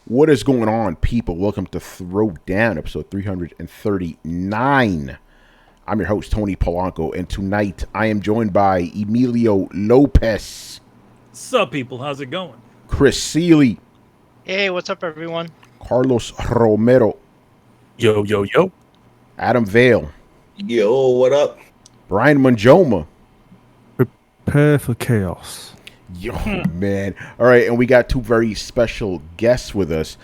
What is going on, people? Welcome to Throwdown, episode 339. I'm your host, Tony Polanco, and tonight I am joined by Emilio Lopez. Sup, people? How's it going? Chris Seeley. Hey, what's up, everyone? Carlos Romero. Yo, yo, yo. Adam Vale. Yo, what up? Brian Manjoma. Prepare for chaos. Yo, man. All right, and we got two very special guests with us.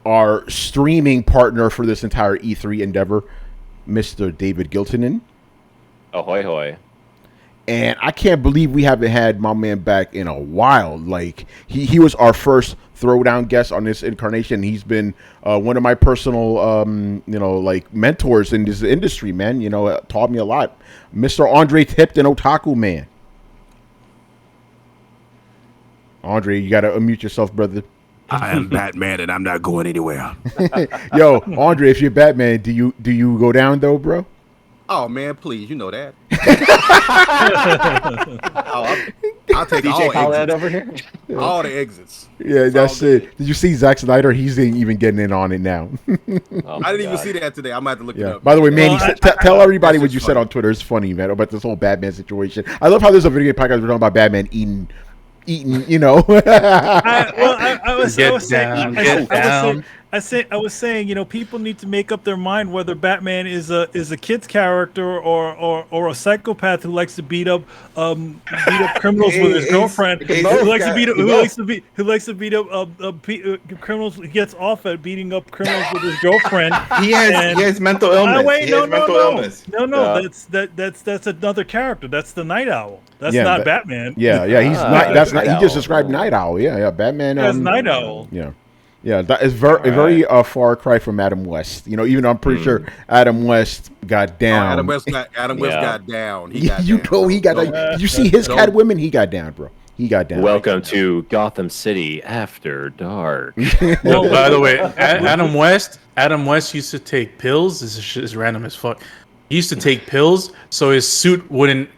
Our streaming partner for this entire E3 endeavor, Mr. David Giltonen. Ahoy, hoy. And I can't believe we haven't had my man back in a while. Like, he was our first Throwdown guest on this incarnation. He's been one of my personal, mentors in this industry, man. Taught me a lot. Mr. Andre Tipton Otaku, man. Andre, you got to unmute yourself, brother. I am Batman and I'm not going anywhere. Yo, Andre, if you're Batman, do you go down, though, bro? Oh, man, please. You know that. I'll take DJ all Khaled exits. over here. All the exits. Yeah, that's it. Did you see Zack Snyder? He's even getting in on it now. I didn't even see that today. I'm going to have to look it up. By the way, man, tell everybody what you said on Twitter. It's funny, man, about this whole Batman situation. I love how there's a video game podcast we're talking about Batman eating, I was saying, people need to make up their mind whether Batman is a kid's character or a psychopath who likes to beat up criminals with his girlfriend. Who likes to beat up criminals. He gets off at beating up criminals with his girlfriend. He has mental illness. No. That's another character. That's the Night Owl. That's not Batman. Yeah. He's not. That's not. He just described Night Owl. Yeah. Batman. That's Night Owl. Yeah, that is very far cry from Adam West. Even though I'm pretty sure Adam West got down. Adam West got down. He got down. Did you see his Catwoman? He got down, bro. He got down. Welcome to Gotham City After Dark. Well, by the way, Adam West used to take pills. This shit is random as fuck. He used to take pills so his suit wouldn't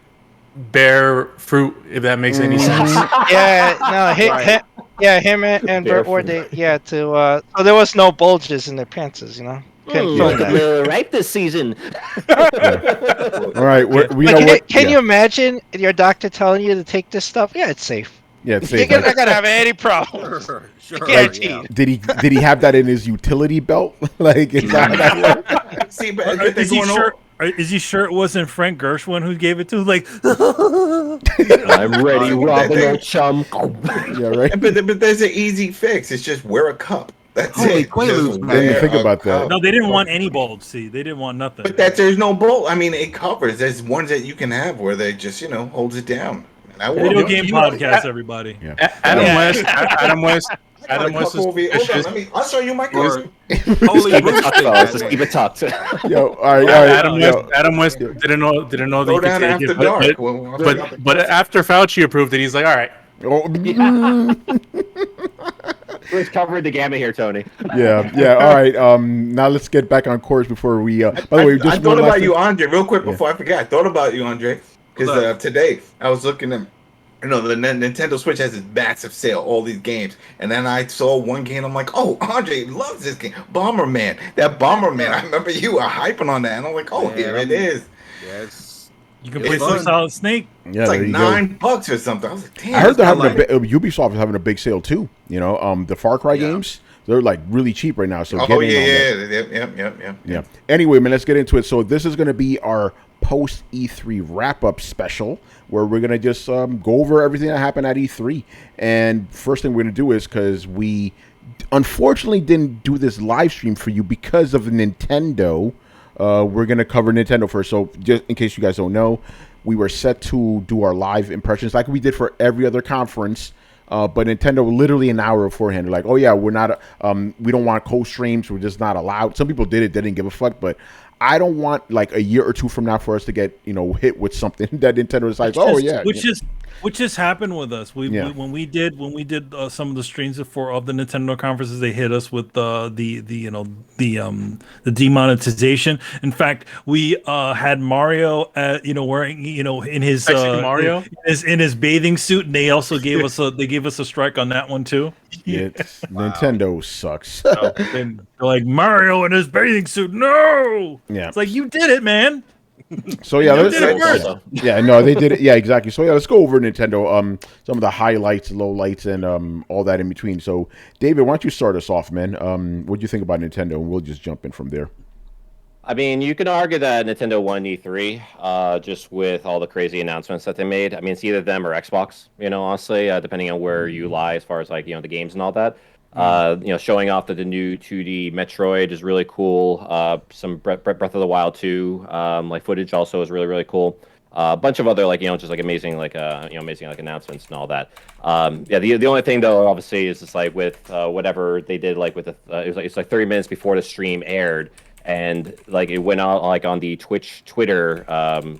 bear fruit, if that makes any sense. Him and Burt Ward, so there was no bulges in their pants, Right this season. All right, can you imagine your doctor telling you to take this stuff? Yeah, it's safe. Yeah, it's safe. You're not gonna have any problems. Sure. Guaranteed. Did he have that in his utility belt? Like, is that See, Is he sure it wasn't Frank Gershwin who gave it to? Like, I'm ready, Robin, old chum. Yeah, right. But there's an easy fix. It's just wear a cup. That's it. Didn't think about that. no, they didn't want any bulge. See, they didn't want nothing. But there's no bolt. I mean, it covers. There's ones that you can have where they just holds it down. Video game podcast, everybody. Yeah. Adam West is suspicious. I'll show you my card. Let's keep it tucked. Yo, all right. Adam West didn't know they could take After it, dark. but after Fauci approved it, he's like, all right. We're covering the gamut here, Tony. Yeah. All right. Now let's get back on course before we. By the way, I thought about you, Andre, real quick before I forget. I thought about you, Andre, because today I was looking at. The Nintendo Switch has this massive sale, all these games. And then I saw one game, I'm like, oh, Andre loves this game. Bomberman. That Bomberman, I remember you were hyping on that. And I'm like, here it is. Yes. You can play some Solid Snake. Yeah, it's like $9 or something. I was like, damn. I heard they're having Ubisoft is having a big sale too. The Far Cry games, they're like really cheap right now. So yeah. Anyway, man, let's get into it. So this is going to be our post E3 wrap up special, where we're gonna just go over everything that happened at E3. And first thing we're gonna do is, because we unfortunately didn't do this live stream for you because of Nintendo, we're gonna cover Nintendo first. So just in case you guys don't know, we were set to do our live impressions like we did for every other conference. But Nintendo literally an hour beforehand, they're like, oh yeah, we're not, we don't want co-streams. We're just not allowed. Some people did it. They didn't give a fuck, but I don't want like a year or two from now for us to get, hit with something that Nintendo is like, which has happened with us. When we did some of the streams of the Nintendo conferences, they hit us with the demonetization. In fact, we had Mario, wearing in his Mario in his bathing suit, and they also gave us a strike on that one too. Nintendo sucks. And they're like Mario in his bathing suit. No. Yeah. It's like you did it, man. So yeah, You did it first. yeah, no, they did it. Yeah, exactly. So yeah, let's go over Nintendo. Some of the highlights, lowlights, and all that in between. So David, why don't you start us off, man? What do you think about Nintendo? And we'll just jump in from there. I mean, you can argue that Nintendo won E3, just with all the crazy announcements that they made. I mean, it's either them or Xbox, honestly, depending on where you lie as far as like, the games and all that. Showing off that the new 2D Metroid is really cool. Some Breath of the Wild 2, like footage also is really, really cool. A bunch of other just like amazing amazing like announcements and all that. The only thing though obviously is just like with whatever they did like with it's like 30 minutes before the stream aired. And like it went out like on the Twitter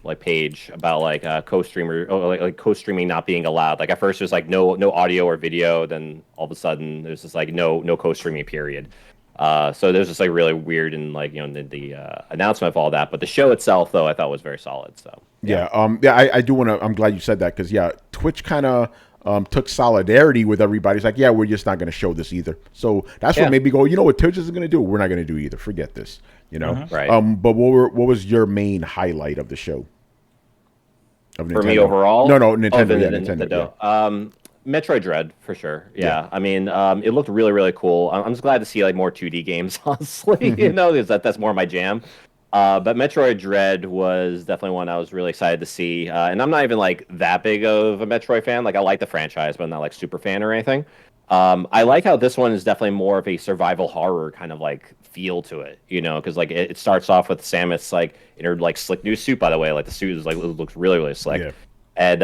like page about like co-streamer like co-streaming not being allowed. Like at first there's like no audio or video, then all of a sudden there's just like no co-streaming period. So there's just like really weird and like the announcement of all that. But the show itself though I thought was very solid. So I do want to. I'm glad you said that because Twitch kind of took solidarity with everybody. It's like, yeah, we're just not going to show this either. So that's what made me go, you know what Twitch is going to do? We're not going to do either. Forget this, Right. But what was your main highlight of the show? For me overall? No, Nintendo. Nintendo. Yeah. Metroid Dread for sure. Yeah. I mean, it looked really, really cool. I'm just glad to see like more 2D games, honestly. Because that's more my jam. But Metroid Dread was definitely one I was really excited to see. And I'm not even like that big of a Metroid fan. Like I like the franchise, but I'm not like super fan or anything. I like how this one is definitely more of a survival horror kind of like feel to it, because like it starts off with Samus like in her like slick new suit, by the way. Like the suit is like looks really, really slick. Yeah. And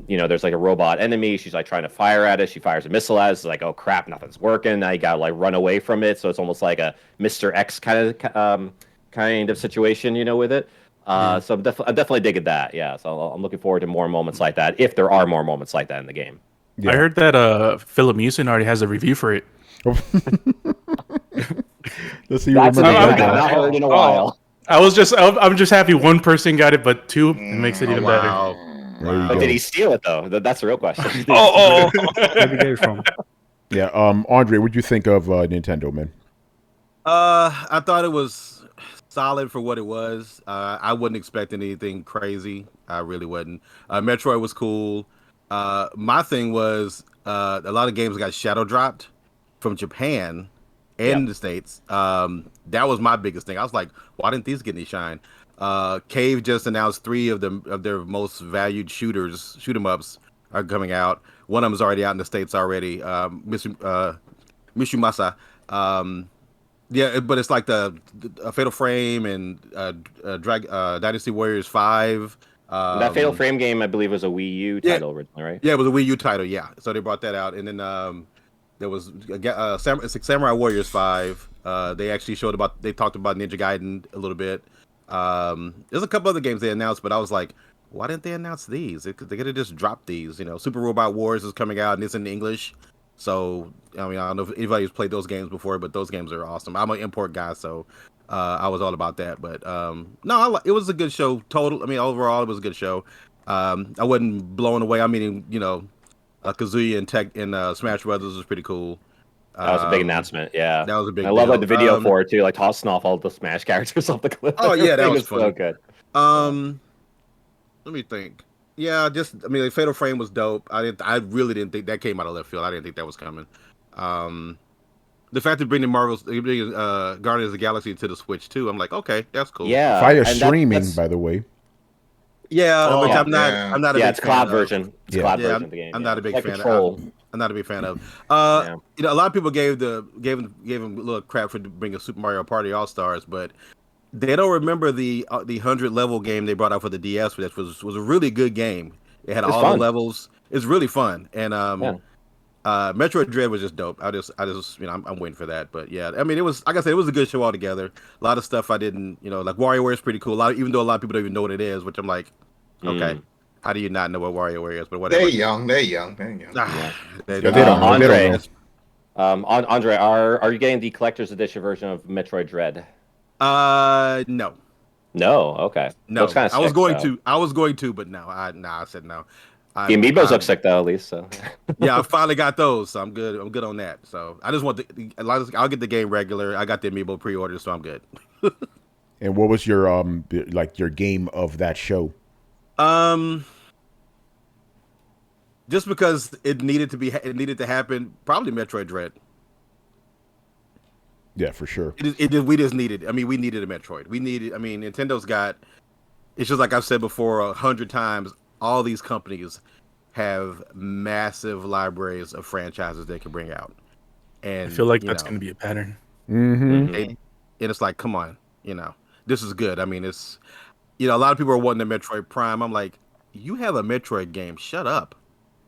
there's like a robot enemy. She's like trying to fire at it. She fires a missile at it. It's like, oh crap, nothing's working. Now you gotta like run away from it. So it's almost like a Mr. X kind of situation, with it. So I'm definitely digging that. Yeah. So I'm looking forward to more moments like that, if there are more moments like that in the game. Yeah. I heard that Philip Mewson already has a review for it. Let's see. I've not heard in a while. I'm just happy one person got it, but two, it makes it even better. But did he steal it though? That's the real question. Where'd he get it from? Yeah. Andre, what'd you think of Nintendo, man? I thought it was solid for what it was. I wasn't expecting anything crazy. I really wasn't. Metroid was cool. My thing was a lot of games got shadow dropped from Japan and the States. That was my biggest thing. I was like, why didn't these get any shine? Cave just announced 3 of their most valued shoot 'em ups are coming out. One of them is already out in the States already. Mishumasa. Yeah, but it's like the Fatal Frame and Dynasty Warriors 5. That Fatal Frame game, I believe, was a Wii U title originally, right? Yeah, it was a Wii U title. Yeah, so they brought that out, and then there was Samurai Warriors 5. They actually they talked about Ninja Gaiden a little bit. There's a couple other games they announced, but I was like, why didn't they announce these? They could have just dropped these. Super Robot Wars is coming out, and it's in English. So, I mean, I don't know if anybody's played those games before, but those games are awesome. I'm an import guy, so I was all about that. But it was a good show. Overall, it was a good show. I wasn't blown away. I mean, Kazuya and Tech and Smash Brothers was pretty cool. That was a big announcement. Yeah, that was a big. I love like the video for it too, like tossing off all the Smash characters off the cliff. Oh yeah, that was fun. So good. Let me think. Yeah, like Fatal Frame was dope. I really didn't think that came out of left field. I didn't think that was coming. The fact that bringing Guardians of the Galaxy to the Switch too, I'm like, okay, that's cool. Yeah, Fire streaming, by the way. Yeah, which I'm not. It's cloud version. It's cloud version of the game. I'm not a big fan of. I'm not a big fan of. A lot of people gave him a little crap for bringing Super Mario Party All Stars, but they don't remember the 100 level game they brought out for the DS, which was a really good game. It had all the levels. It's really fun, and Metroid Dread was just dope. I just I'm waiting for that. But yeah, I mean, it was, like I said, it was a good show altogether. A lot of stuff I didn't, like WarioWare is pretty cool. Even though a lot of people don't even know what it is, which I'm like, okay, how do you not know what WarioWare is? But whatever. They're young. They don't know. Andre, are you getting the collector's edition version of Metroid Dread? No. No. Okay. No. I was going to, but no. I said no. The amiibos look sick though, at least. So. Yeah, I finally got those, so I'm good. I'm good on that. So I just want I'll get the game regular. I got the amiibo pre-order, so I'm good. And what was your your game of that show? Just because it needed to happen. Probably Metroid Dread. Yeah, for sure. We just needed. I mean, we needed a Metroid. I mean, Nintendo's got. It's just like I've said before 100 times. All these companies have massive libraries of franchises they can bring out, and I feel like that's going to be a pattern. Mm-hmm. And it's like, come on, this is good. I mean, it's a lot of people are wanting a Metroid Prime. I'm like, you have a Metroid game. Shut up.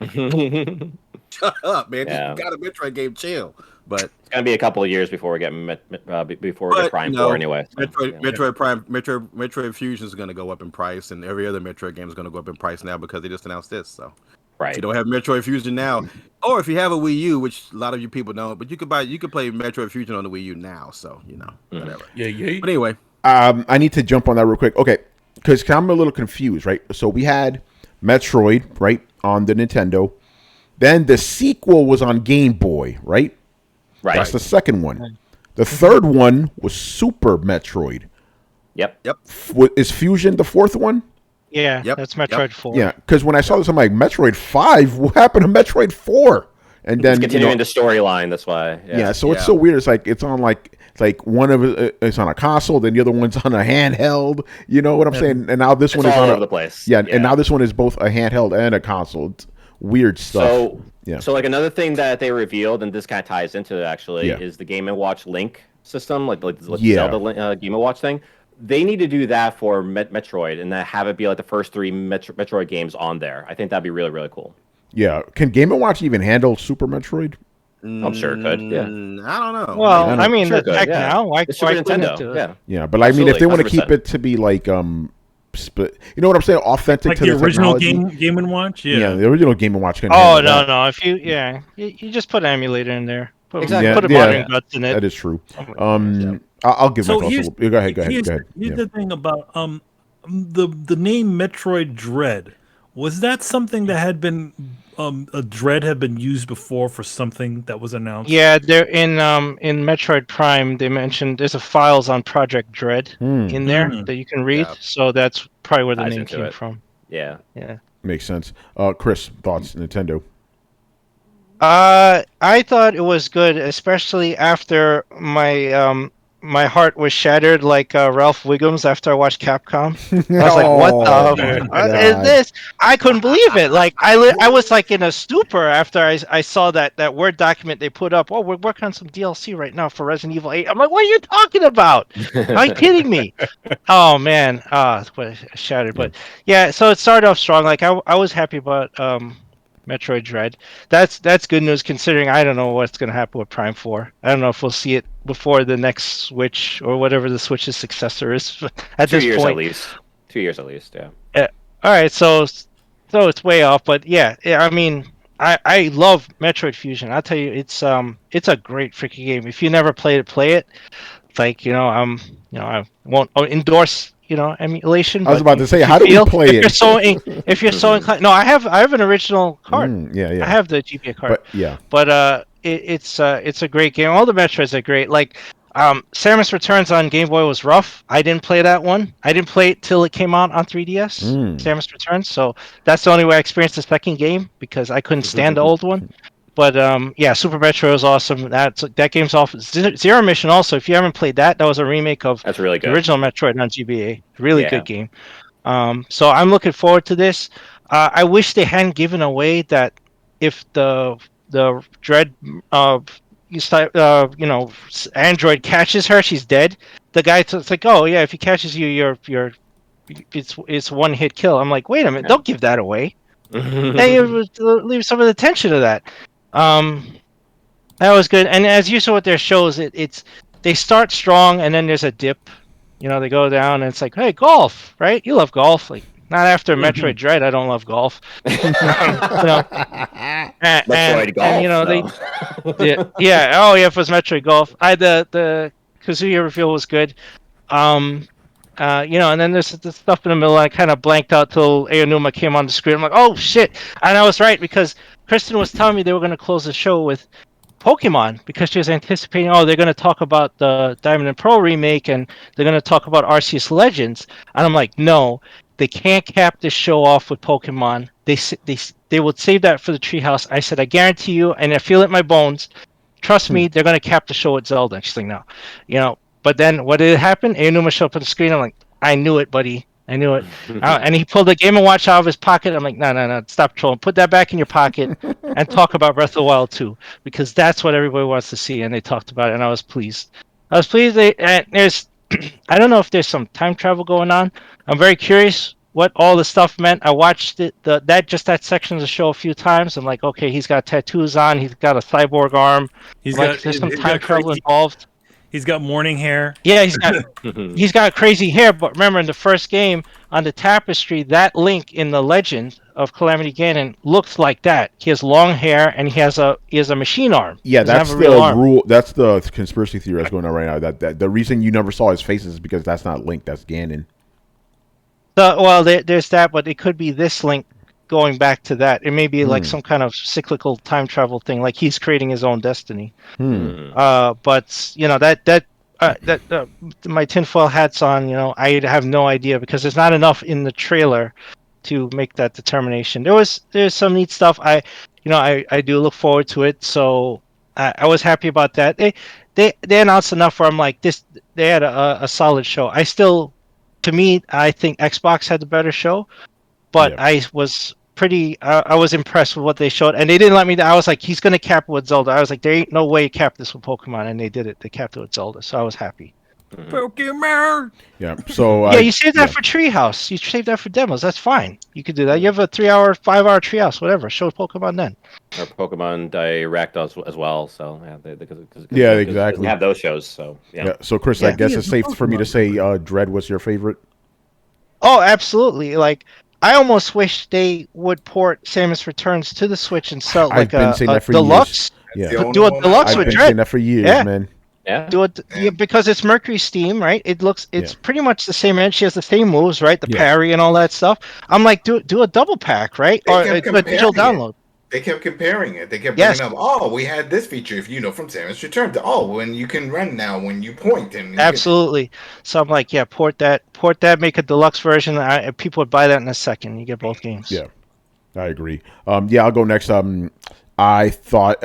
Shut up, man. Yeah. You got a Metroid game. Chill. But it's gonna be a couple of years before we get Prime 4 anyway. So, Metroid Fusion is gonna go up in price, and every other Metroid game is gonna go up in price now because they just announced this. So if you don't have Metroid Fusion now, or if you have a Wii U, which a lot of you people don't, but you could play Metroid Fusion on the Wii U now. So whatever. Yeah. But anyway, I need to jump on that real quick. Okay, because I'm a little confused, right? So we had Metroid, right, on the Nintendo. Then the sequel was on Game Boy, right? Right. That's the second one. The third one was Super Metroid. Yep. Is Fusion the fourth one? Yeah, Yep. that's Metroid 4. Yeah, because when I saw this, I'm like, Metroid 5? What happened to Metroid 4? And then It's continuing the storyline. That's why. Yeah, so it's so weird. It's like it's on like one of it's on a console, then the other one's on a handheld. You know what I'm saying? And now this one is all on over the place. Yeah, and now this one is both a handheld and a console. It's weird stuff. So like another thing that they revealed, and this kind of ties into it actually, is the Game & Watch Link system, like the Zelda Game & Watch thing. They need to do that for Metroid, and then have it be like the first 3 Metroid games on there. I think that'd be really, really cool. Yeah, can Game & Watch even handle Super Metroid? I'm sure it could. Yeah, I don't know. Well, I mean, sure the tech now. Why Super couldn't Nintendo? it do it? Yeah. Yeah, but I mean, if they want to 100%. keep it to be like split, you know what I'm saying, authentic Like to the original technology. Game and Watch. Yeah, the original Game & Watch. Can Oh handle that. no! If you just put an emulator in there, put Exactly. a modern guts in it. That is true. I'll give my thoughts. Go ahead. Here's Yeah. the thing about the name Metroid Dread. Was that something that had been a Dread had been used before for something that was announced? Yeah, they're in Metroid Prime. They mentioned there's a files on Project Dread in there that you can read. Yeah. So that's probably where the Ties name into came it. from. Yeah. Makes sense. Chris, thoughts? Nintendo. I thought it was good, especially after my heart was shattered like Ralph Wiggum's after I watched Capcom. I was like, "What the is this?" I couldn't believe it. Like I was like in a stupor after I saw that Word document they put up. Oh, we're working on some DLC right now for Resident Evil 8. I'm like, "What are you talking about? Are you kidding me?" Oh man, shattered. But yeah, so it started off strong. Like I was happy about Metroid Dread. That's good news considering I don't know what's going to happen with Prime 4. I don't know if we'll see it before the next Switch or whatever the Switch's successor is at 2 this years point. at least. 2 years at least. Yeah. All right, so it's way off, but yeah, I mean, I love Metroid Fusion. I'll tell you, it's a great freaking game. If you never played it, play it. Like I won't endorse emulation. I was but about to say, how do we play it? If you're so inclined, no, I have an original card. Yeah. I have the GBA card. But it's a great game. All the Metroids are great. Like Samus Returns on Game Boy was rough. I didn't play that one. I didn't play it till it came out on 3DS. Samus Returns. So that's the only way I experienced the second game because I couldn't stand the old one. But yeah, Super Metroid was awesome. That game's off. Zero Mission also. If you haven't played that was a remake of That's really good. the original Metroid on GBA. Really good game. So I'm looking forward to this. I wish they hadn't given away that if the Dread Android catches her, she's dead. The guy it's like, oh yeah, if he catches you, it's one hit kill. I'm like, wait a minute, don't give that away. They leave some of the tension to that. That was good. And as usual with their shows, they start strong and then there's a dip. They go down and it's like, hey, golf, right? You love golf, like not after Metroid Dread. I don't love golf. Metroid Golf. Oh yeah, if it was Metroid Golf. The Kazuya reveal was good. And then there's this stuff in the middle. I kind of blanked out till Aonuma came on the screen. I'm like, oh shit! And I was right because Kristen was telling me they were going to close the show with Pokemon because she was anticipating, they're going to talk about the Diamond and Pearl remake and they're going to talk about Arceus Legends. And I'm like, no, they can't cap this show off with Pokemon. They would save that for the Treehouse. I said, I guarantee you, and I feel it in my bones. Trust me, they're going to cap the show with Zelda. She's like, no, But then what did happen? Aonuma showed up on the screen. I'm like, I knew it, buddy. I knew it. And he pulled the Game & Watch out of his pocket. I'm like, no, stop trolling. Put that back in your pocket and talk about Breath of the Wild 2 because that's what everybody wants to see. And they talked about it, and I was pleased. There's, I don't know if there's some time travel going on. I'm very curious what all the stuff meant. I watched that section of the show a few times. I'm like, okay, he's got tattoos on. He's got a cyborg arm. There's some time travel involved. He's got morning hair. Yeah, he's got crazy hair. But remember, in the first game on the tapestry, that Link in the Legend of Calamity Ganon looks like that. He has long hair and he has a machine arm. Yeah, that's the rule. That's the conspiracy theory that's going on right now. That the reason you never saw his face is because that's not Link. That's Ganon. There's that, but it could be this Link going back to that. It may be like some kind of cyclical time travel thing, like he's creating his own destiny. But my tinfoil hat's on. I have no idea because there's not enough in the trailer to make that determination. There's some neat stuff. I do look forward to it. So I was happy about that. They announced enough where I'm like this. They had a solid show. To me, I think Xbox had the better show, but I was I was impressed with what they showed, and they didn't let me down. I was like, he's going to cap it with Zelda. I was like, there ain't no way you cap this with Pokemon, and they did it. They capped it with Zelda, so I was happy. Pokemon! Yeah, so... you saved that for Treehouse. You saved that for demos. That's fine. You could do that. You have a 3-hour, 5-hour Treehouse, whatever. Show Pokemon then. Or Pokemon Direct as well, so... Yeah, exactly. We have those shows, so... Yeah. So, Chris, I guess it's safe for me to say Dread was your favorite? Oh, absolutely. Like... I almost wish they would port Samus Returns to the Switch and sell like a deluxe. Do a deluxe with Dread. I've been saying that for years, man. Yeah. Do it because it's Mercury Steam, right? It's pretty much the same. And she has the same moves, right? The parry and all that stuff. I'm like, do a double pack, right? Or a digital download. They kept comparing it. They kept bringing up, we had this feature, from Samus Return to, when you can run now when you point. Absolutely. So I'm like, port that, make a deluxe version. People would buy that in a second. You get both games. Yeah, I agree. I'll go next. I thought...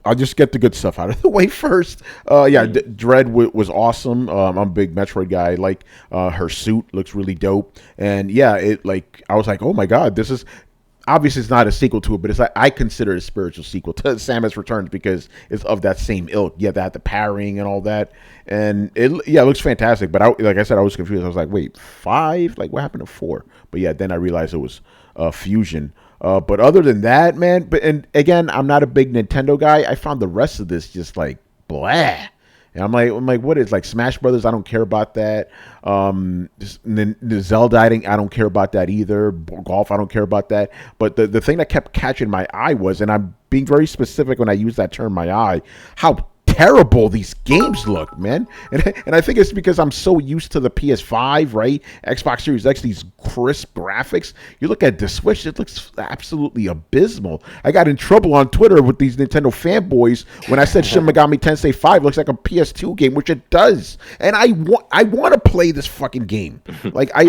I'll just get the good stuff out of the way first. Dread was awesome. I'm a big Metroid guy. Like her suit looks really dope. And I was like, oh my God, this is... Obviously, it's not a sequel to it, but it's like I consider it a spiritual sequel to Samus Returns because it's of that same ilk. Yeah, that the parrying and all that, and it looks fantastic. But like I said, I was confused. I was like, wait, 5? Like, what happened to 4? But then I realized it was Fusion. But other than that, man. And again, I'm not a big Nintendo guy. I found the rest of this just like blah. And I'm like, what is like Smash Brothers? I don't care about that. The Zelda, I don't care about that either. Golf, I don't care about that. But the thing that kept catching my eye was, and I'm being very specific when I use that term, my eye, how terrible these games look, man. And I think it's because I'm so used to the PS5, right? Xbox Series X, these crisp graphics. You look at the Switch, it looks absolutely abysmal. I got in trouble on Twitter with these Nintendo fanboys when I said Shin Megami Tensei 5 looks like a PS2 game, which it does. And I want to play this fucking game. Like I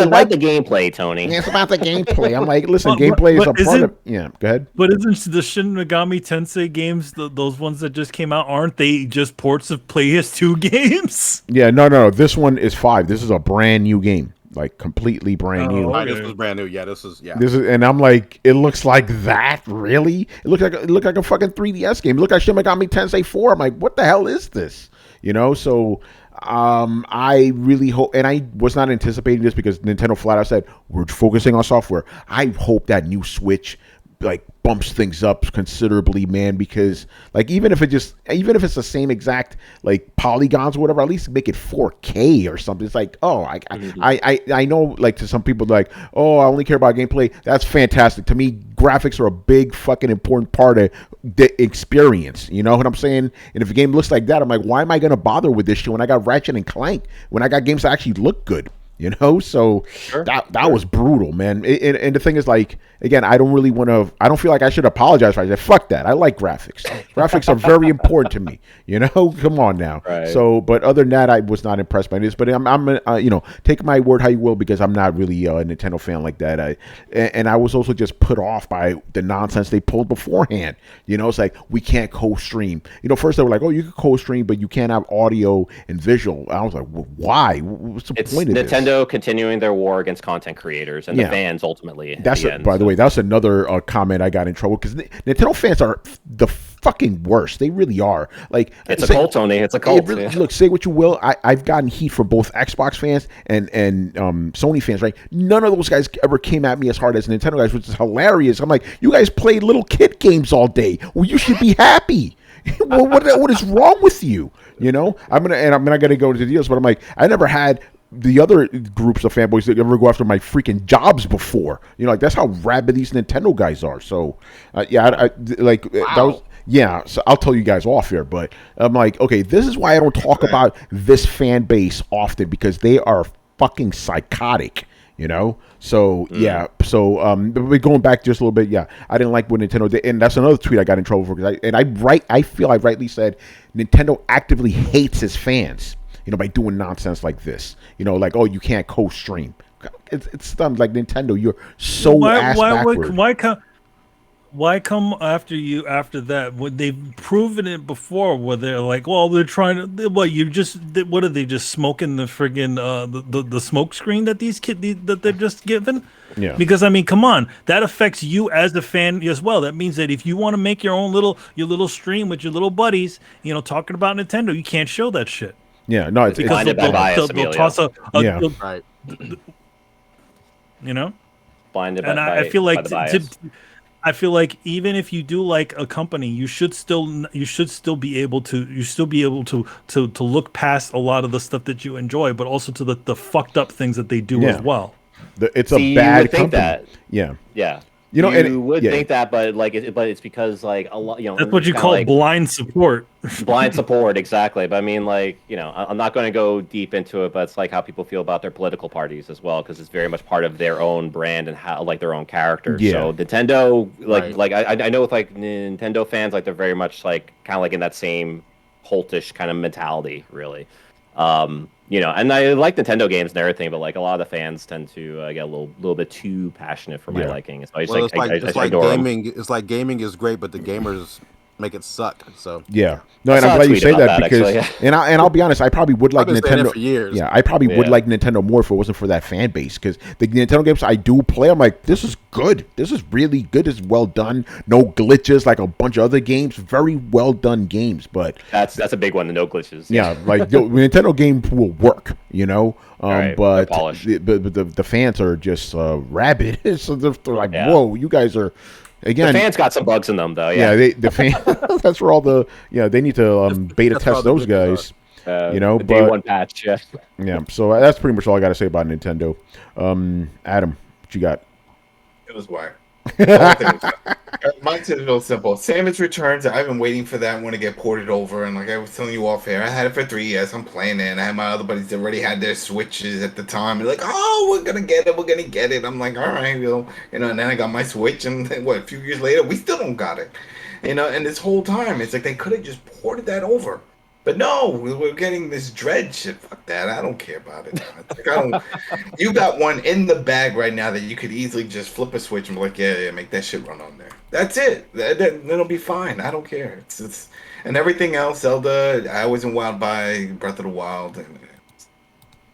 like the gameplay, Tony. Yeah, it's about the gameplay. I'm like, listen, gameplay is a part of... Yeah, go ahead. But isn't the Shin Megami Tensei games, those ones that just came out, aren't they just ports of PS2 games? Yeah, no. This one is 5. This is a brand new game, like completely brand new. This was brand new. Yeah, this is. And I'm like, it looks like that. Really? It looked like a fucking 3DS game. It looked like Shin Megami Tensei 4. I'm like, what the hell is this? So I really hope, and I was not anticipating this because Nintendo flat out said we're focusing on software. I hope that new Switch like bumps things up considerably, man, because like even if it's the same exact like polygons or whatever, at least make it 4K or something. It's like, oh, I know, like, to some people, like, oh, I only care about gameplay. That's fantastic. To me, graphics are a big fucking important part of the experience. You know what I'm saying? And if a game looks like that, I'm like, why am I gonna bother with this shit when I got Ratchet and Clank, when I got games that actually look good? You know, so that was brutal, man. And the thing is, like, again, I don't feel like I should apologize for it. I said, fuck that. I like graphics. Graphics are very important to me. You know, come on now. Right. So, but other than that, I was not impressed by this. But I'm you know, take my word how you will, because I'm not really a Nintendo fan like that. And I was also just put off by the nonsense they pulled beforehand. You know, it's like, we can't co-stream. You know, first they were like, oh, you can co-stream, but you can't have audio and visual. I was like, well, why? What's the point of this? Nintendo continuing their war against content creators and the fans ultimately. By the way, that's another comment I got in trouble, because Nintendo fans are the fucking worst. They really are. Like, it's a cult, Tony. It's a cult. Really, look, say what you will. I've gotten heat from both Xbox fans and Sony fans. Right? None of those guys ever came at me as hard as Nintendo guys, which is hilarious. I'm like, you guys play little kid games all day. Well, you should be happy. Well, what is wrong with you? You know, I'm not gonna go into the deals, but I'm like, I never had the other groups of fanboys that ever go after my freaking jobs before. You know, like, that's how rabid these Nintendo guys are. So, that was. Yeah, so I'll tell you guys off here, but I'm like, okay, this is why I don't talk about this fan base often, because they are fucking psychotic, you know? So, but going back just a little bit, I didn't like what Nintendo did, and that's another tweet I got in trouble for, because I feel I rightly said Nintendo actively hates his fans, you know, by doing nonsense like this. You know, like, oh, you can't co-stream. It's stuff like, Nintendo, you're so backward. Why come after you after that? When they've proven it before, where they're like, well, they're trying to. What are they just smoking the friggin' the smoke screen that these that they're just given? Yeah. Because I mean, come on, that affects you as the fan as well. That means that if you want to make your own little stream with your little buddies, you know, talking about Nintendo, you can't show that shit. Yeah, no, it's because they'll toss right. You know, blinded and by, I feel like I feel like even if you do like a company, you should still be able to look past a lot of the stuff that you enjoy, but also to the fucked up things that they do as well. It's a bad company. That. Yeah. You know, you would think that, but it's because like a lot, you know, that's what you call blind support. Blind support, exactly. But I mean, like, you know, I'm not going to go deep into it, but it's like how people feel about their political parties as well, because it's very much part of their own brand and how, like, their own character. Yeah. So Nintendo, I know with like Nintendo fans, like, they're very much like kind of like in that same cultish kind of mentality, really. You know, and I like Nintendo games and everything, but like a lot of the fans tend to get a little bit too passionate for my liking. So It's like gaming is great, but the gamers make it suck. So no, and I'm glad you say that because, actually, and I'll be honest, I probably would like Nintendo for years. Yeah, I probably would like Nintendo more if it wasn't for that fan base, because the Nintendo games I do play, I'm like, this is good. This is really good. It's well done. No glitches like a bunch of other games. Very well done games. But that's a big one. The no glitches. Yeah, like Nintendo games will work, you know. But the fans are just rabid. So they're like, whoa, you guys are. Again, the fans got some bugs in them, though. The fan. That's where all the they need to beta test those guys. You know, the day one patch. Yeah. So that's pretty much all I got to say about Nintendo. Adam, what you got? It was whack. Mine's real simple. Samus Returns. I've been waiting for that one to get ported over, and like I was telling you off air, I had it for 3 years. I'm playing it, and I had my other buddies that already had their Switches at the time. They're like, "Oh, we're gonna get it." I'm like, "All right, well, you know." And then I got my Switch, and a few years later, we still don't got it, you know. And this whole time, it's like they could have just ported that over. But no, we're getting this Dread shit. Fuck that. I don't care about it. You got one in the bag right now that you could easily just flip a switch and be like, yeah, make that shit run on there. That's it. That'll be fine. I don't care. It's and everything else, Zelda, I wasn't wowed by Breath of the Wild.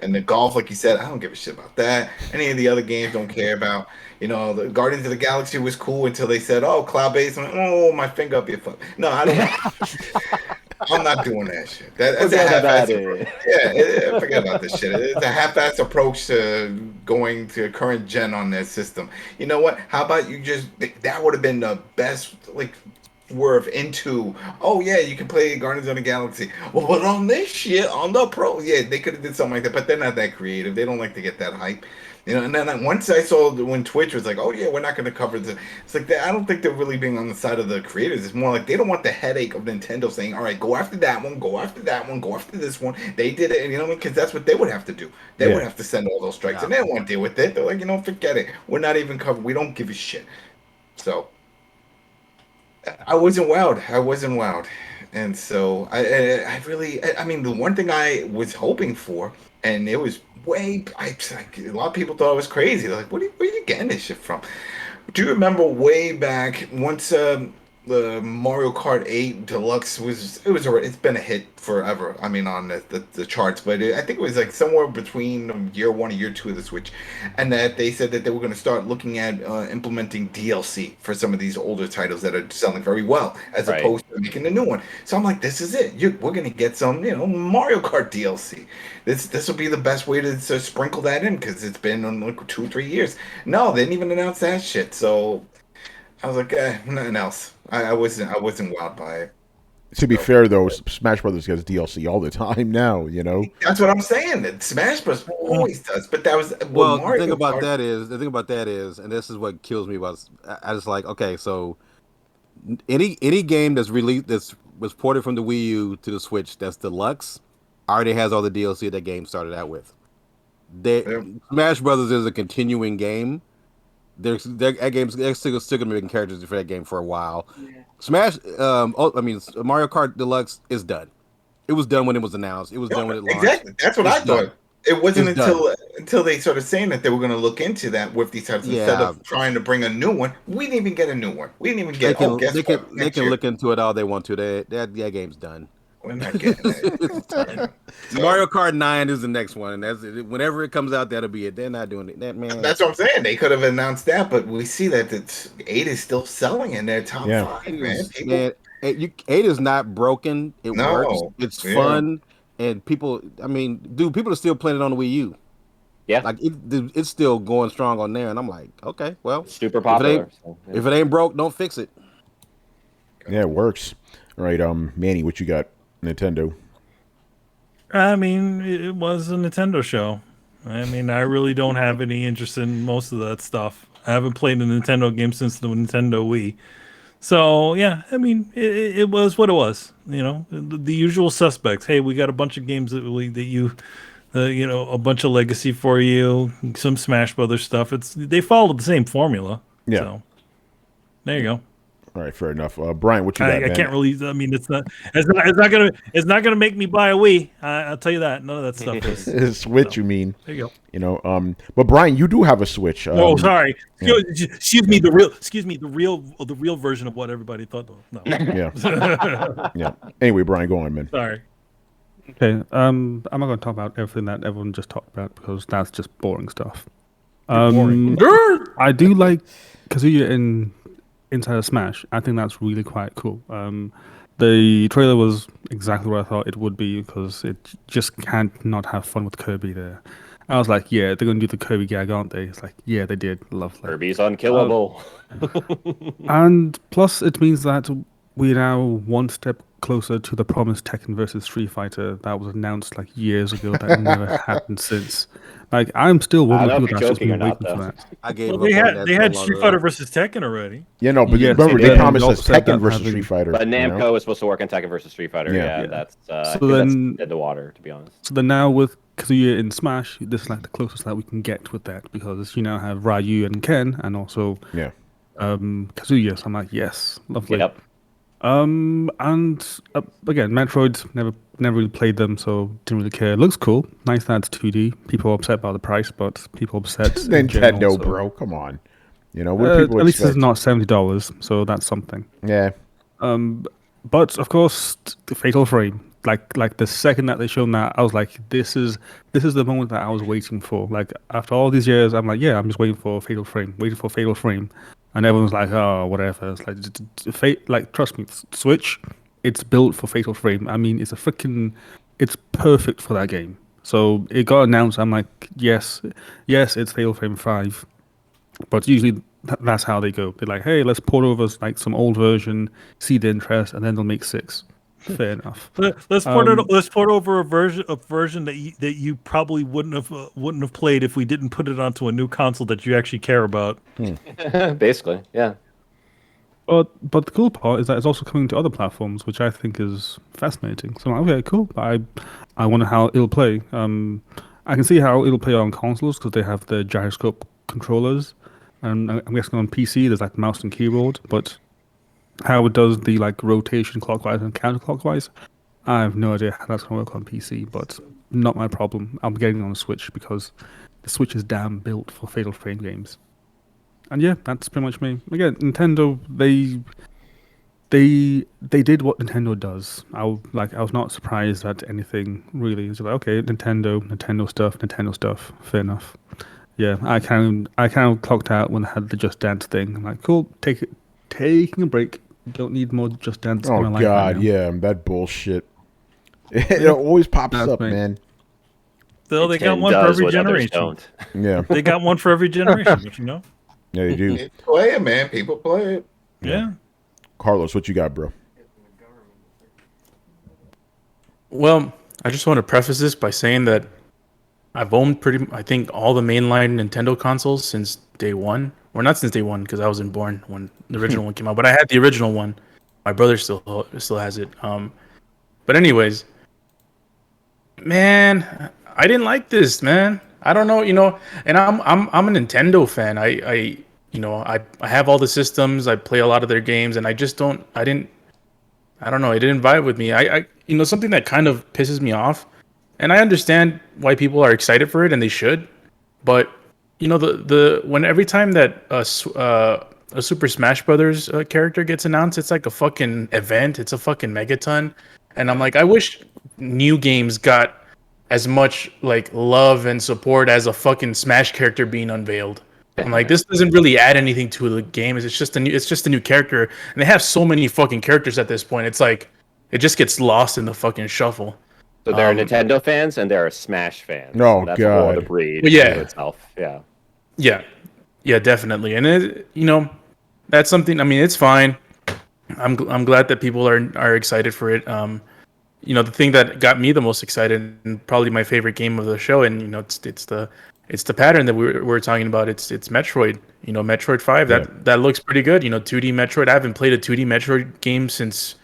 And the golf, like you said, I don't give a shit about that. Any of the other games, don't care about. You know, the Guardians of the Galaxy was cool until they said, oh, cloud-based. Oh, my finger up your foot. No, I don't. I'm not doing that shit. That's a Forget about half-ass it. approach. Yeah, forget about this shit. It's a half-ass approach to going to current gen on their system. You know what? How about you just that would have been the best like swerve into. Oh yeah, you can play Guardians of the Galaxy. Well, but on this shit on the Pro, yeah, they could have did something like that. But they're not that creative. They don't like to get that hype. You know, and then once I saw when Twitch was like, "Oh yeah, we're not going to cover the," it's like I don't think they're really being on the side of the creators. It's more like they don't want the headache of Nintendo saying, "All right, go after that one, go after that one, go after this one." They did it, and you know, because that's what they would have to do. They would have to send all those strikes, and they don't want to deal with it. They're like, forget it. We're not even covered. We don't give a shit. So I wasn't wowed. And so I really, I mean, the one thing I was hoping for, and it was a lot of people thought it was crazy. They're like, where are you getting this shit from? Do you remember way back once the Mario Kart 8 Deluxe it's been a hit forever. I mean, on the charts, but I think it was like somewhere between year 1 and year 2 of the Switch, and that they said that they were going to start looking at implementing DLC for some of these older titles that are selling very well, as opposed to making a new one. So I'm like, this is it. We're going to get some, Mario Kart DLC. This will be the best way to sprinkle that in because it's been on like 2 or 3 years. No, they didn't even announce that shit. So I was like, nothing else. I wasn't wowed by it. To be fair, though, Smash Brothers gets DLC all the time now. That's what I'm saying. That Smash Bros. Always does, but that was well. The thing about that is, and this is what kills me about. I just like, okay, so any game that's released was ported from the Wii U to the Switch that's deluxe already has all the DLC that game started out with. Smash Brothers is a continuing game. They're still gonna be making characters for that game for a while. Yeah. Mario Kart Deluxe is done. It was done when it was announced. It was done when it launched. Exactly. That's what I thought. It wasn't until they started saying that they were going to look into that with these types instead of trying to bring a new one. We didn't even get a new one. We didn't even get. They can look into it all they want to. That game's done. We're not getting it. Mario Kart 9 is the next one, and that's whenever it comes out, that'll be it. They're not doing it. That man. That's what I'm saying. They could have announced that, but we see that 8 is still selling in their top 5. Man, 8 is not broken. It works. It's fun, and people. I mean, people are still playing it on the Wii U. Yeah, like it's still going strong on there, and I'm like, okay, well, it's super popular. If it ain't broke, don't fix it. Yeah, it works. All right, Manny, what you got? Nintendo. I mean, it was a Nintendo show. I mean, I really don't have any interest in most of that stuff. I haven't played a Nintendo game since the Nintendo Wii. So, yeah, I mean, it was what it was. The usual suspects. Hey, we got a bunch of games that you a bunch of legacy for you, some Smash Brothers stuff. They followed the same formula. Yeah. So, there you go. All right, fair enough. Brian, what you got? I can't really. I mean, it's not gonna make me buy a Wii. I'll tell you that. None of that stuff is. Switch, you mean? There you go. But Brian, you do have a Switch. Oh, sorry. Yeah. Excuse me. The real version of what everybody thought. No. Yeah. Yeah. Anyway, Brian, go on, man. Sorry. Okay. I'm not going to talk about everything that everyone just talked about because that's just boring stuff. Boring. I do like Kazuya inside of Smash. I think that's really quite cool. The trailer was exactly what I thought it would be because it just can't not have fun with Kirby there. I was like, yeah, they're going to do the Kirby gag, aren't they? It's like, yeah, they did. Lovely. Kirby's unkillable. And plus, it means that we're now one step closer to the promised Tekken versus Street Fighter that was announced like years ago that never happened since. Like, I'm still one of the people that's just been waiting for that. They had Street Fighter versus Tekken already. Yeah, no, but remember they promised us Tekken versus Street Fighter. But Namco was supposed to work on Tekken versus Street Fighter. Yeah. That's that's dead the water, to be honest. So then now with Kazuya in Smash, this is like the closest that we can get with that because you now have Ryu and Ken and also Kazuya. So I'm like, yes, lovely. Yep. And again, Metroid never really played them, so didn't really care. It looks cool, nice that it's 2D. People are upset about the price, but people are upset. Nintendo, general, bro, come on. At least it's not $70, so that's something. Yeah. But of course, the Fatal Frame. Like the second that they showed that, I was like, this is the moment that I was waiting for. Like after all these years, I'm like, yeah, I'm just waiting for Fatal Frame. And everyone's like, oh, whatever. It's like, trust me, Switch, it's built for Fatal Frame. I mean, it's perfect for that game. So it got announced. I'm like, yes, it's Fatal Frame 5, but usually that's how they go. They're like, hey, let's port over like some old version, see the interest, and then they'll make 6. Fair enough. Let's port over a version that you probably wouldn't have played if we didn't put it onto a new console that you actually care about. Basically, yeah. But the cool part is that it's also coming to other platforms, which I think is fascinating. So I'm like, okay, cool. I wonder how it'll play. I can see how it'll play on consoles because they have the gyroscope controllers, and I'm guessing on PC there's like mouse and keyboard. But how it does the like rotation clockwise and counterclockwise, I have no idea how that's going to work on PC. But not my problem. I'm getting on the Switch because the Switch is damn built for Fatal Frame games. And yeah, that's pretty much me. Again, Nintendo, they did what Nintendo does. I was not surprised at anything really. It's like, okay, Nintendo stuff, fair enough. Yeah, I kind of clocked out when I had the Just Dance thing. I'm like, cool, taking a break. Don't need more Just Dance. Oh in my life God, right yeah, that bullshit. It always pops up, man. Still, they got one for every generation. Yeah, they got one for every generation. But yeah, they do. People play it, man. People play it. Yeah. Carlos, what you got, bro? Well, I just want to preface this by saying that I've owned I think all the mainline Nintendo consoles since day one. Or not since day one, because I wasn't born when the original one came out. But I had the original one. My brother still has it. But anyways, man, I didn't like this, man. I don't know, and I'm a Nintendo fan. I have all the systems. I play a lot of their games, and I don't know. It didn't vibe with me. I something that kind of pisses me off, and I understand why people are excited for it, and they should. But every time that a Super Smash Brothers character gets announced, it's like a fucking event. It's a fucking megaton, and I'm like, I wish new games got as much like love and support as a fucking Smash character being unveiled. I'm like, this doesn't really add anything to the game. It's just a new character, and they have so many fucking characters at this point. It's like it just gets lost in the fucking shuffle. So there are Nintendo fans and there are Smash fans. Oh, that's God. a whole other breed. Well, yeah. Itself. Yeah. Yeah, definitely. And that's something. I mean, it's fine. I'm glad that people are excited for it. The thing that got me the most excited, and probably my favorite game of the show, and it's the pattern that we're talking about. It's Metroid. Metroid 5. That looks pretty good. 2D Metroid. I haven't played a 2D Metroid game since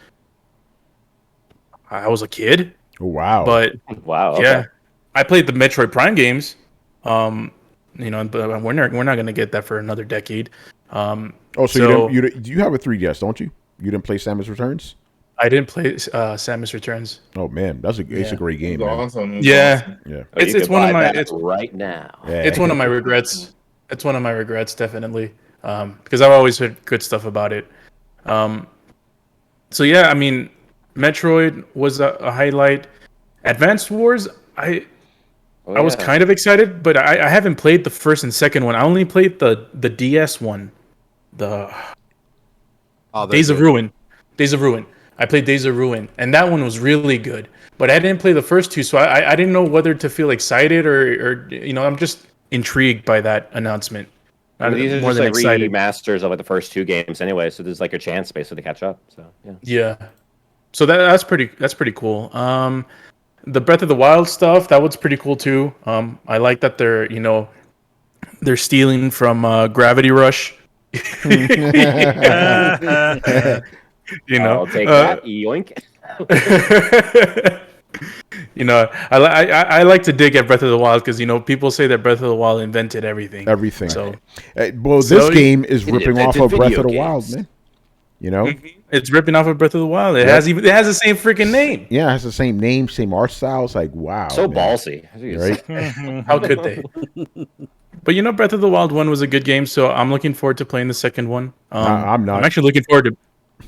I was a kid. Oh, wow. But wow. Okay. Yeah, I played the Metroid Prime games. But we're not gonna get that for another decade. So you have a 3DS, don't you? You didn't play Samus Returns? I didn't play Samus Returns. Oh man, it's a great game. Awesome. Yeah. It's one of my right now. Yeah. It's one of my regrets. It's one of my regrets, definitely, because I've always heard good stuff about it. So yeah, I mean, Metroid was a highlight. Advanced Wars, I was kind of excited, but I haven't played the first and second one. I only played the DS one, Days of Ruin. I played Days of Ruin, and that one was really good. But I didn't play the first two, so I didn't know whether to feel excited or I'm just intrigued by that announcement. I mean, these are just like remasters of like the first two games anyway, so there's like a chance basically to catch up. So yeah. So that's pretty cool. The Breath of the Wild stuff, that was pretty cool too. I like that they're stealing from Gravity Rush. I'll take that. Yoink. I like to dig at Breath of the Wild because people say that Breath of the Wild invented everything. Everything. So, this game is ripping off of Breath of the Wild, man. It's ripping off of Breath of the Wild. It has the same freaking name. Yeah, it has the same name, same art style. It's like, wow. So man. Ballsy. Right? How could they? But Breath of the Wild 1 was a good game, so I'm looking forward to playing the second one. I'm not. I'm actually looking forward to.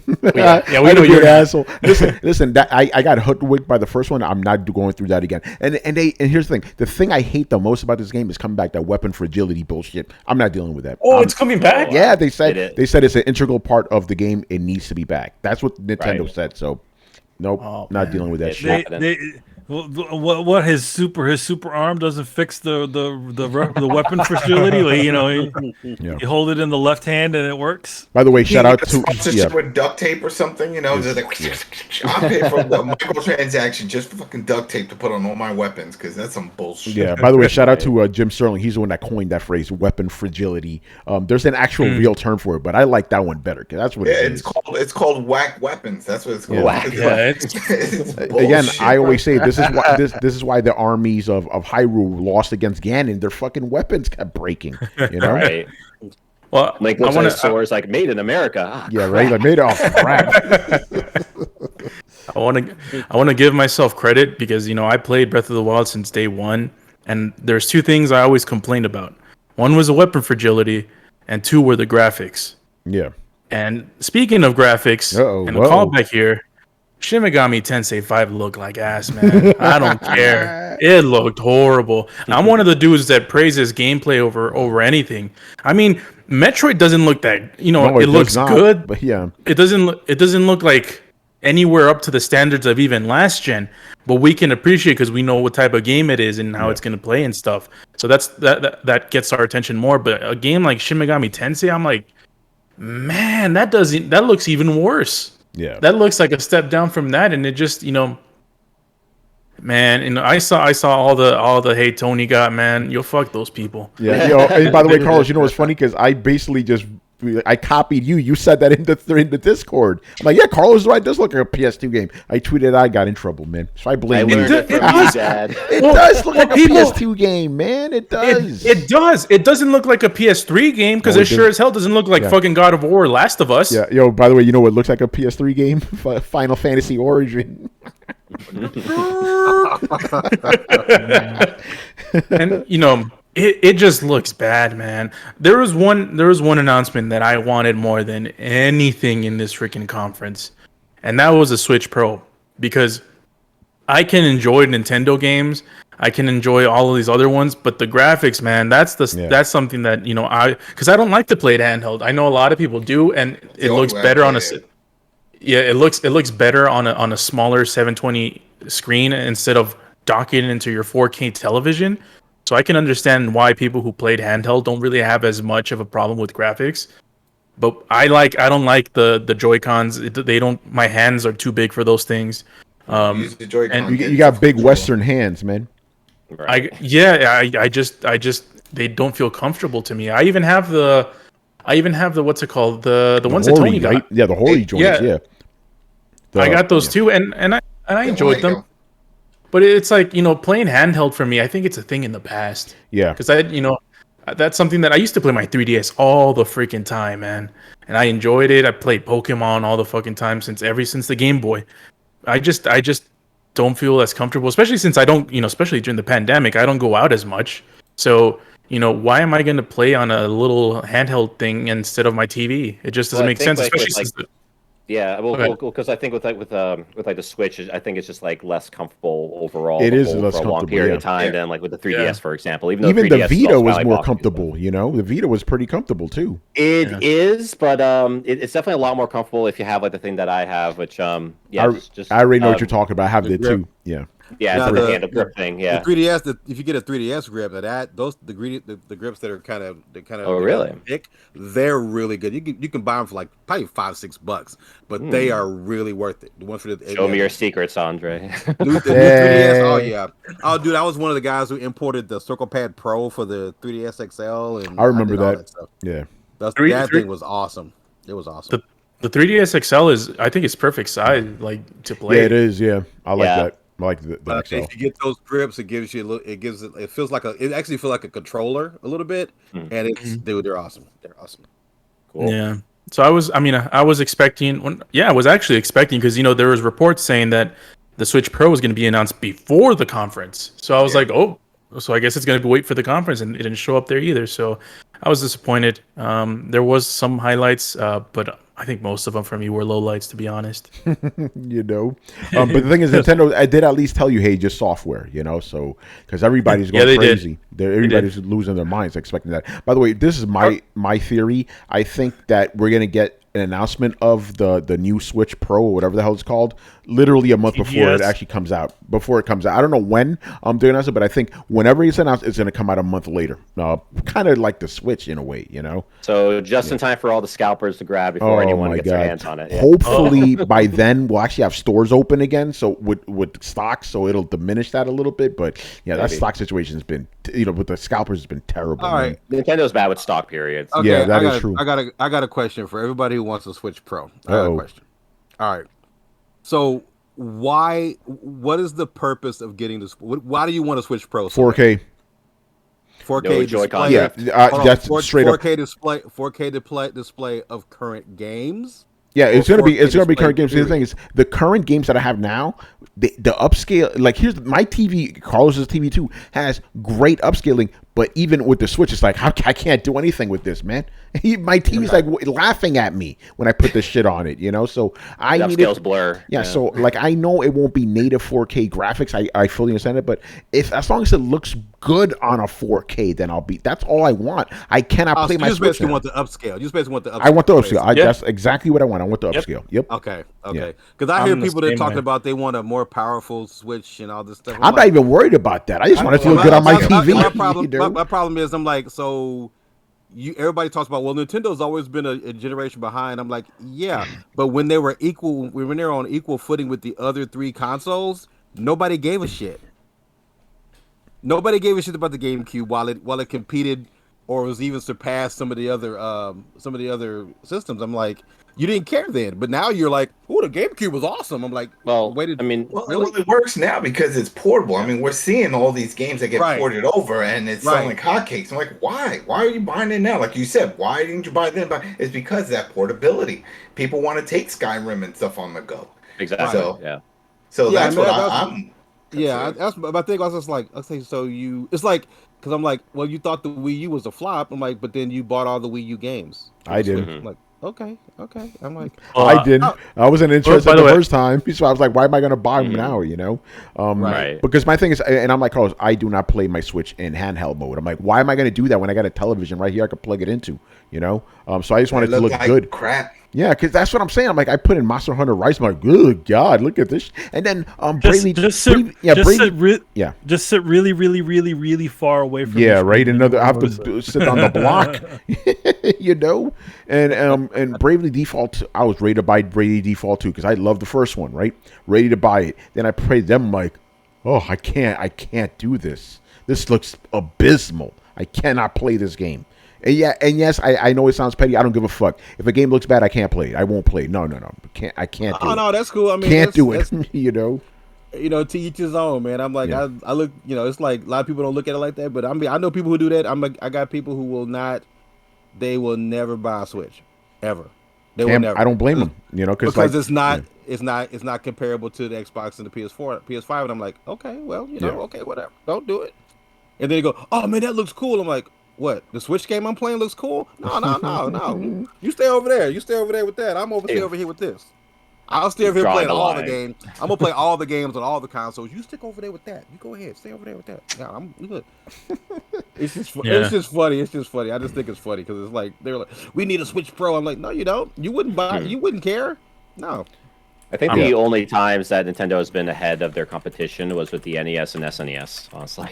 We know you're an asshole. Listen. That I got hoodwinked by the first one. I'm not going through that again. And here's the thing. The thing I hate the most about this game is coming back that weapon fragility bullshit. I'm not dealing with that. Oh, it's coming back. Yeah, they said it's an integral part of the game. It needs to be back. That's what Nintendo said. So Nope, Oh, not man. dealing with that It's shit. happening. What his super arm doesn't fix the weapon fragility. Like, Yeah. you hold it in the left hand and it works. By the way, shout out to sponsorship with duct tape or something. Just like I'll pay for the microtransaction just for fucking duct tape to put on all my weapons because that's some bullshit. Yeah. By the way, shout out to Jim Sterling. He's the one that coined that phrase, weapon fragility. There's an actual real term for it, but I like that one better because that's what it is. It's called whack weapons. That's what it's called. Yeah. It's Again, I bullshit. always say this is why this is why the armies of Hyrule lost against Ganon. Their fucking weapons kept breaking. You know? Right. Well, Like I looks want like to. swords like made in America. Ah, Yeah, right. Like made it off crap. I want to give myself credit because I played Breath of the Wild since day one, and there's two things I always complained about. One was the weapon fragility, and two were the graphics. Yeah. And speaking of graphics, Uh-oh, and a whoa. callback here, Shin Megami Tensei 5 looked like ass, man. I don't care. It looked horrible. I'm one of the dudes that praises gameplay over anything. I mean, Metroid doesn't look that, No, it does looks not, good. but yeah. It doesn't look like anywhere up to the standards of even last gen, but we can appreciate because we know what type of game it is and how it's going to play and stuff. So that gets our attention more. But a game like Shin Megami Tensei, I'm like, man, that looks even worse. Yeah. That looks like a step down from that, and it just, man, I saw all the hate Tony got, man. You'll fuck those people. Yeah. And by the way, Carlos, it's funny because I basically I copied you. You said that in the Discord. I'm like, yeah, Carlos is right. It does look like a PS2 game. I tweeted, I got in trouble, man. So I blame you. learned it from you, Dad. It does look like a PS2 game, man. It does. It does. It doesn't look like a PS3 game because No, it it sure as hell doesn't look like fucking God of War or Last of Us. Yeah. Yo, by the way, you know what looks like a PS3 game? Final Fantasy Origin. And it just looks bad, man. There was one announcement that I wanted more than anything in this freaking conference, and that was a Switch Pro, because I can enjoy Nintendo games, I can enjoy all of these other ones, but the graphics, man, that's something that because I don't like to play it handheld. I know a lot of people do, and it looks better on it looks better on a smaller 720 screen instead of docking it into your 4K television. So I can understand why people who played handheld don't really have as much of a problem with graphics. But I don't like the Joy-Cons. My hands are too big for those things. Use the Joy-Con. You got big Western hands, man. Right. I just they don't feel comfortable to me. I even have the what's it called? The ones that Tony got. Right? Yeah, the Hori joints, yeah. I got those too, and I enjoyed them. But it's like, playing handheld for me, I think it's a thing in the past. Yeah. Because that's something that I used to play my 3DS all the freaking time, man. And I enjoyed it. I played Pokemon all the fucking time since the Game Boy. I just don't feel as comfortable, especially since I don't, especially during the pandemic, I don't go out as much. So, why am I going to play on a little handheld thing instead of my TV? It just doesn't make sense, especially since Yeah, well, because I think with the Switch, I think it's just like less comfortable overall. It is for less a long comfortable, period yeah. of time than like with the 3DS, for example. Even the 3DS is Vita also was valuable more option, comfortable. The Vita was pretty comfortable too. It is, but it's definitely a lot more comfortable if you have like the thing that I have, which I already know what you're talking about. I have it too. Yeah. Yeah, Now, it's the handle grip thing. Yeah. The 3DS, if you get a 3DS grip, the grips that are kind of really thick, they're really good. You can buy them for like probably $5-6, but they are really worth it. The one for the Show me your secrets, Andre. the new 3DS. Oh yeah. Oh dude, I was one of the guys who imported the Circle Pad Pro for the 3DS XL, and I remember did all that. stuff. Yeah. That thing was awesome. It was awesome. The 3DS XL I think it's perfect size, like to play. Yeah, it is. Yeah, I like that. I like the But XL. if you get those grips, it gives you a little. It feels like it actually feels like a controller a little bit, and they're awesome. They're awesome. Cool. Yeah. So I was expecting. I was actually expecting because there was reports saying that the Switch Pro was going to be announced before the conference. So I was like, oh, so I guess it's going to wait for the conference, and it didn't show up there either. So I was disappointed. There was some highlights, but I think most of them for me were lowlights, to be honest. But the thing is, Nintendo, I did at least tell you, hey, just software, so because everybody's going crazy. Everybody's losing their minds expecting that. By the way, this is my theory. I think that we're gonna get an announcement of the new Switch Pro or whatever the hell it's called, literally a month before it actually comes out. Before it comes out, I don't know when they're announcing it, but I think whenever it's announced, it's going to come out a month later. Kind of like the Switch in a way, you know. So just in time for all the scalpers to grab before anyone gets their hands on it. Yeah. Hopefully by then we'll actually have stores open again, so with stock, so it'll diminish that a little bit. But yeah, that stock situation has been, with the scalpers, has been terrible. All right, Nintendo's bad with stock periods. Okay, yeah, that is true. I got a question for everybody who wants to Switch Pro. I got a question. All right, so what is the purpose of getting this? Why do you want to Switch Pro? 4K. 4K display. Yeah, that's straight 4K display. 4K display of current games. Yeah, it's gonna be current games. The thing is, the current games that I have now, the upscale. Like here's my TV. Carlos's TV too has great upscaling, but even with the Switch, it's like I can't do anything with this, man. My TV's like laughing at me when I put this shit on it, you know. So I need upscales blur. Yeah, so like I know it won't be native 4K graphics. I fully understand it, but as long as it looks good on a 4K, then I'll be. That's all I want. I cannot play my Switch. You basically want the upscale. You basically want the upscale. I want the upscale. That's exactly what I want. I want the upscale. Yep. Okay. Because I hear people that talk about they want a more powerful Switch and all this stuff. I'm not even worried about that. I just want it to look good on my TV. My problem is, I'm like, so everybody talks about, well, Nintendo's always been a generation behind. I'm like, yeah, but when they were on equal footing with the other three consoles, nobody gave a shit. Nobody gave a shit about the GameCube while it competed or was even surpassed some of the other systems. I'm like, you didn't care then, but now you're like, oh, the GameCube was awesome. I'm like, well, really? It works now because it's portable. I mean, we're seeing all these games that get ported over, and it's selling like hotcakes. I'm like, why? Why are you buying it now? Like you said, why didn't you buy it then? It's because of that portability. People want to take Skyrim and stuff on the go. Exactly. So that's what I'm. Yeah, that's my thing. I was just like, okay, so it's like, because I'm like, well, you thought the Wii U was a flop. I'm like, but then you bought all the Wii U games. I did. I'm like, okay. I'm like, I didn't. I wasn't interested the first time, so I was like, why am I going to buy them now? You know, right? Because my thing is, and I'm like, Carlos, I do not play my Switch in handheld mode. I'm like, why am I going to do that when I got a television right here I could plug it into? You know, so I just wanted to look like good. Crap. Yeah, because that's what I'm saying. I'm like, I put in Monster Hunter Rise. I'm like, good God, look at this. And then Bravely, just sit really, really, really, really far away from. Yeah, right. I have to sit on the block, you know. And Bravely Default, I was ready to buy Bravely Default too because I love the first one, right? Ready to buy it. Then I prayed them like, oh, I can't do this. This looks abysmal. I cannot play this game. And yes, I know it sounds petty. I don't give a fuck. If a game looks bad, I can't play it. I won't play it. No. I can't do it. No, that's cool. I mean, can't do it. You know. To each his own, man. I'm like, I look, it's like a lot of people don't look at it like that, but I know people who do that. I got people who will not. They will never buy a Switch, ever. They will never. I don't blame them. Because it's not comparable to the Xbox and the PS4, PS5, and I'm like, okay, well, okay, whatever. Don't do it. And then they go, oh man, that looks cool. I'm like, what? The Switch game I'm playing looks cool? No. You stay over there. You stay over there with that. I'm over here with this. I'll stay over here playing all the games. I'm gonna play all the games on all the consoles. You stick over there with that. You go ahead. Stay over there with that. Yeah, I'm good. It's just funny. It's just funny. I just think it's funny because it's like they're like, we need a Switch Pro. I'm like, no, you don't. You wouldn't buy. You wouldn't care. No. I think the only times that Nintendo has been ahead of their competition was with the NES and SNES, honestly.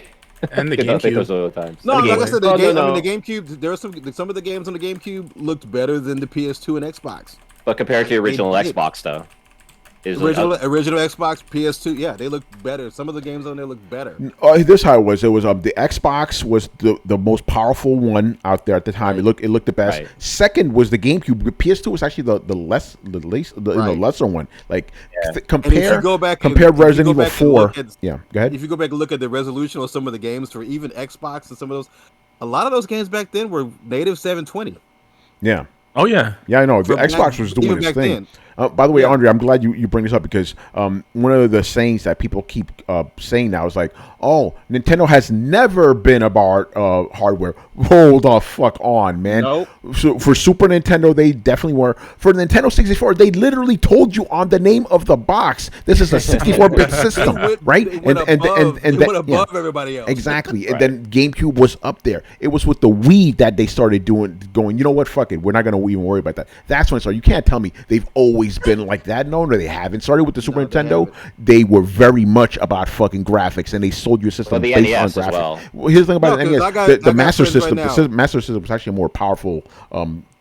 And the GameCube. Those are the times. No, like I said, the GameCube. There are some of the games on the GameCube looked better than the PS2 and Xbox. But compared to the original Xbox, though, original Xbox, PS2, yeah, they look better. Some of the games on there look better. This is how it was. It was the Xbox was the most powerful one out there at the time. Right. It looked the best. Right. Second was the GameCube. PS2 was actually the lesser one. Like compare Resident Evil 4. Yeah, go ahead. If you go back and look at the resolution of some of the games for even Xbox and some of those, a lot of those games back then were native 720. Yeah. Oh yeah, I know. The Xbox was doing its thing. By the way, Andre, I'm glad you bring this up because one of the sayings that people keep saying now is like, "Oh, Nintendo has never been about hardware." Hold the fuck on, man. Nope. So for Super Nintendo, they definitely were. For Nintendo 64, they literally told you on the name of the box, "This is a 64-bit system," right? It went above everybody else. Exactly. And then GameCube was up there. It was with the Wii that they started going, you know what, fuck it. We're not going to even worry about that. That's when it started. You can't tell me they've always been like that. No, they haven't. Started with the Super Nintendo. They were very much about fucking graphics, and they sold you a system the based NES on as graphics. well. Here's the thing about the NES. The Master System, right the Master System was actually a more powerful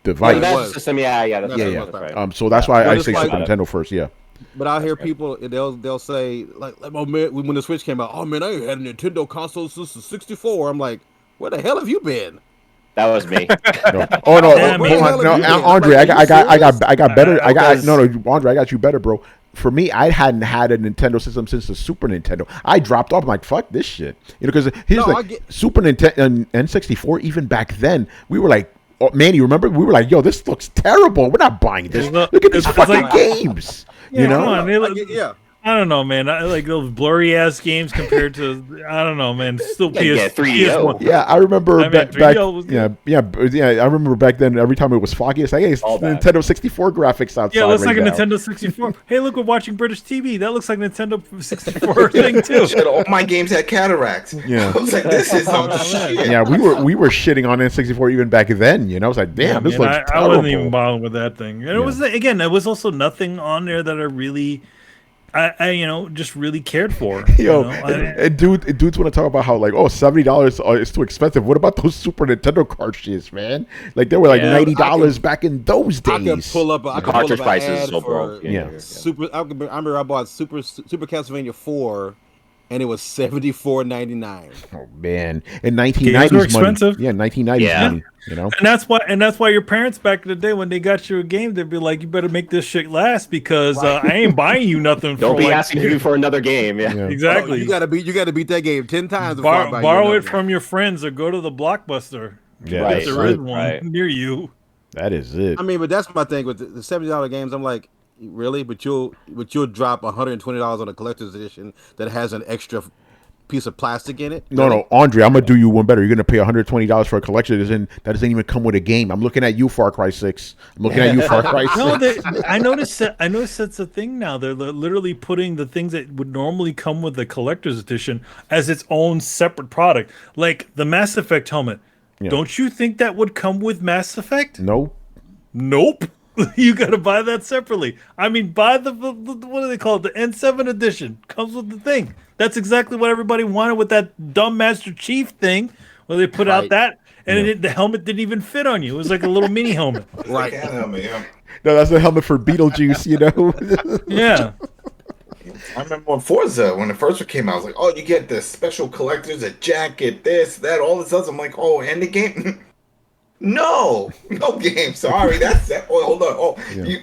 device. The Master System, yeah. Yeah. Right. So that's why I say like- Super Nintendo first, yeah. But I hear people they'll say like oh man, when the Switch came out, oh man, I ain't had a Nintendo console since the 64. I'm like, where the hell have you been? That was me. No. Oh no, Damn, hold on. man. No, Andre, I got better. Andre, I got you better, bro. For me, I hadn't had a Nintendo system since the Super Nintendo. I dropped off. I'm like, fuck this shit. Because here's Super Nintendo and N64. Even back then, we were like, oh, man, you remember? We were like, yo, this looks terrible. We're not buying this. Look at these fucking games. You know? I don't know, man. I like those blurry ass games compared to I don't know, man. Still PS3. Yeah, I remember back. 3DO was good. Yeah. I remember back then. Every time it was foggy, it's like, hey, it's Nintendo 64 graphics outside. Yeah, it looks right like now. a Nintendo 64. Hey, look, we're watching British TV. That looks like Nintendo 64 thing too. Shit, all my games had cataracts. Yeah. I was like, this is some shit. Yeah, we were shitting on N64 even back then. You know, I was like, damn, this looks terrible. I wasn't even bothered with that thing. And it was it was also nothing on there that I really. I just really cared for. Yo, and dudes want to talk about how like $70 is too expensive. What about those Super Nintendo cartridges, man? Like they were like $90 back in those days. I can pull up a cartridge prices so broke. Yeah. Super. I remember I bought Super Castlevania 4, and it was $74.99. Oh man, in 1990s were expensive. money. Yeah, 1990s money. You know, and that's why your parents back in the day when they got you a game, they'd be like, "You better make this shit last because I ain't buying you nothing." Don't be asking you for another game. Yeah. Exactly. Oh, you gotta beat that game 10 times. Borrow it from your friends or go to the Blockbuster. Yeah, if there is one near you. That is it. I mean, but that's my thing with the $70 games. I'm like, really? But you'll drop $120 on a collector's edition that has an extra piece of plastic in it? No, Andre, I'm gonna do you one better. You're gonna pay $120 for a collection that doesn't even come with a game. I'm looking at you, Far Cry 6. I'm looking at you, Far Cry 6. No, I noticed that's a thing now. They're literally putting the things that would normally come with the collector's edition as its own separate product, like the Mass Effect helmet. Yeah. Don't you think that would come with Mass Effect? Nope. You got to buy that separately. I mean, buy the what do they call it? The N7 edition comes with the thing. That's exactly what everybody wanted with that dumb Master Chief thing, where they put out that, and the helmet didn't even fit on you. It was like a little mini helmet. Right. Helmet, yeah. No, that's the helmet for Beetlejuice, you know? Yeah. I remember when Forza, when the first one came out, I was like, oh, you get the special collectors, a jacket, this, that, all this other. I'm like, oh, and the game... No game. Sorry, that's that. Oh, hold on. Oh,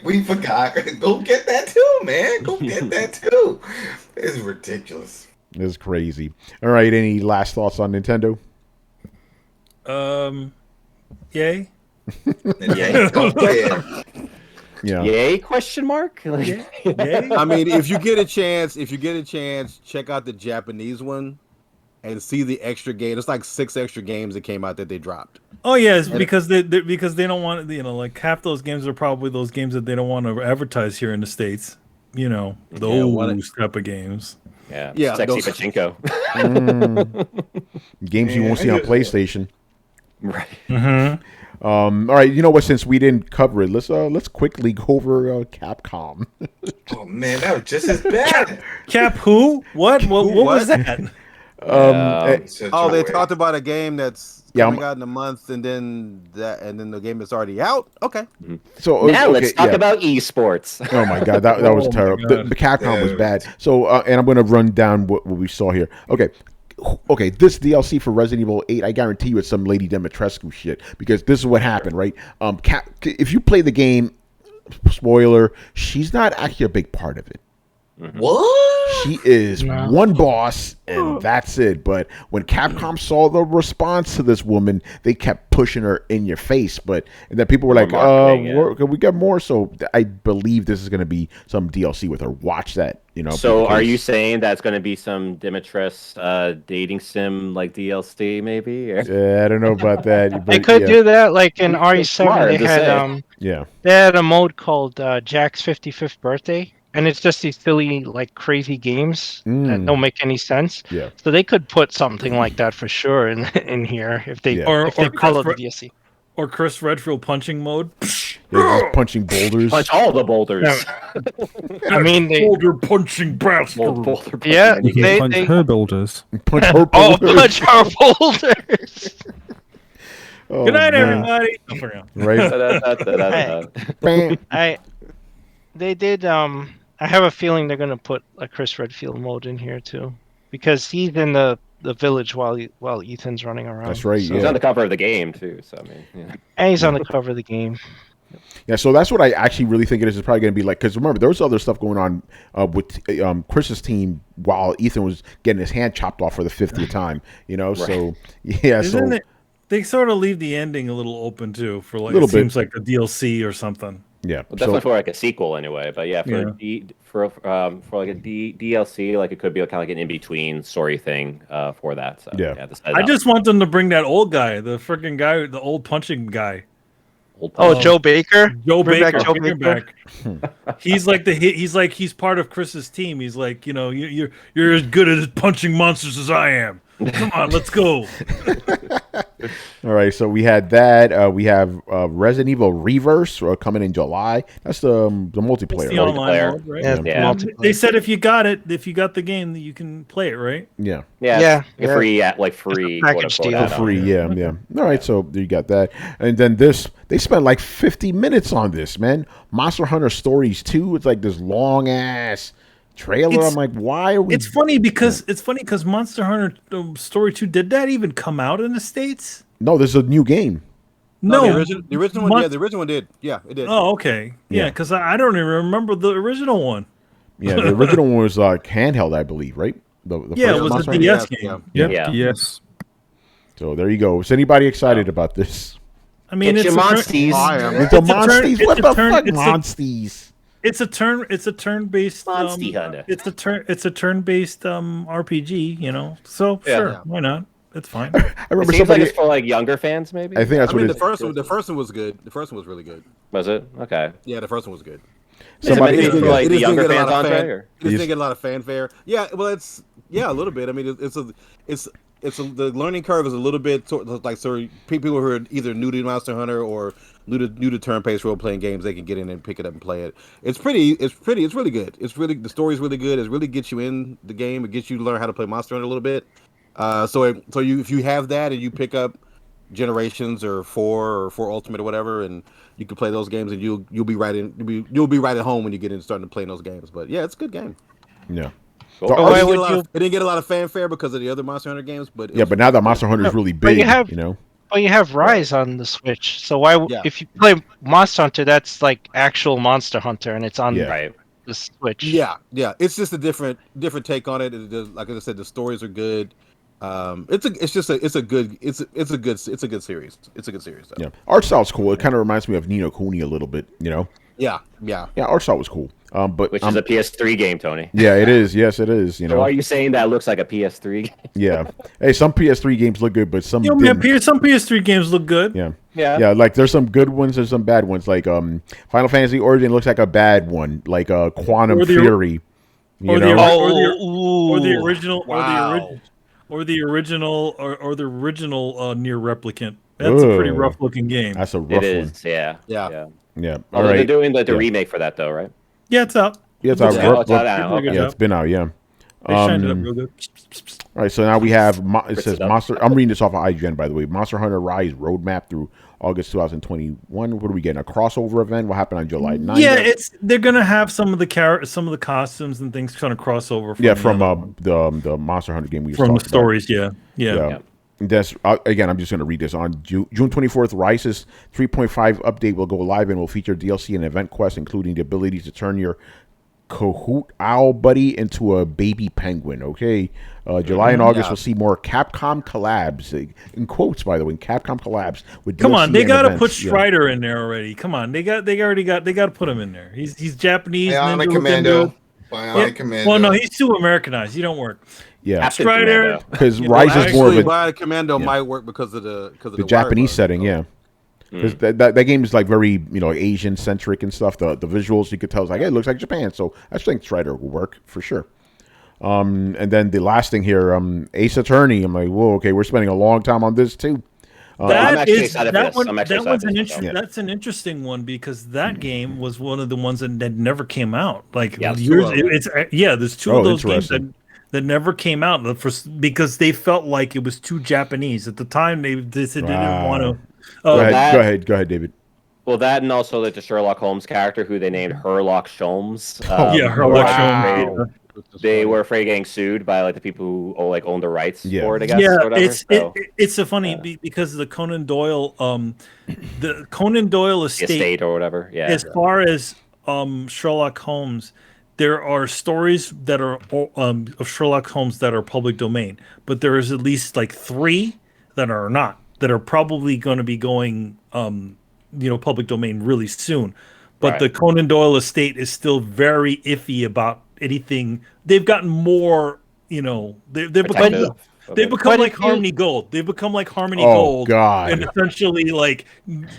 we forgot. Go get that too, man. Go get that too. It's ridiculous. It's crazy. All right. Any last thoughts on Nintendo? Yay. Yeah. Yay? Question mark. Yay? I mean, if you get a chance, check out the Japanese one and see the extra game. It's like 6 extra games that came out that they dropped. Oh yeah, it's because they don't want, like half those games are probably those games that they don't want to advertise here in the States. You know, those type of games. Yeah, sexy pachinko. Games you won't see on PlayStation. Right. Mm-hmm. All right, you know what? Since we didn't cover it, let's quickly go over Capcom. Oh man, that was just as bad. Cap who? What was that? They talked about a game that's coming out in a month, and then the game that's already out. Okay. So now let's talk about esports. Oh my god, that was terrible. The Capcom was bad. So and I'm going to run down what we saw here. Okay, this DLC for Resident Evil 8, I guarantee you it's some Lady Dimitrescu shit, because this is what happened, right? If you play the game, spoiler, she's not actually a big part of it. What? She is one boss, and that's it. But when Capcom saw the response to this woman, they kept pushing her in your face. And then people were like, can we get more? So I believe this is going to be some DLC with her. Watch that. So are you saying that's going to be some Dimitris dating sim like DLC maybe? Yeah, I don't know about that. They could do that, like in RE7. They had a mode called Jack's 55th birthday, and it's just these silly, like crazy games that don't make any sense. Yeah. So they could put something like that for sure in here if they or call it the DLC. Or Chris Redfield punching mode. Yeah, just punching boulders. Punch all the boulders. I mean, boulder punching bastard. Yeah, they punch her boulders. Punch her boulders. Punch her boulders. Good night, everybody. Right. They did. I have a feeling they're gonna put a Chris Redfield mode in here too, because he's in the village while Ethan's running around. That's right. So he's on the cover of the game too. So I mean, and he's on the cover of the game. Yeah, so that's what I actually really think it is. It's probably going to be like, because remember, there was other stuff going on with Chris's team while Ethan was getting his hand chopped off for the 50th time. So yeah, they sort of leave the ending a little open too for like it seems like a DLC or something. Yeah, well, definitely for like a sequel anyway. But yeah, for like a DLC, like it could be kind of like an in between story thing for that. So yeah I just want them to bring that old guy, the freaking guy, the old punching guy. Joe Baker. Joe Baker. He's like he's part of Chris's team. He's like, you're as good at punching monsters as I am. Come on, let's go. All right, so we had that. We have Resident Evil Reverse coming in July. That's the multiplayer. It's the online mode, right? Yeah. They said if you got the game, you can play it, right? Yeah. Free at free package deal. For free, yeah. All right, so you got that, and then they spent like 50 minutes on this, man. Monster Hunter Stories 2. It's like this long ass trailer. I'm like, why are we? It's funny because Monster Hunter Story 2, did that even come out in the States? No, this is a new game. No, the original one. The original one did. Yeah, it did. Oh, okay. Yeah, because I don't even remember the original one. Yeah, the original one was handheld, I believe, right? The it was a DS game. Yeah. Yes. So there you go. Is anybody excited about this? I mean, it's Monsties. It's a Monsties. What the fuck, Monsties? It's a turn-based. Hunter. It's a turn-based RPG. So sure, why not? It's fine. I remember seems like it's for like younger fans, maybe. I think that's what the first one was good. The first one was really good. Was it? Okay. Yeah, the first one was good. Somebody for like the younger fans, Andre? It just didn't get a lot of fanfare. Yeah, well, it's a little bit. I mean, the learning curve is a little bit like people who are either new to Monster Hunter or new to turn-based role-playing games, they can get in and pick it up and play it. It's really good. The story's really good. It really gets you in the game. It gets you to learn how to play Monster Hunter a little bit. If you have that and you pick up Generations or 4 Ultimate or whatever, and you can play those games, and you'll be right at home when you get into starting to play those games. But yeah, it's a good game. Yeah. Cool. It didn't get a lot of fanfare because of the other Monster Hunter games, but but now that Monster Hunter is really big, Well, you have Rise on the Switch, so if you play Monster Hunter, that's like actual Monster Hunter, and it's on the Switch. Yeah. It's just a different take on it. Like I said, the stories are good. It's a good series. It's a good series. Though. Yeah, art style's cool. It kind of reminds me of Ni no Kuni a little bit. Yeah. Art style was cool. Which is a PS3 game, Tony. Yeah, it is. Yes, it is. So are you saying that looks like a PS3 game? Yeah. Hey, some PS3 games look good, but some some PS3 games look good. Yeah. Like there's some good ones, there's some bad ones. Like Final Fantasy Origin looks like a bad one, like Quantum Fury. Or the original. Wow. Or the original Near Replicant. That's a pretty rough looking game. That's a rough one. Yeah. All right. They're doing the remake for that though, right? Yeah, it's out. Yeah, it's out. Yeah, it's been out. Yeah. They shined it up real good. All right, so now we have it says Monster. I'm reading this off of IGN, by the way. Monster Hunter Rise roadmap through August 2021. What are we getting? A crossover event? What happened on July 9th? Yeah, they're gonna have some of the costumes and things kind of crossover. From the Monster Hunter game we from the stories. Yeah. That's again. I'm just going to read this on June 24th. Rise's 3.5 update will go live and will feature DLC and event quests, including the ability to turn your Kahoot owl buddy into a baby penguin. Okay, July and August Yeah. will see more Capcom collabs, in quotes by the way. Capcom collabs with Come on, DLC they and got to events. put Yeah. Strider in there already. Come on, they already got to put him in there. He's Japanese. Bionic ninja Commando. looking dude. Bionic Commando. Well, no, he's too Americanized. You don't work. Yeah, Captain Strider, Commando. because Yeah, Rise is more of Actually, a Bionic Commando might work because of the Japanese wireframe, setting. so. Yeah. Because that game is like very Asian centric and stuff. The visuals you could tell is like, hey, it looks like Japan. So I just think Strider will work for sure. And then the last thing here, Ace Attorney. I'm like, whoa, okay, we're spending a long time on this too. I'm That actually is excited for that this. one. I'm actually That one's excited for this, Yeah. that's an interesting one because that game was one of the ones that never came out. Like Yeah, years, two of them. it's there's two Oh, of those games interesting. that never came out because they felt like it was too Japanese at the time. They said they didn't want to. Go ahead, that- go ahead, David. Well, that and also like the Sherlock Holmes character who they named Herlock Sholmes. Yeah, Herlock Wow. Holmes. They were afraid of getting sued by like the people who own the rights Yeah. for it, I guess. Yeah, or whatever. it's a funny because the Conan Doyle the Conan Doyle The estate, estate or whatever. Yeah. as far as Sherlock Holmes, there are stories that are of Sherlock Holmes that are public domain, but there is at least like 3 that are not, that are probably going to be going public domain really soon. But Right. the Conan Doyle estate is still very iffy about anything. They've gotten more, they've become Protective of they've it. become But like if you- Harmony Gold. They've become like Harmony Oh, Gold, God. and essentially like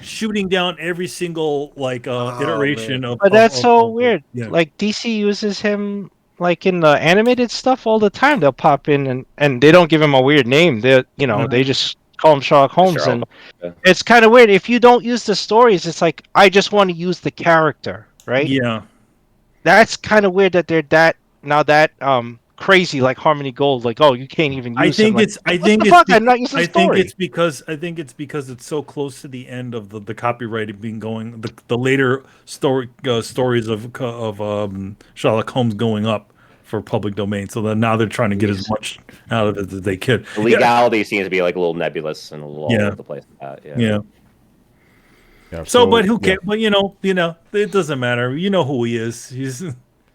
shooting down every single iteration of. But that's so of- weird. Yeah. Like DC uses him like in the animated stuff all the time. They'll pop in and they don't give him a weird name. They just call him Sherlock Holmes, Sherlock and Holmes, it's kind of weird. If you don't use the stories, it's like I just want to use the character, right? Yeah. That's kind of weird that they're that crazy like Harmony Gold. Like, oh, you can't even use. I think him. Like, it's. I what think the it's. fuck? I'm not using I the think story. it's because. I think it's because it's so close to the end of the copyright being going. The later stories of Sherlock Holmes going up for public domain. So then now they're trying to get as much out of it as they could. The legality seems to be like a little nebulous and a little all Yeah. over the place. Yeah. Yeah, So, but who yeah. cares? But it doesn't matter. You know who he is. He's.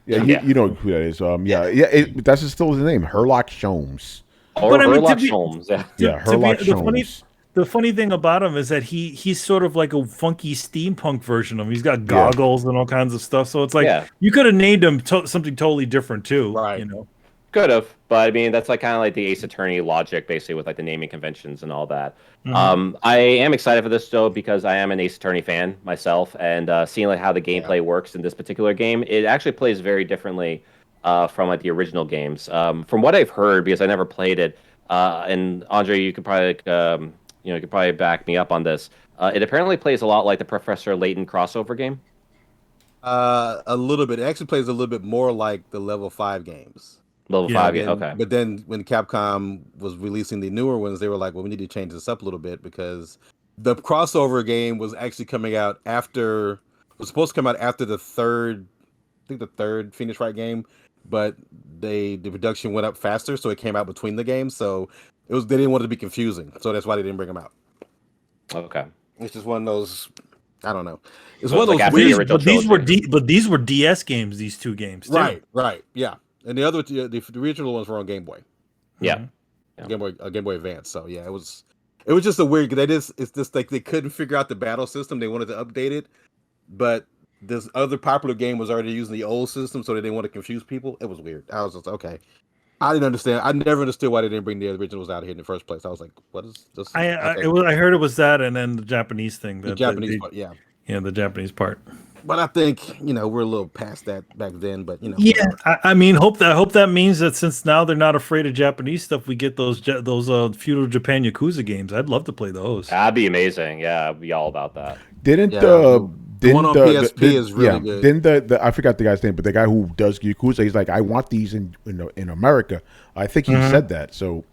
Yeah, Yeah. You know who that is. That's still his name, Herlock Sholmes. Or But I mean, to Herlock be- Holmes. Yeah. Yeah, to be- Herlock the funny- Sholmes. The funny thing about him is that he's sort of like a funky steampunk version of him. He's got goggles and all kinds of stuff. So it's like Yeah. you could have named him something totally different too. Right. Could have, but I mean that's like kind of like the Ace Attorney logic, basically with like the naming conventions and all that. I am excited for this though because I am an Ace Attorney fan myself, and seeing like how the gameplay works in this particular game, it actually plays very differently from like the original games. From what I've heard, because I never played it, and Andre, you could probably you could probably back me up on this. It apparently plays a lot like the Professor Layton crossover game. A little bit. It actually plays a little bit more like the level 5 games. Level Yeah, 5, yeah, And- okay. But then when Capcom was releasing the newer ones, they were like, well, we need to change this up a little bit because the crossover game was actually coming out was supposed to come out after the third Phoenix Wright game, but the production went up faster, so it came out between the games. So they didn't want it to be confusing. So that's why they didn't bring them out. Okay. It's just one of those, I don't know. It's So one of it's like those after the weird, original trilogy. but these were DS games. These 2 games, too. right, yeah. And the other the original ones were on Game Boy. Yeah. Game Boy Advance. So yeah, it was just a weird. It's just like they couldn't figure out the battle system. They wanted to update it, but this other popular game was already using the old system, so they didn't want to confuse people. It was weird. I was just okay. I didn't understand. I never understood why they didn't bring the originals out here in the first place. I was like, what is this? I heard it was that, and then the Japanese thing. The Japanese part, yeah. Yeah, the Japanese part. But I think we're a little past that back then. But Yeah, I mean, hope that means that since now they're not afraid of Japanese stuff, we get those feudal Japan Yakuza games. I'd love to play those. That'd be amazing. Yeah, I'd be all about that. Didn't Yeah, the one on PSP is really good. Didn't the I forgot the guy's name, but the guy who does Yakuza, he's like, I want these in America. I think he said that. So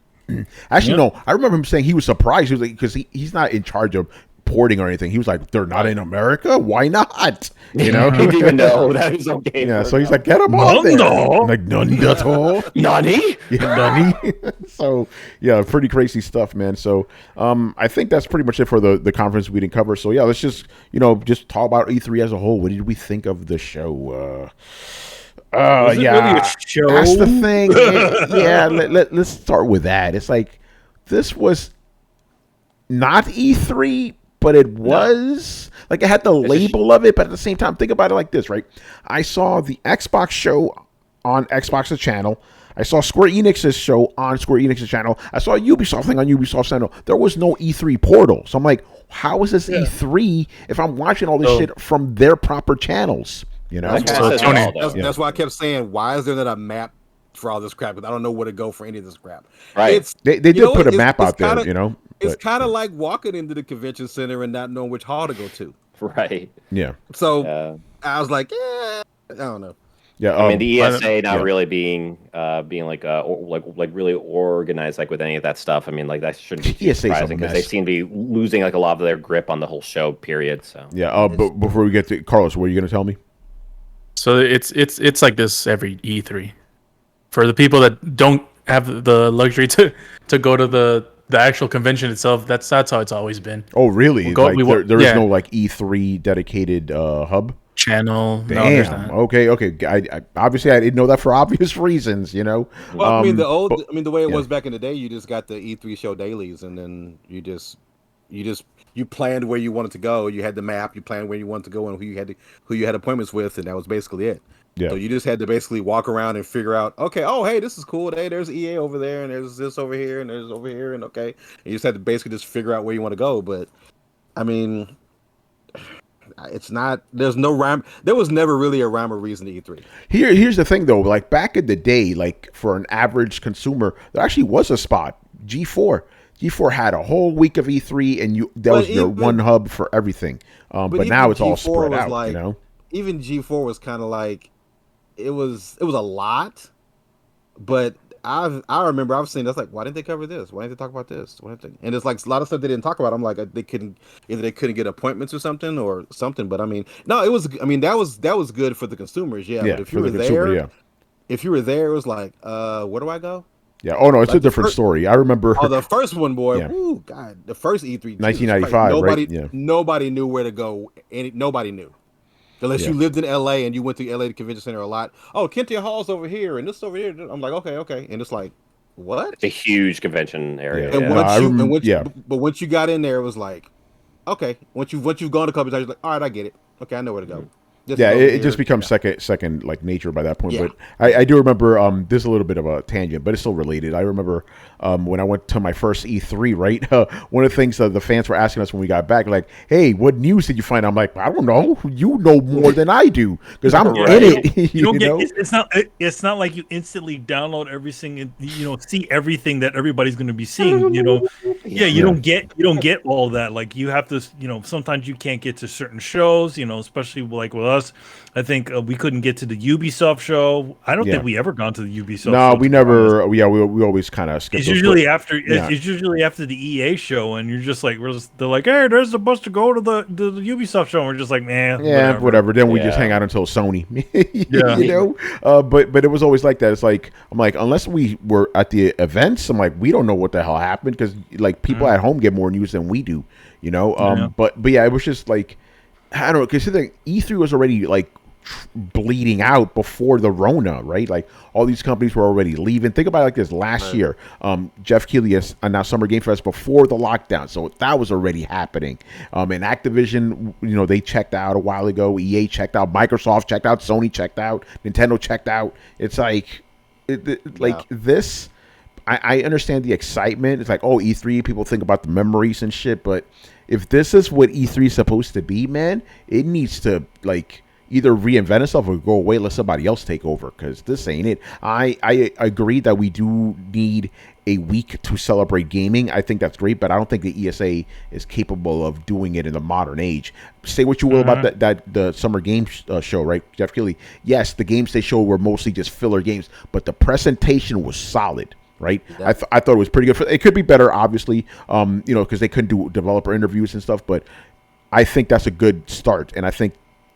actually, no, I remember him saying he was surprised. He was like, because he's not in charge of porting or anything. He was like, they're not in America. Why not? He didn't even know that was okay. Yeah, so he's like, get him on there. Nando. I'm like, none at all. Nani? Yeah, nani. So yeah, pretty crazy stuff, man. So I think that's pretty much it for the conference we didn't cover. So yeah, let's just just talk about E3 as a whole. What did we think of the show? Was it yeah, really a show? that's the thing. Yeah, let's start with that. It's like this was not E3, but it was like it had the label of it. But at the same time, think about it like this, right? I saw the Xbox show on Xbox's channel. I saw Square Enix's show on Square Enix's channel. I saw a Ubisoft thing on Ubisoft's channel. There was no E3 portal. So I'm like, how is this E3 if I'm watching all this shit from their proper channels? You know? That's why I kept saying, why is there not a map for all this crap? Because I don't know where to go for any of this crap. Right. They did put a map out there, you know? It's kind of like walking into the convention center and not knowing which hall to go to. Right. Yeah. So I was like, I don't know. Yeah, I mean the ESA not really being like really organized like with any of that stuff. I mean, like that shouldn't be too surprising because they seem to be losing like a lot of their grip on the whole show. Period. So yeah. But before we get to Carlos, what are you going to tell me? So it's like this every E3 for the people that don't have the luxury to go to the actual convention itself. That's how it's always been. Oh, really? There is no like E3 dedicated hub channel. Damn. No, okay. I obviously I didn't know that for obvious reasons, you know. Well, I mean the way it was back in the day, you just got the E3 show dailies, and then you planned where you wanted to go. You had the map. You planned where you wanted to go and who you had appointments with, and that was basically it. Yeah. So you just had to basically walk around and figure out, okay, oh hey, this is cool. Hey, there's EA over there, and there's this over here, and there's over here, and okay. And you just had to basically just figure out where you want to go. But I mean, it's not. There's no rhyme. There was never really a rhyme or reason to E3. Here's the thing though. Like back in the day, like for an average consumer, there actually was a spot. G4 had a whole week of E3, and that was your one hub for everything. But now it's all spread out. Like, you know, even G4 was kind of like it was a lot, but I remember I've seen that's like, why didn't they cover this? Why didn't they talk about this? And it's like a lot of stuff they didn't talk about. I'm like, they couldn't get appointments or something. But I mean, no, it was. I mean, that was good for the consumers. Yeah. But if you were there, it was like, where do I go? Yeah. Oh no, it's like a different story. I remember. Oh, the first one, boy. Yeah. Ooh, God, the first E3, 1995. Right? Yeah. Nobody knew where to go. Nobody knew. Unless you lived in LA and you went to LA Convention Center a lot. Oh, Kentia Hall's over here and this over here. I'm like, okay. And it's like, what? It's a huge convention area. But once you got in there, it was like, okay. Once you've gone a couple times, you're like, all right, I get it. Okay, I know where to go. It just becomes second like nature by that point. Yeah. But I do remember this is a little bit of a tangent, but it's still related. I remember when I went to my first E3, right? One of the things that the fans were asking us when we got back, like, "Hey, what news did you find?" I'm like, "I don't know. You know more than I do because I'm in it." You don't get. It's not like you instantly download everything and see everything that everybody's going to be seeing. You don't get all that. Like you have to. Sometimes you can't get to certain shows. Especially like with us. I think we couldn't get to the Ubisoft show. I don't think we ever gone to the Ubisoft. No, show, we never. We always kind of skip. It's usually after. It's usually after the EA show, and you're just like, they're like, hey, there's a bus to go to the Ubisoft show, and we're just like, man, whatever. Then we just hang out until Sony. But it was always like that. It's like I'm like, unless we were at the events, I'm like, we don't know what the hell happened because like people at home get more news than we do. But it was just like. I don't know, because the E3 was already like bleeding out before the Rona, right? Like all these companies were already leaving. Think about it like this: last year, Jeff Keighley announced Summer Game Fest before the lockdown, so that was already happening. And Activision, they checked out a while ago. EA checked out. Microsoft checked out. Sony checked out. Nintendo checked out. It's like, this. I understand the excitement. It's like, oh, E3, people think about the memories and shit, but if this is what E3 is supposed to be, man, it needs to like either reinvent itself or go away, let somebody else take over, because this ain't it. I agree that we do need a week to celebrate gaming. I think that's great, but I don't think the ESA is capable of doing it in the modern age. Say what you will about the Summer Games show, right, Jeff Keighley? Yes, the games they showed were mostly just filler games, but the presentation was solid. Right, I thought it was pretty good. It could be better, obviously, because they couldn't do developer interviews and stuff. But I think that's a good start, and I think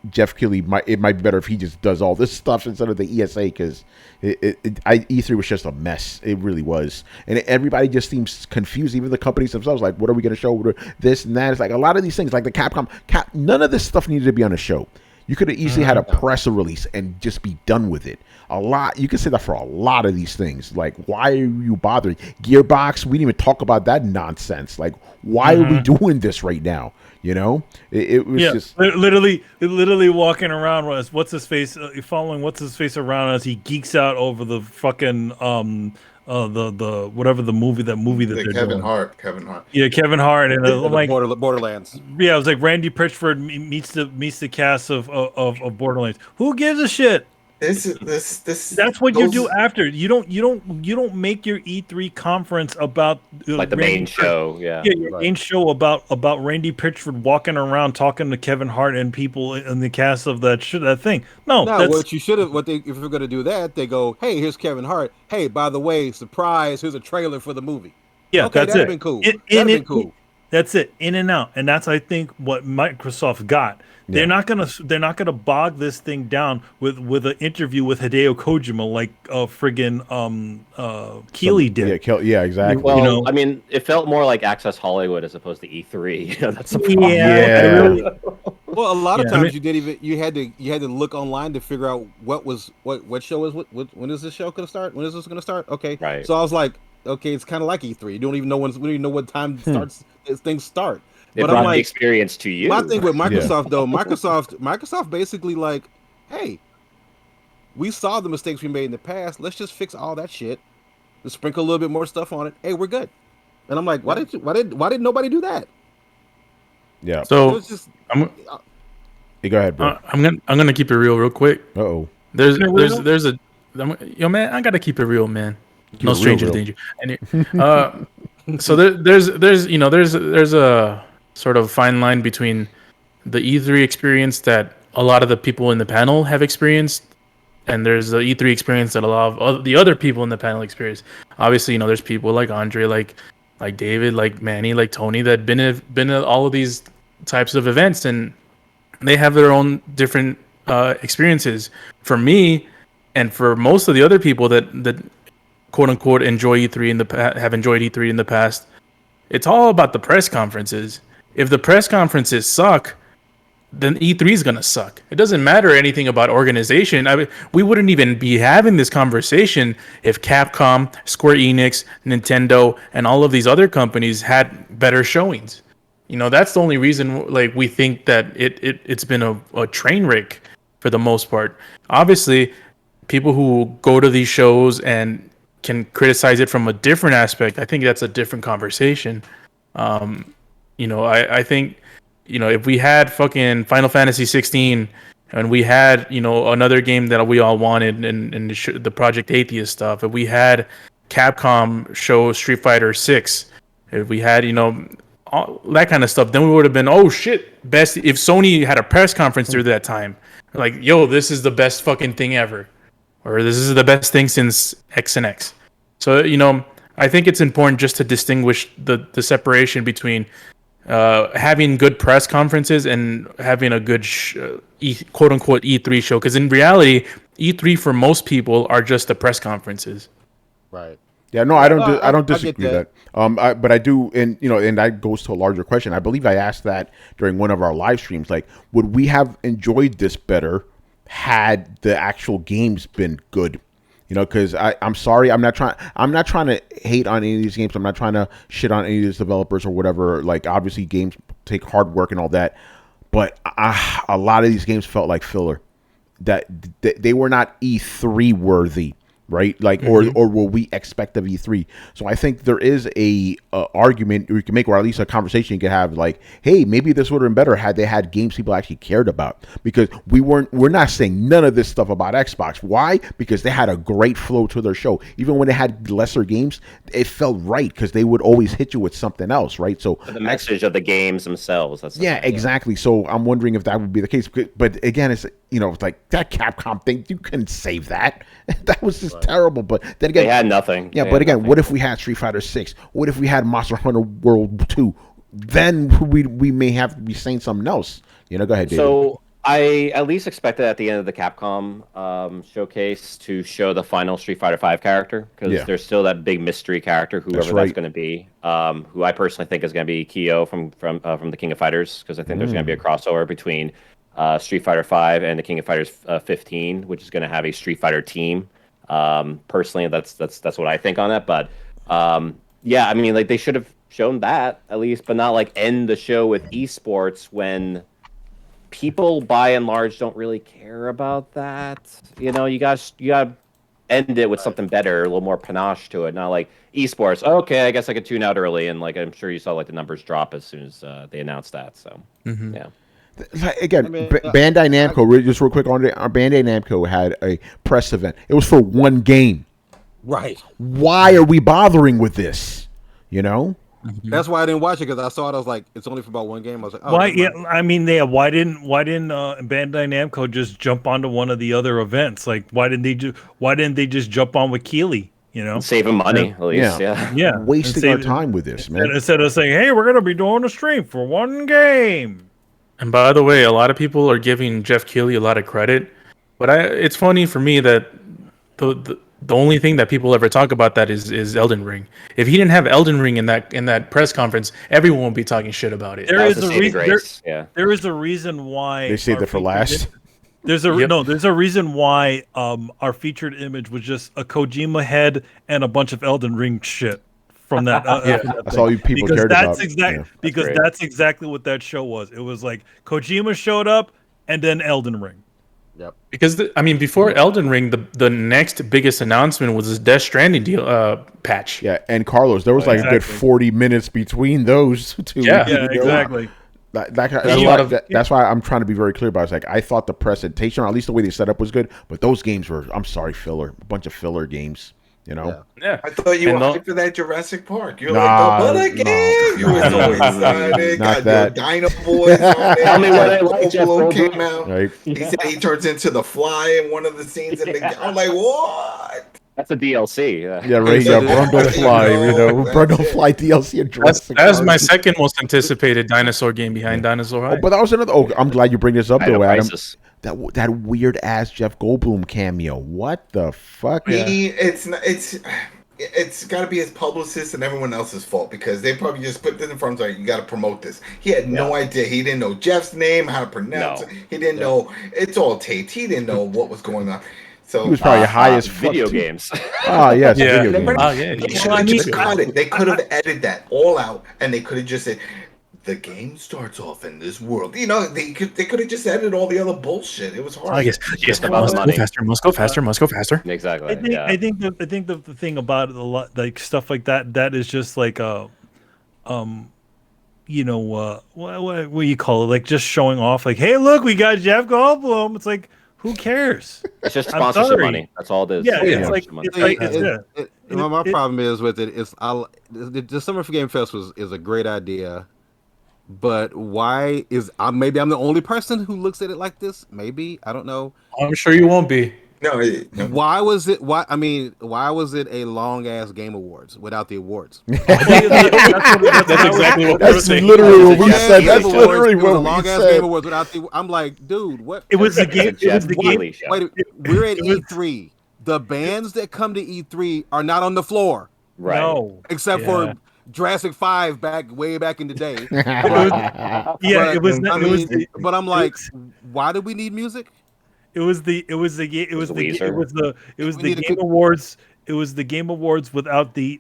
Jeff Keighley it might be better if he just does all this stuff instead of the ESA, because E3 was just a mess. It really was, and everybody just seems confused. Even the companies themselves, like, what are we going to show? This and that. It's like a lot of these things, like the Capcom. None of this stuff needed to be on a show. You could have easily had a press release and just be done with it. You can say that for a lot of these things. Like, why are you bothering? Gearbox, we didn't even talk about that nonsense. Like, why are we doing this right now? You know, it was just literally walking around. What's his face? Following what's his face around as he geeks out over the fucking the whatever the movie that they're Kevin doing. Kevin Hart. Yeah, Kevin Hart and like Borderlands. Yeah, it was like Randy Pitchford meets the cast of Borderlands. Who gives a shit? This That's what you do after. You don't make your E3 conference about like the main show. Yeah, your main show about Randy Pitchford walking around talking to Kevin Hart and people in the cast of that thing. No, what you should have. If you're going to do that, they go, "Hey, here's Kevin Hart. Hey, by the way, surprise! Here's a trailer for the movie." Yeah, okay, that'd have been cool. That'd been cool. That's it, in and out, and that's I think what Microsoft got. They're not gonna bog this thing down with an interview with Hideo Kojima like friggin' Keeley did. Yeah, exactly. Well, I mean, it felt more like Access Hollywood as opposed to E3. That's the problem. Yeah. Well, a lot of times you had to look online to figure out what show is when is this show gonna start? When is this gonna start? Okay, right. So I was like, okay, it's kind of like E3. You don't even know we don't even know what time things start. They brought the experience to you. My thing with Microsoft though, Microsoft basically like, hey, we saw the mistakes we made in the past. Let's just fix all that shit. Let's sprinkle a little bit more stuff on it. Hey, we're good. And I'm like, why did nobody do that? Yeah. So go ahead, bro. I'm gonna keep it real quick. Uh-oh. There's a man. I gotta keep it real, man. No stranger to danger. And so there's a sort of fine line between the E3 experience that a lot of the people in the panel have experienced, and there's the E3 experience that a lot of the other people in the panel experience. Obviously, there's people like Andre, like David, like Manny, like Tony that been at all of these types of events, and they have their own different experiences. For me, and for most of the other people that quote unquote enjoy E3 have enjoyed E3 in the past, it's all about the press conferences. If the press conferences suck, then E3 is gonna suck. It doesn't matter anything about organization. I mean, we wouldn't even be having this conversation if Capcom, Square Enix, Nintendo, and all of these other companies had better showings. That's the only reason we think that it's been a train wreck for the most part. Obviously, people who go to these shows and can criticize it from a different aspect, I think that's a different conversation. I think, if we had fucking Final Fantasy 16 and we had, another game that we all wanted and the Project Atheist stuff, if we had Capcom show Street Fighter 6, if we had, all that kind of stuff, then we would have been, oh shit, best. If Sony had a press conference through that time, like, yo, this is the best fucking thing ever, or this is the best thing since X and X. So, I think it's important just to distinguish the separation between having good press conferences and having a good quote unquote E3 show, because in reality, E3 for most people are just the press conferences. Right. Yeah, no, I don't disagree with that. But I do, and that goes to a larger question. I believe I asked that during one of our live streams. Like, would we have enjoyed this better had the actual games been good? Because I'm sorry, I'm not trying to hate on any of these games. I'm not trying to shit on any of these developers or whatever. Like, obviously, games take hard work and all that, but a lot of these games felt like filler. That they were not E3 worthy. Right, like, or what we expect of E3. So I think there is a argument we can make, or at least a conversation you can have, like, hey, maybe this would have been better had they had games people actually cared about. Because we're not saying none of this stuff about Xbox. Why? Because they had a great flow to their show. Even when they had lesser games, it felt right because they would always hit you with something else, right? So the message of the games themselves. Exactly. So I'm wondering if that would be the case. But again, it's like that Capcom thing. You couldn't save that. That was just terrible. But then again, they had nothing. Yeah, but again, what if we had Street Fighter 6? What if we had Monster Hunter World 2? Then we may have to be saying something else. Go ahead, David. So I at least expected at the end of the Capcom showcase to show the final Street Fighter 5 character, because there's still that big mystery character, whoever that's going to be, who I personally think is going to be Kyo from the King of Fighters, because I think there's going to be a crossover between Street Fighter 5 and the King of Fighters 15, which is going to have a Street Fighter team. Personally, that's what I think on that. But yeah, I mean, like they should have shown that at least, but not like end the show with esports when people by and large don't really care about that. You know, you got end it with something better, a little more panache to it. Not like esports. Okay, I guess I could tune out early, and like I'm sure you saw like the numbers drop as soon as they announced that. So yeah. Again, I mean, Bandai Namco. Just real quick on it. Bandai Namco had a press event. It was for one game. Right. Why are we bothering with this? You know. That's why I didn't watch it because I saw it. I was like, it's only for about one game. I was like, oh, Why? never Yeah, mind. I mean, why didn't Bandai Namco just jump onto one of the other events? Like, why didn't they just jump on with Keeley? You know, Saving money at least. Yeah. Wasting our time with this, man. Instead of saying, "Hey, we're gonna be doing a stream for one game." And by the way, a lot of people are giving Jeff Keighley a lot of credit, but it's funny for me that the only thing that people ever talk about that is Elden Ring. If he didn't have Elden Ring in that press conference, everyone would be talking shit about it. There That is was a the saving reason. grace. Yeah. There is a reason why They saved our it for featured last. There's a Yep. no. There's a reason why our featured image was just a Kojima head and a bunch of Elden Ring shit from that. From that That's thing. all you people Because cared that's about. Yeah. because great. that's exactly what that show was. It was like Kojima showed up and then Elden Ring. Because before Elden Ring, the next biggest announcement was this Death Stranding deal patch. Yeah, and Carlos, there was like a good Exactly. 40 minutes between those two. Yeah. Yeah, you know? exactly. That's why I'm trying to be very clear about it. It's like I thought the presentation, or at least the way they set up, was good, but those games were, I'm sorry, filler. A bunch of filler games. You know? Yeah. I thought you And were no- hyped for that Jurassic Park. You're Nah, like, the butter game. You were so excited. Not Got that. your Dino Boys on there. Tell me what I like, Jeff Goldblum Goldblum. came out. Right? He said he turns into the Fly in one of the scenes. In the, I'm like, what? That's a DLC. Yeah, right. Yeah, Brundle Fly. You know, That's Brundle it. Fly DLC and Jurassic That was Park. my second most anticipated dinosaur game behind Dinosaur High. Oh, but that was another. Oh, I'm glad you bring this up Dino though, Adam. Crisis. That weird ass Jeff Goldblum cameo. What the fuck? It's got to be his publicist and everyone else's fault because they probably just put this in front of him. Like, you got to promote this. He had no idea. He didn't know Jeff's name, how to pronounce No. it. He didn't know. It's all taped. He didn't know what was going on. So He was probably high as fuck. video too. games. Ah, yes, Yeah. video games. Oh yeah. they should have just cut it. They could have edited that all out, and they could have just said, "The game starts off in this world." You know, they could have just edited all the other bullshit. It was hard. I guess Just about must go money. faster, must go faster, must go faster. Exactly. I think the thing about it, a lot like stuff like that is just like you know what do you call it, like just showing off, like, hey, look, we got Jeff Goldblum. It's like, who cares? It's just I'm sponsorship sorry. money. That's all it is. Yeah, it's Sponsorship money. My problem is with it is the Summer Game Fest is a great idea, but why is maybe I'm the only person who looks at it like this? Maybe I don't know. I'm sure you won't be. No. Why was it a long ass Game Awards without the awards? That's exactly what we were That's saying. literally what we Long-ass said. Game That's Awards, literally it was what a we long ass said. Game Awards without the. I'm like, dude, what? It was the game. It was the game. Keighley show. Wait, we're at It was- E3. The bands that come to E3 are not on the floor Right. No. except Yeah. for Jurassic 5 way back in the day. Yeah, But, it was. I It was. mean, but I'm like, why do we need music? It was the We need to Game keep- Awards. It was the Game Awards without the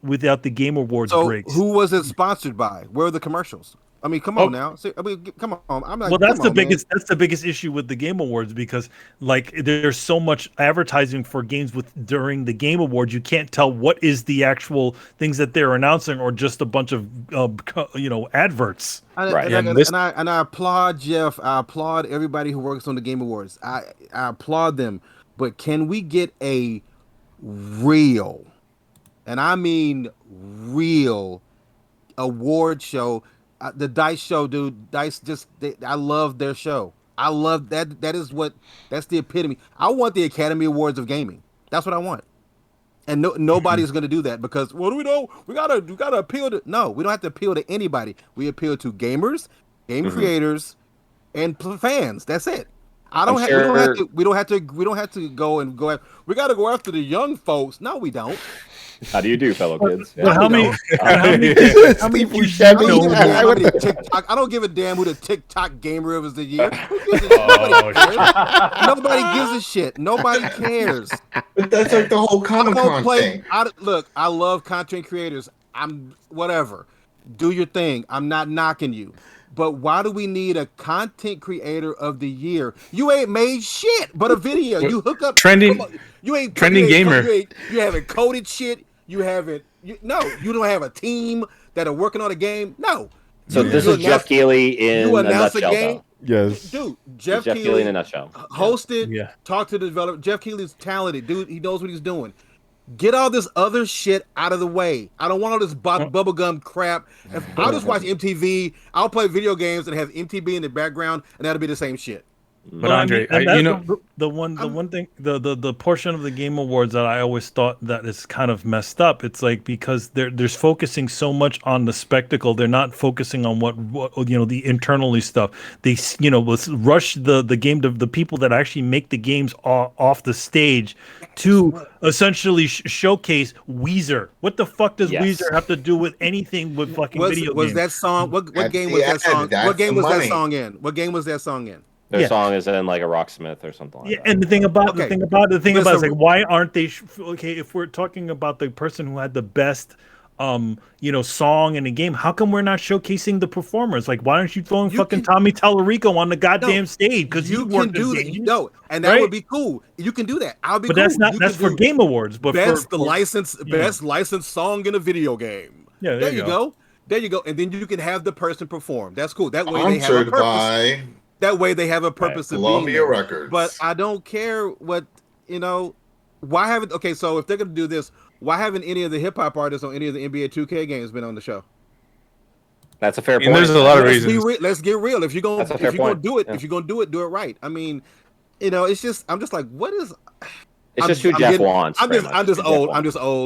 Game Awards So breaks. who was it sponsored by? Where are the commercials? I mean, come on now. See, I mean, come on. I'm like, Well, that's come the on, man. biggest. That's the biggest issue with the Game Awards, because like there's so much advertising for games during the Game Awards, you can't tell what is the actual things that they're announcing or just a bunch of adverts. Right. And I applaud Jeff. I applaud everybody who works on the Game Awards. I applaud them. But can we get a real, and I mean real, award show? The Dice show, dude. Dice I love their show. I love that. That's the epitome. I want the Academy Awards of gaming. That's what I want. And nobody's going to do that because what do we know? We gotta appeal to. No, we don't have to appeal to anybody. We appeal to gamers, game creators, and fans. That's it. I don't. I'm sure- We don't have to go and go. We got to go after the young folks. No, we don't. How do you do, fellow kids? But how many? How many Steve Buscemi. I don't give a damn who the TikTok gamer of the year. Nobody gives a shit. Nobody cares. But that's like the whole Comic-Con thing. Look, I love content creators. I'm whatever. Do your thing. I'm not knocking you. But why do we need a content creator of the year? You ain't made shit but a video. You hook up trending. You ain't trending gamer. You haven't coded shit. You haven't. You don't have a team that are working on a game. No. So this is Jeff Keighley in a nutshell, though. Yes. Dude, Jeff Keighley in a nutshell. Hosted, talked to the developer. Jeff Keighley's talented. Dude, he knows what he's doing. Get all this other shit out of the way. I don't want all this bubblegum crap. I'll just watch MTV. I'll play video games and have MTV in the background, and that'll be the same shit. But Andre, the one thing, the portion of the Game Awards that I always thought that is kind of messed up. It's like because there's focusing so much on the spectacle, they're not focusing on what the internally stuff. They rush the game to the people that actually make the games off the stage to essentially showcase Weezer. What the fuck does Weezer have to do with anything with fucking video games? Was that song? What game was that song? What game was that song in? What game was that song in? Their song is in like a Rocksmith or something like that. And the thing about is like, why aren't they? If we're talking about the person who had the best, song in a game, how come we're not showcasing the performers? Like, why aren't you throwing fucking Tommy Tallarico on the goddamn stage? Because you can do that. And that would be cool. You can do that. I'll be but cool. That's for Game Awards. But best licensed song in a video game. Yeah, there you go. There you go. And then you can have the person perform. That's cool. That way they have a purpose. That way they have a purpose of Columbia Records. But I don't care what, why haven't, so if they're going to do this, why haven't any of the hip hop artists on any of the NBA 2K games been on the show? That's a fair point. There's a lot of reasons. Let's get real. If you're going to do it, do it right. I mean, it's just, I'm just like, what is... It's just who Jeff wants. I'm just old.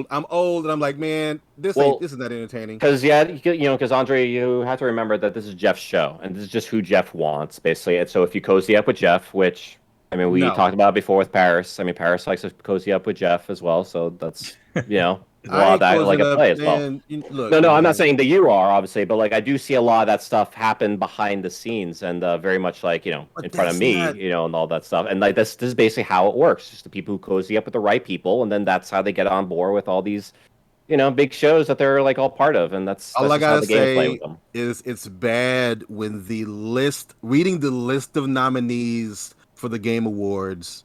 I'm old, and I'm like, man, this is not entertaining. Because Andre, you have to remember that this is Jeff's show, and this is just who Jeff wants, basically. And so if you cozy up with Jeff, which we talked about before with Paris. I mean, Paris likes to cozy up with Jeff as well, so that's a lot of that like a play as well. No, I'm not saying that you are, obviously, but like I do see a lot of that stuff happen behind the scenes, and very much like in front of me, and all that stuff. And like this is basically how it works. Just the people who cozy up with the right people, and then that's how they get on board with all these, big shows that they're like all part of, and that's all I gotta say is it's bad when reading the list of nominees for the Game Awards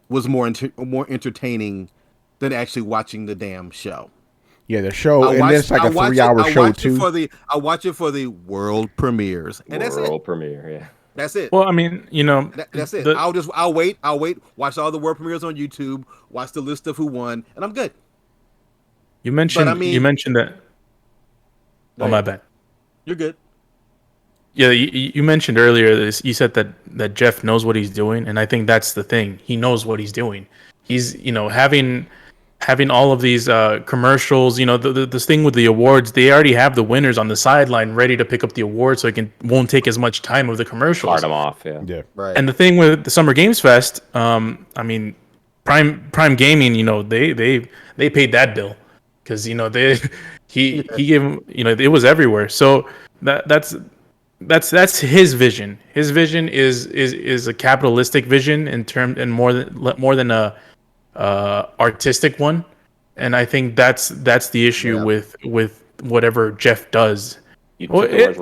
was more entertaining than actually watching the damn show. Yeah, the show, it's like a 3-hour show too. I watch it for the world premieres, and that's it. World premiere, yeah. That's it. Well, I mean, that's it. I'll wait. watch all the world premieres on YouTube, watch the list of who won, and I'm good. You mentioned that. Oh, my bad. You're good. Yeah, you mentioned earlier this. You said that Jeff knows what he's doing, and I think that's the thing. He knows what he's doing. He's having all of these commercials. This thing with the awards, they already have the winners on the sideline ready to pick up the award, so it won't take as much time of the commercials. Start them off, yeah. Right. And the thing with the Summer Games Fest, Prime Gaming, they paid that bill because he gave him, it was everywhere. So that's his vision. His vision is a capitalistic vision and more than a artistic one, and I think that's the issue with whatever Jeff does. Go ahead.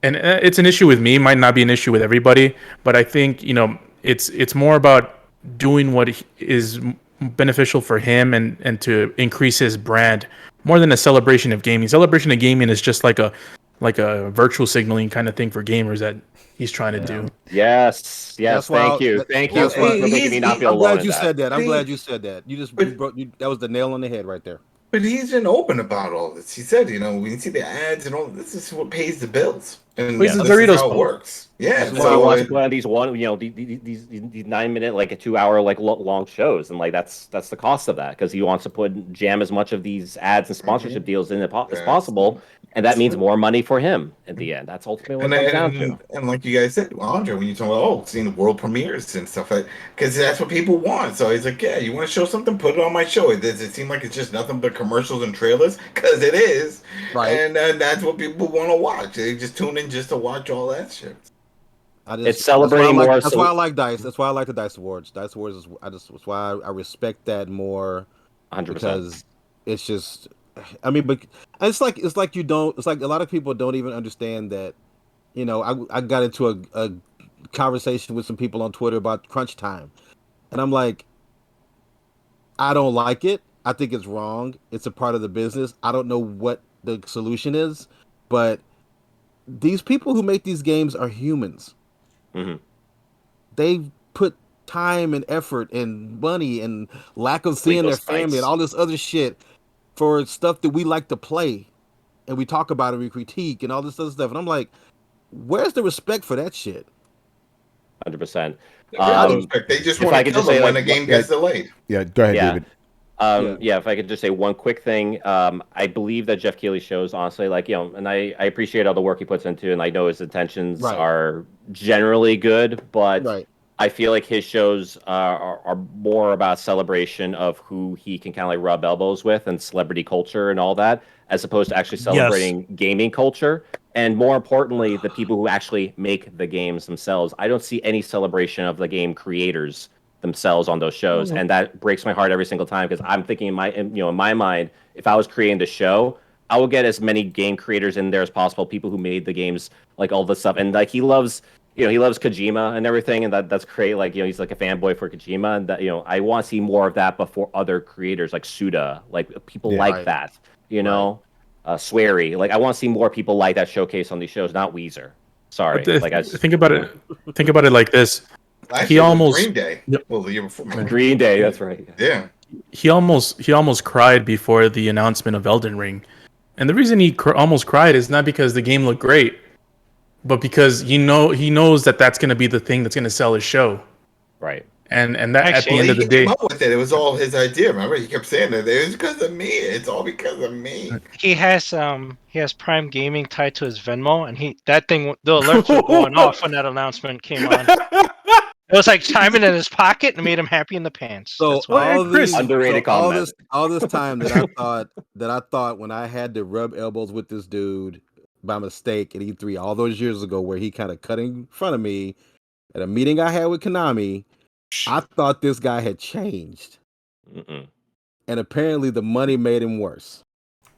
And it's an issue with me. Might not be an issue with everybody, but I think it's more about doing what is beneficial for him and to increase his brand more than a celebration of gaming. Celebration of gaming is just like a virtual signaling kind of thing for gamers that he's trying to do. Yes. Thank you for making me not feel alone. I'm glad you said that. I'm glad you said that. That was the nail on the head right there. But he's been open about all this. He said, we see the ads and all. This is what pays the bills. And He's a this Doritos is how it pop. works. Yeah. So he wants to put on these these 9 minute, like a 2 hour, like long shows, and like that's the cost of that because he wants to jam as much of these ads and sponsorship deals in as possible, and that means more money for him in the end. That's ultimately what it comes down to. And like you guys said, Andre, when you talk about seeing the world premieres and stuff like, because that's what people want. So he's like, yeah, you want to show something, put it on my show. Does it seem like it's just nothing but commercials and trailers? Because it is, Right. And that's what people want to watch. They just tune in just to watch all that shit. It's celebrating more. That's why I like Dice. That's why I like the Dice Awards. Dice Awards is that's why I respect that more. 100%. Because it's just, I mean, but it's like you don't. It's like a lot of people don't even understand that. You know, I got into a conversation with some people on Twitter about crunch time, and I'm like, I don't like it. I think it's wrong. It's a part of the business. I don't know what the solution is, but these people who make these games are humans. Mm-hmm. They put time and effort and money and lack of seeing their family and all this other shit for stuff that we like to play and we talk about and we critique and all this other stuff. And I'm like, where's the respect for that shit? 100%. They just want to kill them when the game gets delayed. Yeah, go ahead, David. If I could just say one quick thing, I believe that Jeff Keighley shows, honestly, like, you know, and I appreciate all the work he puts into, and I know his intentions are generally good, but I feel like his shows are more about celebration of who he can kind of like rub elbows with and celebrity culture and all that, as opposed to actually celebrating gaming culture. And more importantly, the people who actually make the games themselves. I don't see any celebration of the game creators themselves on those shows, and that breaks my heart every single time because I'm thinking in my mind, if I was creating the show, I would get as many game creators in there as possible, people who made the games, like all this stuff, and like he loves Kojima and everything, and that's great. Like, you know, he's like a fanboy for Kojima, and that, you know, I want to see more of that before other creators like Suda, like people like that, you know, Swery. Like, I want to see more people like that showcase on these shows, not Weezer. Sorry, think about it. Think about it like this. He almost Green Day. Well, the year before. Green Day. That's right. Yeah. He almost cried before the announcement of Elden Ring, and the reason he almost cried is not because the game looked great, but because he knows that that's going to be the thing that's going to sell his show. Right. And that at the end of the day, it was all his idea. Remember, he kept saying that it was because of me. It's all because of me. He has Prime Gaming tied to his Venmo, and the alerts were going off when that announcement came on. It was like chiming in his pocket and made him happy in the pants. So all this underrated comment. all this time that I thought when I had to rub elbows with this dude by mistake at E3 all those years ago, where he kind of cut in front of me at a meeting I had with Konami, I thought this guy had changed, and apparently the money made him worse.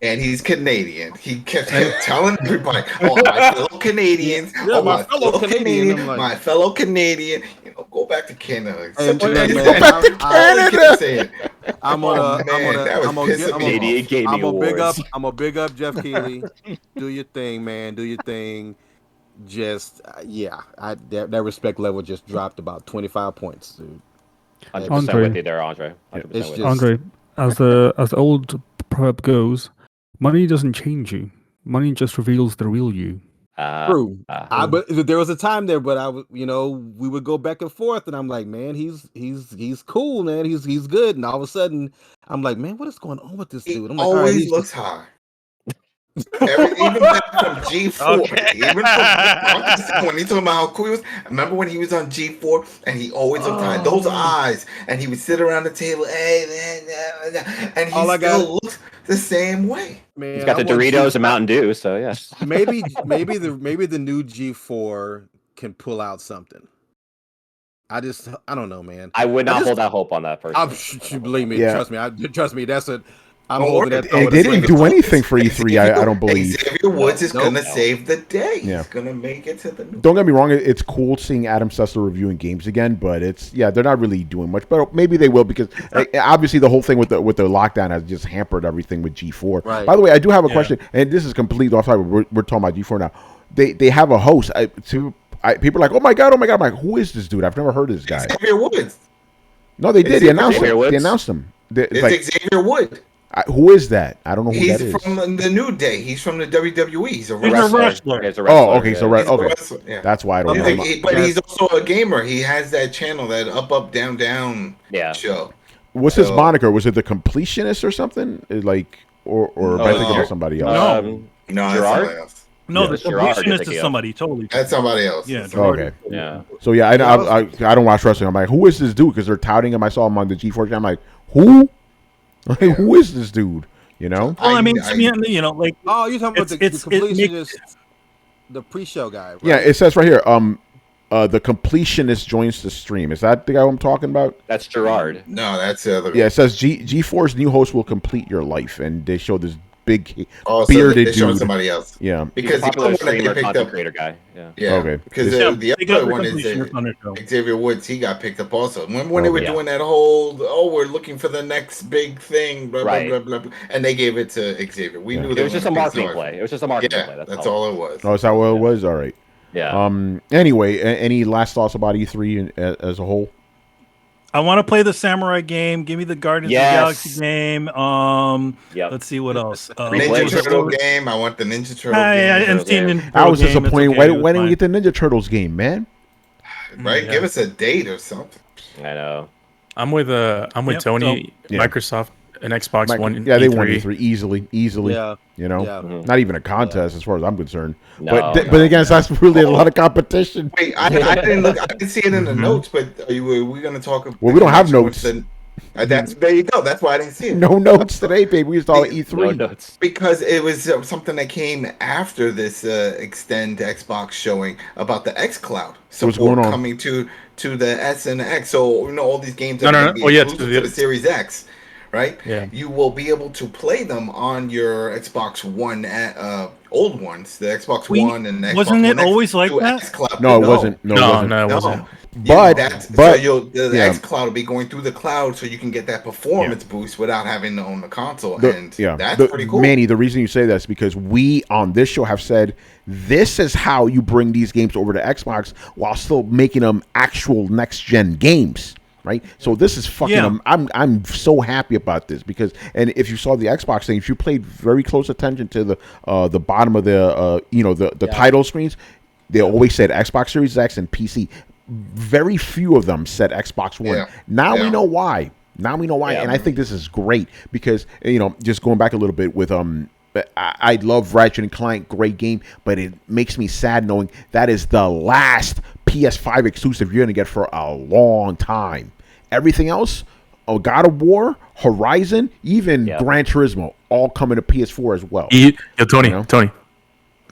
And he's Canadian. He kept telling everybody, "Oh, my fellow Canadians, my fellow Canadian, my fellow Canadian." You know, go back to Canada. Go back to Canada. I'm gonna big up Jeff Keighley. Do your thing, man. Do your thing. Just that respect level just dropped about 25 points, dude. 100% with you there, Andre. 100% with you. Andre, as the old proverb goes, money doesn't change you. Money just reveals the real you. True. But there was a time there, but we would go back and forth, and I'm like, man, he's cool, man. He's good. And all of a sudden, I'm like, man, what is going on with this dude? I'm like, always looks high. Even back from G4, when he talking about how cool he was. Remember when he was on G4 and he always looked high, those eyes, and he would sit around the table, and he still looks the same way. Man, he's got the Doritos and Mountain Dew, so yes. Maybe the new G4 can pull out something. I don't know, man. I would not hold that hope on that person. Believe me, trust me. That's I'm holding that. And they didn't do anything for E3. I don't believe. Xavier Woods is going to save the day. Yeah. He's going to make it to the. Don't get me wrong. It's cool seeing Adam Sessler reviewing games again, but they're not really doing much. But maybe they will because obviously the whole thing with the lockdown has just hampered everything with G4. Right. By the way, I do have a question, and this is completely off topic. We're talking about G4 now. They have a host. People are like, oh my god. I'm like, who is this dude? I've never heard of this guy. Xavier Woods. No, they did. They announced him. They announced him. It's Xavier Wood. Who is that? I don't know who that is. He's from the New Day. He's from the WWE. He's a He's wrestler. a wrestler. He's a wrestler. Oh, okay. So He's a okay, wrestler, yeah. that's why I don't know. But he's also a gamer. He has that channel, that up, down, down show. What's his moniker? Was it the completionist or something? Like, or am I thinking of somebody else? No, that's Gerard? somebody else. No, That's the Gerard, completionist you're is somebody totally. That's somebody else. Yeah. That's Gerard. Okay. Yeah. So yeah, I don't watch wrestling. I'm like, who is this dude? Because they're touting him. I saw him on the G4. I'm like, who? Like, who is this dude? You know? Well, I mean, you know, like, Oh, you're talking about the completionist, the pre-show guy, right? Yeah, it says right here. The completionist joins the stream. Is that the guy I'm talking about? That's Gerard. No, that's the other guy. Yeah, it says G4's new host will complete your life, and they show this big So bearded they're showing dude. somebody else. Yeah, Because He's a the popular other one that streamer, they picked content up. creator guy. Yeah. Yeah, Okay. because Yeah, the they got other the one is completionist on their show. Xavier Woods. He got picked up also. When they were doing that whole, we're looking for the next big thing, blah, Right. blah, blah, blah, and they gave it to Xavier. We knew It was just a marketing play. It was just a marketing play. That's all it was. Oh, is that what it was? All right. Yeah. Anyway, any last thoughts about E3 as a whole? I want to play the Samurai game. Give me the Guardians of the Galaxy game. Let's see what else. Ninja Turtle game. I want the Ninja Turtle game. I was disappointed. Why didn't we get the Ninja Turtles game, man? Right? Give us a date or something. I know. I'm with Tony. Microsoft and Xbox One. Yeah, they won E3 easily. Yeah. You know, Yeah. not even a contest as far as I'm concerned. No, but again, that's really a lot of competition. Wait, I didn't look. I didn't see it in the notes, but are we going to talk? Well, we don't have notes. There you go. That's why I didn't see it. No notes today, baby. We just all E3. No notes. Because it was something that came after this Extend Xbox showing about the XCloud What's going on? coming to the S and the X. So all these games that No. are Oh, yeah, exclusive to the Series X, right? Yeah. You will be able to play them on your Xbox One, old ones, the Xbox One and the Xbox wasn't it One X always like to that? xCloud. No, it wasn't. No, it wasn't. But the yeah. XCloud will be going through the cloud, so you can get that performance boost without having to own the console, that's pretty cool. Manny, the reason you say that is because we on this show have said this is how you bring these games over to Xbox while still making them actual next gen games. Right, so this is fucking. Yeah. I'm so happy about this because, and if you saw the Xbox thing, if you paid very close attention to the bottom of the title screens, they always said Xbox Series X and PC. Very few of them said Xbox One. Yeah. Now we know why. And I think this is great because just going back a little bit with I love Ratchet and Clank, great game, but it makes me sad knowing that is the last PS5 exclusive you're gonna get for a long time. Everything else, God of War, Horizon, even Gran Turismo, all coming to PS4 as well. Tony.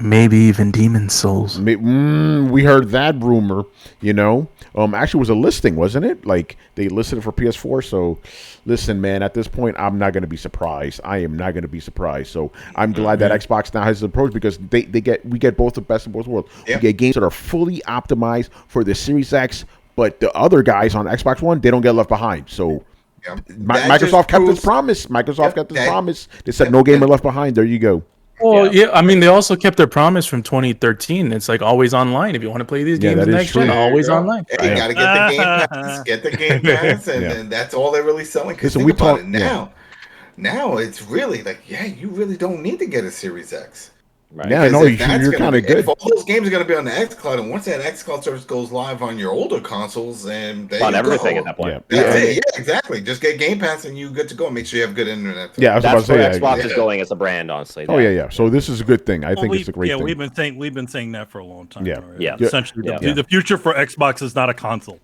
Maybe even Demon Souls. We heard that rumor, Actually, it was a listing, wasn't it? Like, they listed it for PS4. So, listen, man, at this point, I'm not going to be surprised. I am not going to be surprised. So, I'm glad that Xbox now has the approach because we get both the best of both worlds. Yeah. We get games that are fully optimized for the Series X, but the other guys on Xbox One, they don't get left behind. So, Microsoft kept its promise. They said no gamer left behind. There you go. Well, yeah, I mean, they also kept their promise from 2013. It's like always online. If you want to play these games next gen, always online. Hey, you got to get the Game Pass. Get the Game Pass, and that's all they're really selling. Because think about it now. Now it's really like, you really don't need to get a Series X. Right. Yeah, no, you're kind of good. If all those games are going to be on the XCloud, and once that XCloud service goes live on your older consoles, and there on you everything go. at that point. That's it. Yeah, exactly. Just get Game Pass, and you good to go. Make sure you have good internet. Yeah, I was that's about to say where Xbox is going as a brand, honestly. Oh yeah. So this is a good thing. I think it's a great thing. We've been saying that for a long time. Yeah. Essentially, the future for Xbox is not a console.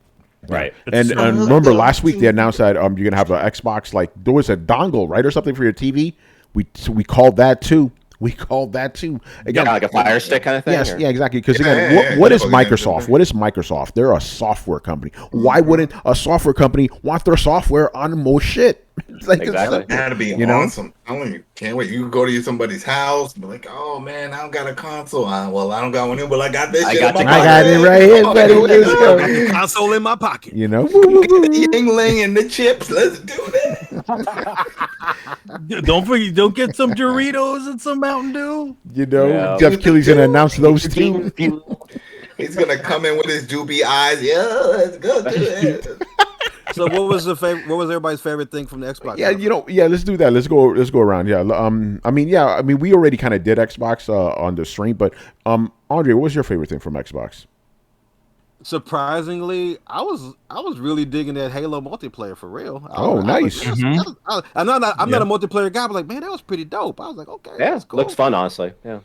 Right. And remember, last week they announced that you're gonna have an Xbox, like there was a dongle, right, or something for your TV. We called that too. Again, like a Fire Stick kind of thing? Yes, exactly. Because again, what is Microsoft? What is Microsoft? They're a software company. Why wouldn't a software company want their software on most shit? Exactly. That'd be awesome. Can't wait. You can go to somebody's house and be like, oh man, I don't got a console. Well, I don't got one here, but I got this shit. I got it right here, buddy. Let's go. I got the console in my pocket. The Yingling and the chips. Let's do that. Don't forget, don't get some Doritos and some Mountain Dew. Jeff Keighley's gonna announce those too. He's gonna come in with his doobie eyes. Yeah, let's go do it. So what was the favorite? What was everybody's favorite thing from the Xbox? Yeah, let's do that. Let's go around. Yeah. I mean, we already kind of did Xbox on the stream, but Andre, what was your favorite thing from Xbox? Surprisingly, I was really digging that Halo multiplayer for real. Nice. I'm not a multiplayer guy, but like, man, that was pretty dope. I was like, okay, Yeah, that's cool. looks fun, honestly. Yeah.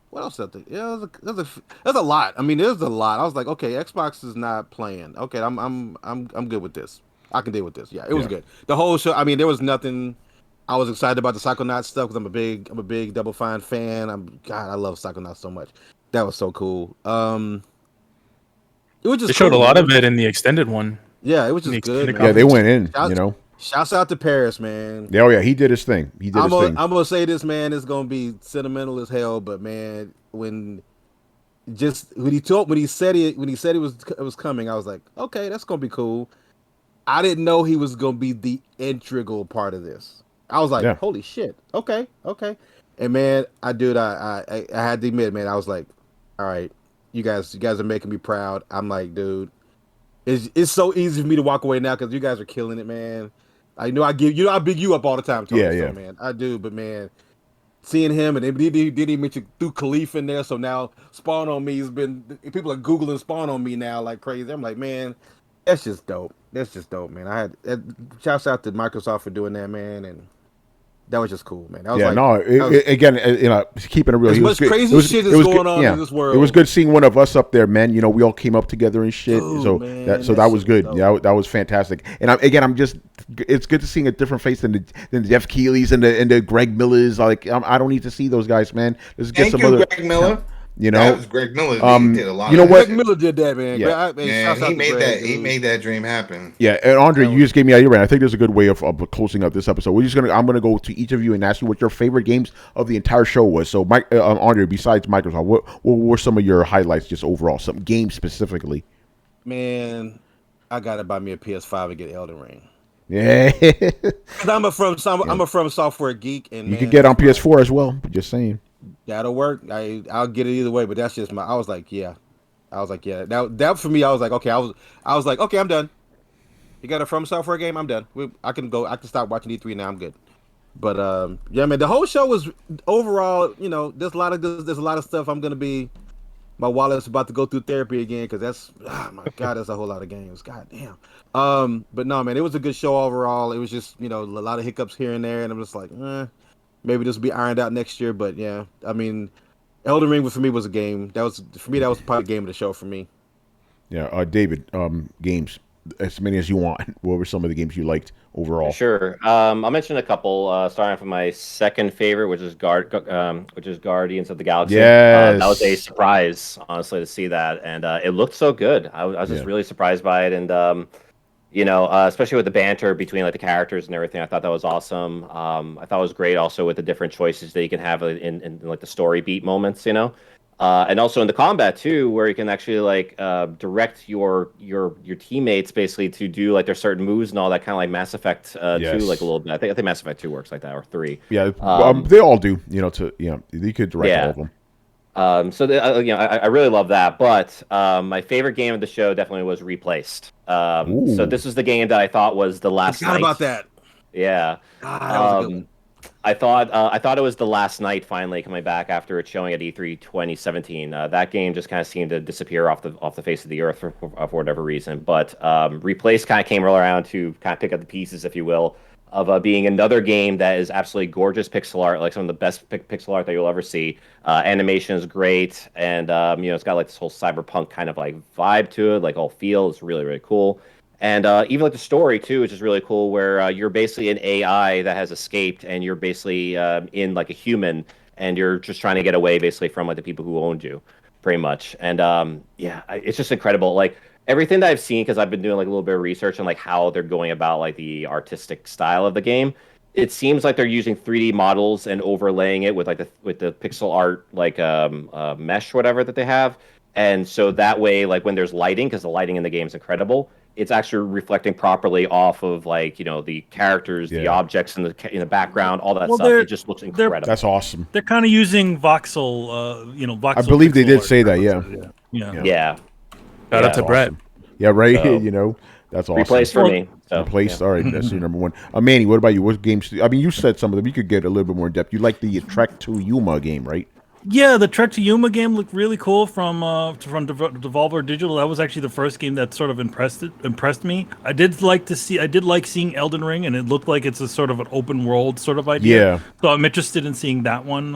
What else did I think? Yeah, there's a lot. I mean, there's a lot. I was like, okay, Xbox is not playing. Okay, I'm good with this. I can deal with this. Yeah, it was good. The whole show. I mean, there was nothing. I was excited about the Psychonauts stuff because I'm a big Double Fine fan. I love Psychonauts so much. That was so cool. It was just. They showed a lot of it in the extended one. Yeah, it was just good. Man. Yeah, they went in. Shouts out to Paris, man. Yeah, he did his thing. I'm gonna say this, man. It's gonna be sentimental as hell, but man, when he said it was coming, I was like, okay, that's gonna be cool. I didn't know he was gonna be the integral part of this. I was like, holy shit, okay. And man, I had to admit, man, I was like, all right, you guys are making me proud. I'm like, dude, it's so easy for me to walk away now because you guys are killing it, man. I know I big you up all the time, Tony. So, man, I do, but man, seeing him and did he mention threw Khalif in there? So now Spawn on me people are googling Spawn on me now like crazy. I'm like, man, that's just dope. Man. Shouts out to Microsoft for doing that, man, and that was just cool, man. Keeping it real. As much crazy shit is going on in this world. It was good seeing one of us up there, man. We all came up together and shit. Dude, that was good. Dope. Yeah, that was fantastic. And it's good to seeing a different face than the Jeff Keighley's and the Greg Millers. Like, I don't need to see those guys, man. Let's get some other Greg Miller. That was Greg Miller. He did a lot. Greg Miller did that, man. Yeah, he made that dream happen. Yeah, and Andre, you just gave me an idea, man. I think there's a good way of closing up this episode. I'm gonna go to each of you and ask you what your favorite games of the entire show was. So, Andre, besides Microsoft, what were some of your highlights, just overall, some games specifically? Man, I gotta buy me a PS5 and get Elden Ring. Yeah, I'm a From Software geek, and you can get on PS4 as well. Just saying. That'll work. I'll get it either way, but that's just I was like, yeah. That for me, I was like, okay. I was like, okay, I'm done. You got a From Software game? I'm done. I can stop watching E3 now. I'm good. But yeah, man, the whole show was overall. There's a lot of stuff. My wallet's about to go through therapy again because my god, that's a whole lot of games. God damn. But no, man, it was a good show overall. It was just a lot of hiccups here and there, and I'm just like, maybe this will be ironed out next year, but yeah, I mean, Elden Ring for me was a game. That was probably game of the show for me. Yeah, David, games as many as you want. What were some of the games you liked overall? Sure. I'll mention a couple. Starting off with my second favorite, which is Guardians of the Galaxy. Yes. That was a surprise, honestly, to see that, and it looked so good. I was just really surprised by it, and especially with the banter between like the characters and everything, I thought that was awesome. I thought it was great also with the different choices that you can have in like the story beat moments, and also in the combat too, where you can actually like direct your teammates basically to do like their certain moves and all that, kind of like Mass Effect 2, like a little bit. I think Mass Effect 2 works like that, or 3. Yeah, they all do. You could direct all of them. I really love that, but my favorite game of the show definitely was Replaced. So this was the game that I thought was the last night. About that. Yeah. God, that was a good one. I thought it was the last night finally coming back after its showing at E3 2017. That game just kind of seemed to disappear off the face of the earth for whatever reason. But Replaced kind of came around to kind of pick up the pieces, if you will, of being another game that is absolutely gorgeous pixel art, like some of the best pixel art that you'll ever see. Animation is great, and it's got like this whole cyberpunk kind of like vibe to it, like all feel. It's really, really cool. And even like the story too, which is really cool, where you're basically an AI that has escaped, and you're basically in like a human, and you're just trying to get away basically from like the people who owned you, pretty much. And it's just incredible. Like everything that I've seen, because I've been doing like a little bit of research on like how they're going about like the artistic style of the game. It seems like they're using 3D models and overlaying it with like the pixel art like mesh, whatever that they have. And so that way, like when there's lighting, because the lighting in the game is incredible, it's actually reflecting properly off of like the characters, the objects in the background, all that stuff. It just looks incredible. That's awesome. They're kind of using voxel, voxel. I believe they did say that. Yeah. Yeah. Shout out to Brett. Yeah, right. So, You know, that's awesome. Replaced for me. So, Replaced. yeah. All right, that's your number one. Manny, what about you? What games? I mean, you said some of them. You could get a little bit more in depth. You like the Trek to Yuma game, right? Yeah, the Trek to Yuma game looked really cool from Devolver Digital. That was actually the first game that sort of impressed me. I did like seeing Elden Ring, and it looked like it's a sort of an open world sort of idea. Yeah. So I'm interested in seeing that one.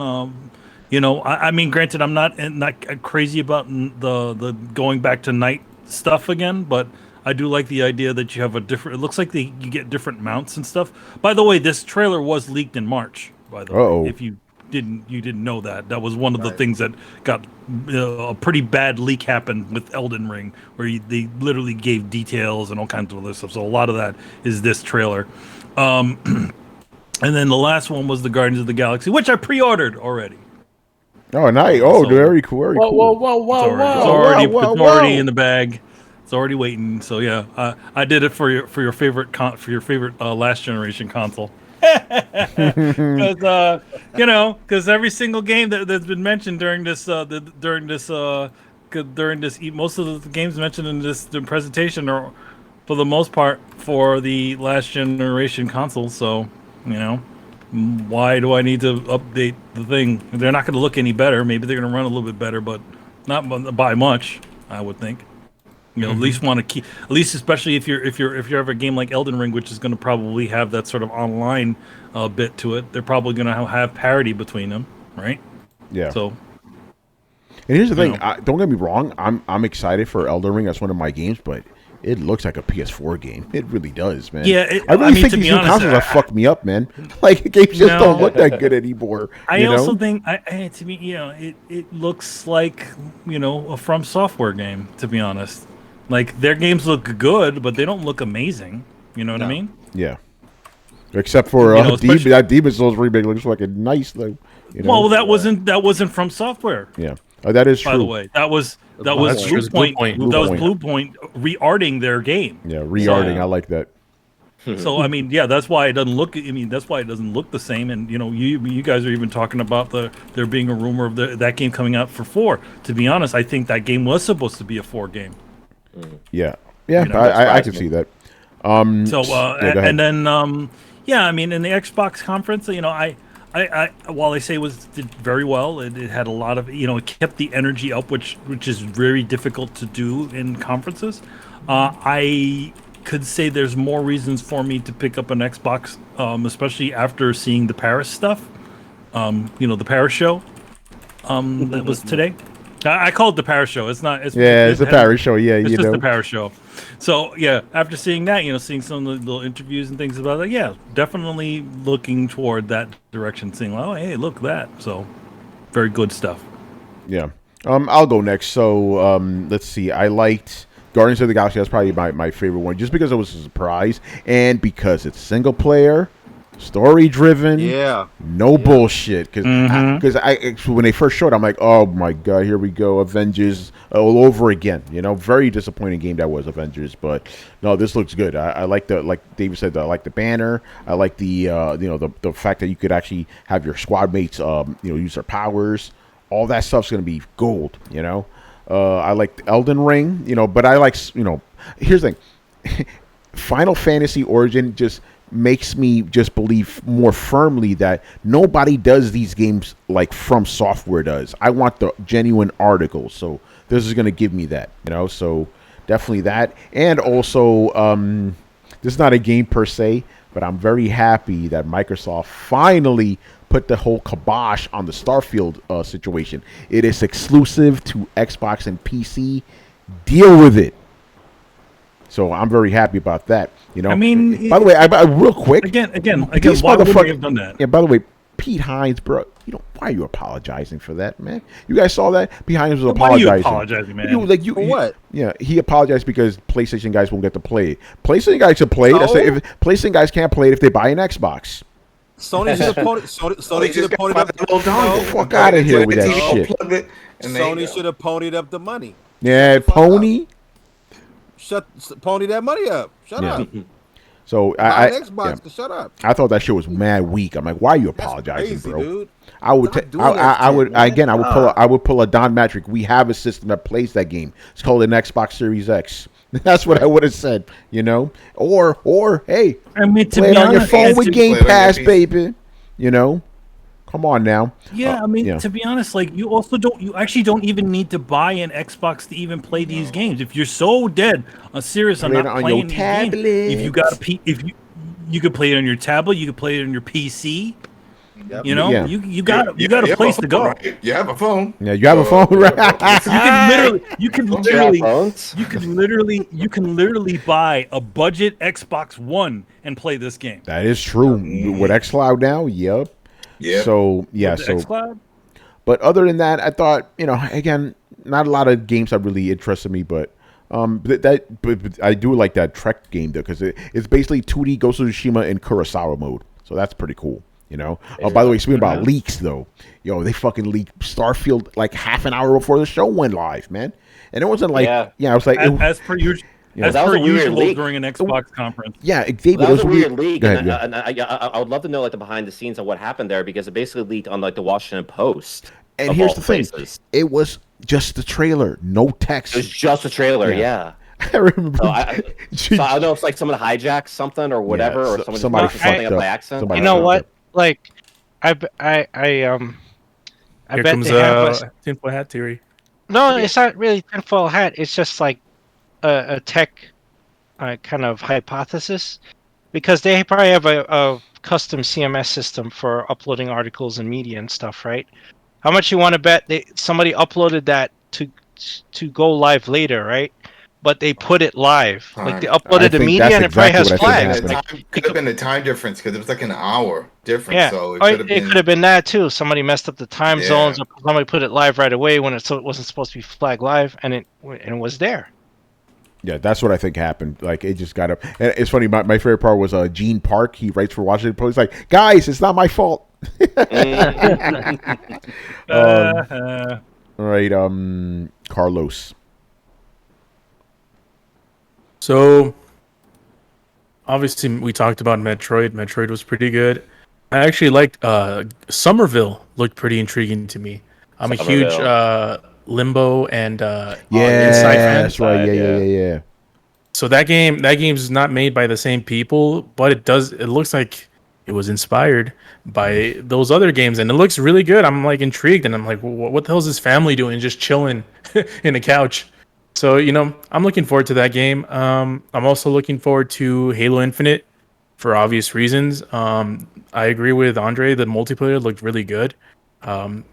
You know, I mean, granted, I'm not crazy about the going back to night stuff again, but I do like the idea that you have a different. It looks like you get different mounts and stuff. By the way, this trailer was leaked in March. By the way, if you didn't know that was one of the things that got a pretty bad leak happened with Elden Ring, where they literally gave details and all kinds of other stuff. So a lot of that is this trailer. And then the last one was the Guardians of the Galaxy, which I pre-ordered already. Oh, nice. Oh, very cool. Very cool. It's already in the bag. It's already waiting. So yeah, I did it for your favorite last generation console. Because because every single game that's been mentioned during this most of the games mentioned in this presentation are for the most part for the last generation console. So why do I need to update the thing? They're not going to look any better. Maybe they're going to run a little bit better, but not by much, I would think. At least want to keep, at least especially if you have a game like Elden Ring, which is going to probably have that sort of online bit to it. They're probably going to have parity between them, right? Yeah. So, and here's the thing. Don't get me wrong. I'm excited for Elden Ring. That's one of my games, but it looks like a PS4 game. It really does, man. Yeah. I really think these new consoles have fucked me up, man. Like games just don't look that good anymore. I also think, to me, it looks like a From Software game. To be honest. Like, their games look good, but they don't look amazing. You know what I mean? Yeah. Except for that Demon's Souls remake looks like a nice, though. Well, that wasn't From Software. Yeah. That is true. By the way, that was Blue Point. That was Blue Point re-arting their game. Yeah, re-arting. I like that. So I mean, yeah, that's why it doesn't look. I mean, that's why it doesn't look the same. And you guys are even talking about there being a rumor of that game coming out for 4. To be honest, I think that game was supposed to be a 4 game. Yeah, I can see that. And then I mean, in the Xbox conference, I while they say did very well, it had a lot of it kept the energy up, which is very difficult to do in conferences. I could say there's more reasons for me to pick up an Xbox, especially after seeing the Paris stuff. The Paris show that was today. I call it the Paris show. It's not. It's the Paris show. Yeah, it's just the Paris show. So yeah, after seeing that, seeing some of the little interviews and things about that, yeah, definitely looking toward that direction. Seeing, oh, hey, look that. So very good stuff. Yeah. I'll go next. So let's see. I liked Guardians of the Galaxy. That's probably my favorite one, just because it was a surprise and because it's single player. Story driven, no bullshit. Because when they first showed, I'm like, oh my god, here we go, Avengers all over again. Very disappointing game that was Avengers, but no, this looks good. I like like David said, I like the banner. I like the the fact that you could actually have your squad mates use their powers. All that stuff's gonna be gold. I like Elden Ring. But I like here's the thing, Final Fantasy Origin just makes me just believe more firmly that nobody does these games like From Software does. I want the genuine articles, so this is going to give me that, so definitely that. And also, this is not a game per se, but I'm very happy that Microsoft finally put the whole kibosh on the Starfield situation. It is exclusive to Xbox and PC. Deal with it. So I'm very happy about that. I mean, by the way, I real quick. Again, why would we have done that? Yeah. By the way, Pete Hines, bro, why are you apologizing for that, man? You guys saw that? Pete Hines was apologizing. Why are you apologizing, man? For what? Yeah, he apologized because PlayStation guys won't get to play it. PlayStation guys can play it. If PlayStation guys can't play it if they buy an Xbox. Sony should have ponied up the fuck out of here with that shit. Sony should have ponied up the money. Yeah, pony. Pony that money up. Shut up. So Xbox. Shut up. I thought that shit was mad weak. I'm like, why are you apologizing, crazy, bro? Dude. I would pull a Don Matrick. We have a system that plays that game. It's called an Xbox Series X. That's what I would have said, you know. Or hey, I mean, to play be it on your honest, phone with play Game it on your Pass, PC. baby. You know, come on now. yeah, I mean, yeah. to be honest, like you also don't, you actually don't even need to buy an Xbox to even play these games. If you're so dead serious on Play it not on playing your these games, if you got a if you could play it on your tablet, you could play it on your PC. Yep. You know, Yeah. you got a you place have to a go. phone, right? You have a phone. Yeah, you have a phone, right? You can Your literally, phones? you can literally buy a budget Xbox One and play this game. That is true. With xCloud now, yep. Yeah. So yeah, With the xCloud? but other than that, I thought, you know, again, not a lot of games that really interested me, but but I do like that Trek game though, because it's basically 2D Ghost of Tsushima in Kurosawa mode, so that's pretty cool. You know. Oh, by the way, speaking about leaks though, yo, they fucking leaked Starfield like half an hour before the show went live, man, and it wasn't like, yeah, I was like, as per usual. Yeah. As That was per a weird usual leak. during an Xbox conference. yeah, David, That it was a weird leak, Go ahead, and, yeah. I would love to know like the behind the scenes of what happened there because it basically leaked on like the Washington Post. And of here's all the thing, places. it was just the trailer, no text. It was just a trailer, Yeah. yeah. I remember. So I don't know if like someone hijacked something or whatever, or someone somebody just made something fucked up by up. accident. Somebody You know fucked what? up. Like, I Here bet comes they have a, tinfoil hat theory. no, it's not really tinfoil hat. It's just like a tech kind of hypothesis, because they probably have a custom CMS system for uploading articles and media and stuff, right? How much you want to bet somebody uploaded that to go live later, right? But they put it live, like they I uploaded the think media that's and it probably has exactly what I think flags. happened. Could have been the time difference because it was like an hour difference. Yeah, So or it could have been that too. Somebody messed up the time Yeah. zones, or somebody put it live right away when it wasn't supposed to be flagged live, and it was there. Yeah, that's what I think happened. Like, it just got up. And it's funny, my favorite part was Gene Park. He writes for Washington Post. He's like, guys, it's not my fault. All right, Carlos. So, obviously, we talked about Metroid. Metroid was pretty good. I actually liked Somerville. Looked pretty intriguing to me. I'm a huge Limbo and Inside fan. That's right. Yeah. So that game's not made by the same people, but it looks like it was inspired by those other games, and it looks really good. I'm like intrigued, and I'm like, what the hell is this family doing, just chilling in a couch? So, you know, I'm looking forward to that game. I'm also looking forward to Halo Infinite for obvious reasons. I agree with Andre. The multiplayer looked really good.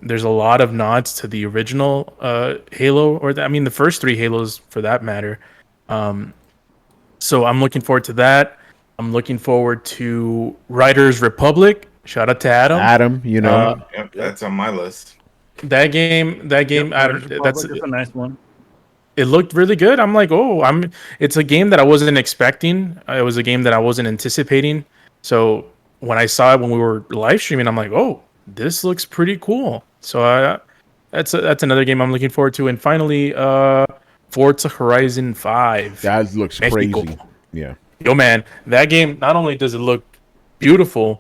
There's a lot of nods to the original Halo, the first three Halos for that matter. So I'm looking forward to that. I'm looking forward to Riders Republic. Shout out to Adam. Adam, you know. Yep, that's on my list. That game. That's a nice one. It looked really good. I'm like, it's a game that I wasn't expecting. It was a game that I wasn't anticipating. So when I saw it when we were live streaming, I'm like, oh, this looks pretty cool. So that's another game I'm looking forward to. And finally, Forza Horizon 5. That looks Mexico. crazy. Yeah. Yo, man, that game, not only does it look beautiful,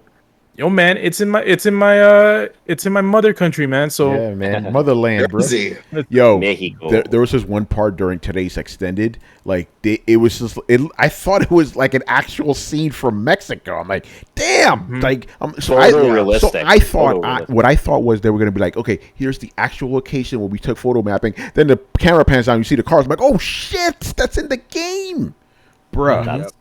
yo, man, it's in my mother country, man. So yeah, man, motherland, bro. Jersey. Yo, Mexico. there was this one part during today's extended, like it was just. I thought it was like an actual scene from Mexico. I'm like, damn, like Realistic. I thought what I thought was they were gonna be like, okay, here's the actual location where we took photo mapping. Then the camera pans down, you see the cars. I'm like, oh shit, that's in the game, bruh.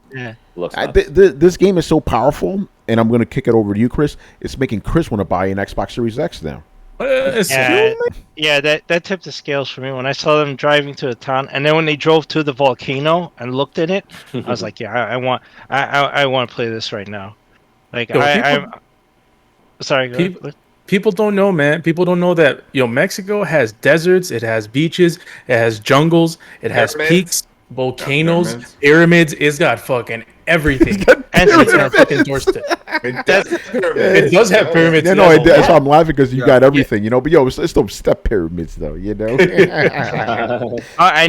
Looks This game is so powerful, and I'm gonna kick it over to you, Chris. It's making Chris want to buy an Xbox Series X now. Yeah, that tipped the scales for me when I saw them driving to the town, and then when they drove to the volcano and looked at it, I was like, yeah, I want to play this right now. Like, I'm sorry. Go ahead. People don't know, man. People don't know that Mexico has deserts, it has beaches, it has jungles, it has peaks, volcanoes, pyramids. It's got fucking everything. And it's got fucking doorstep. It does have pyramids. That's why I'm laughing, because you got everything, But it's those step pyramids, though, And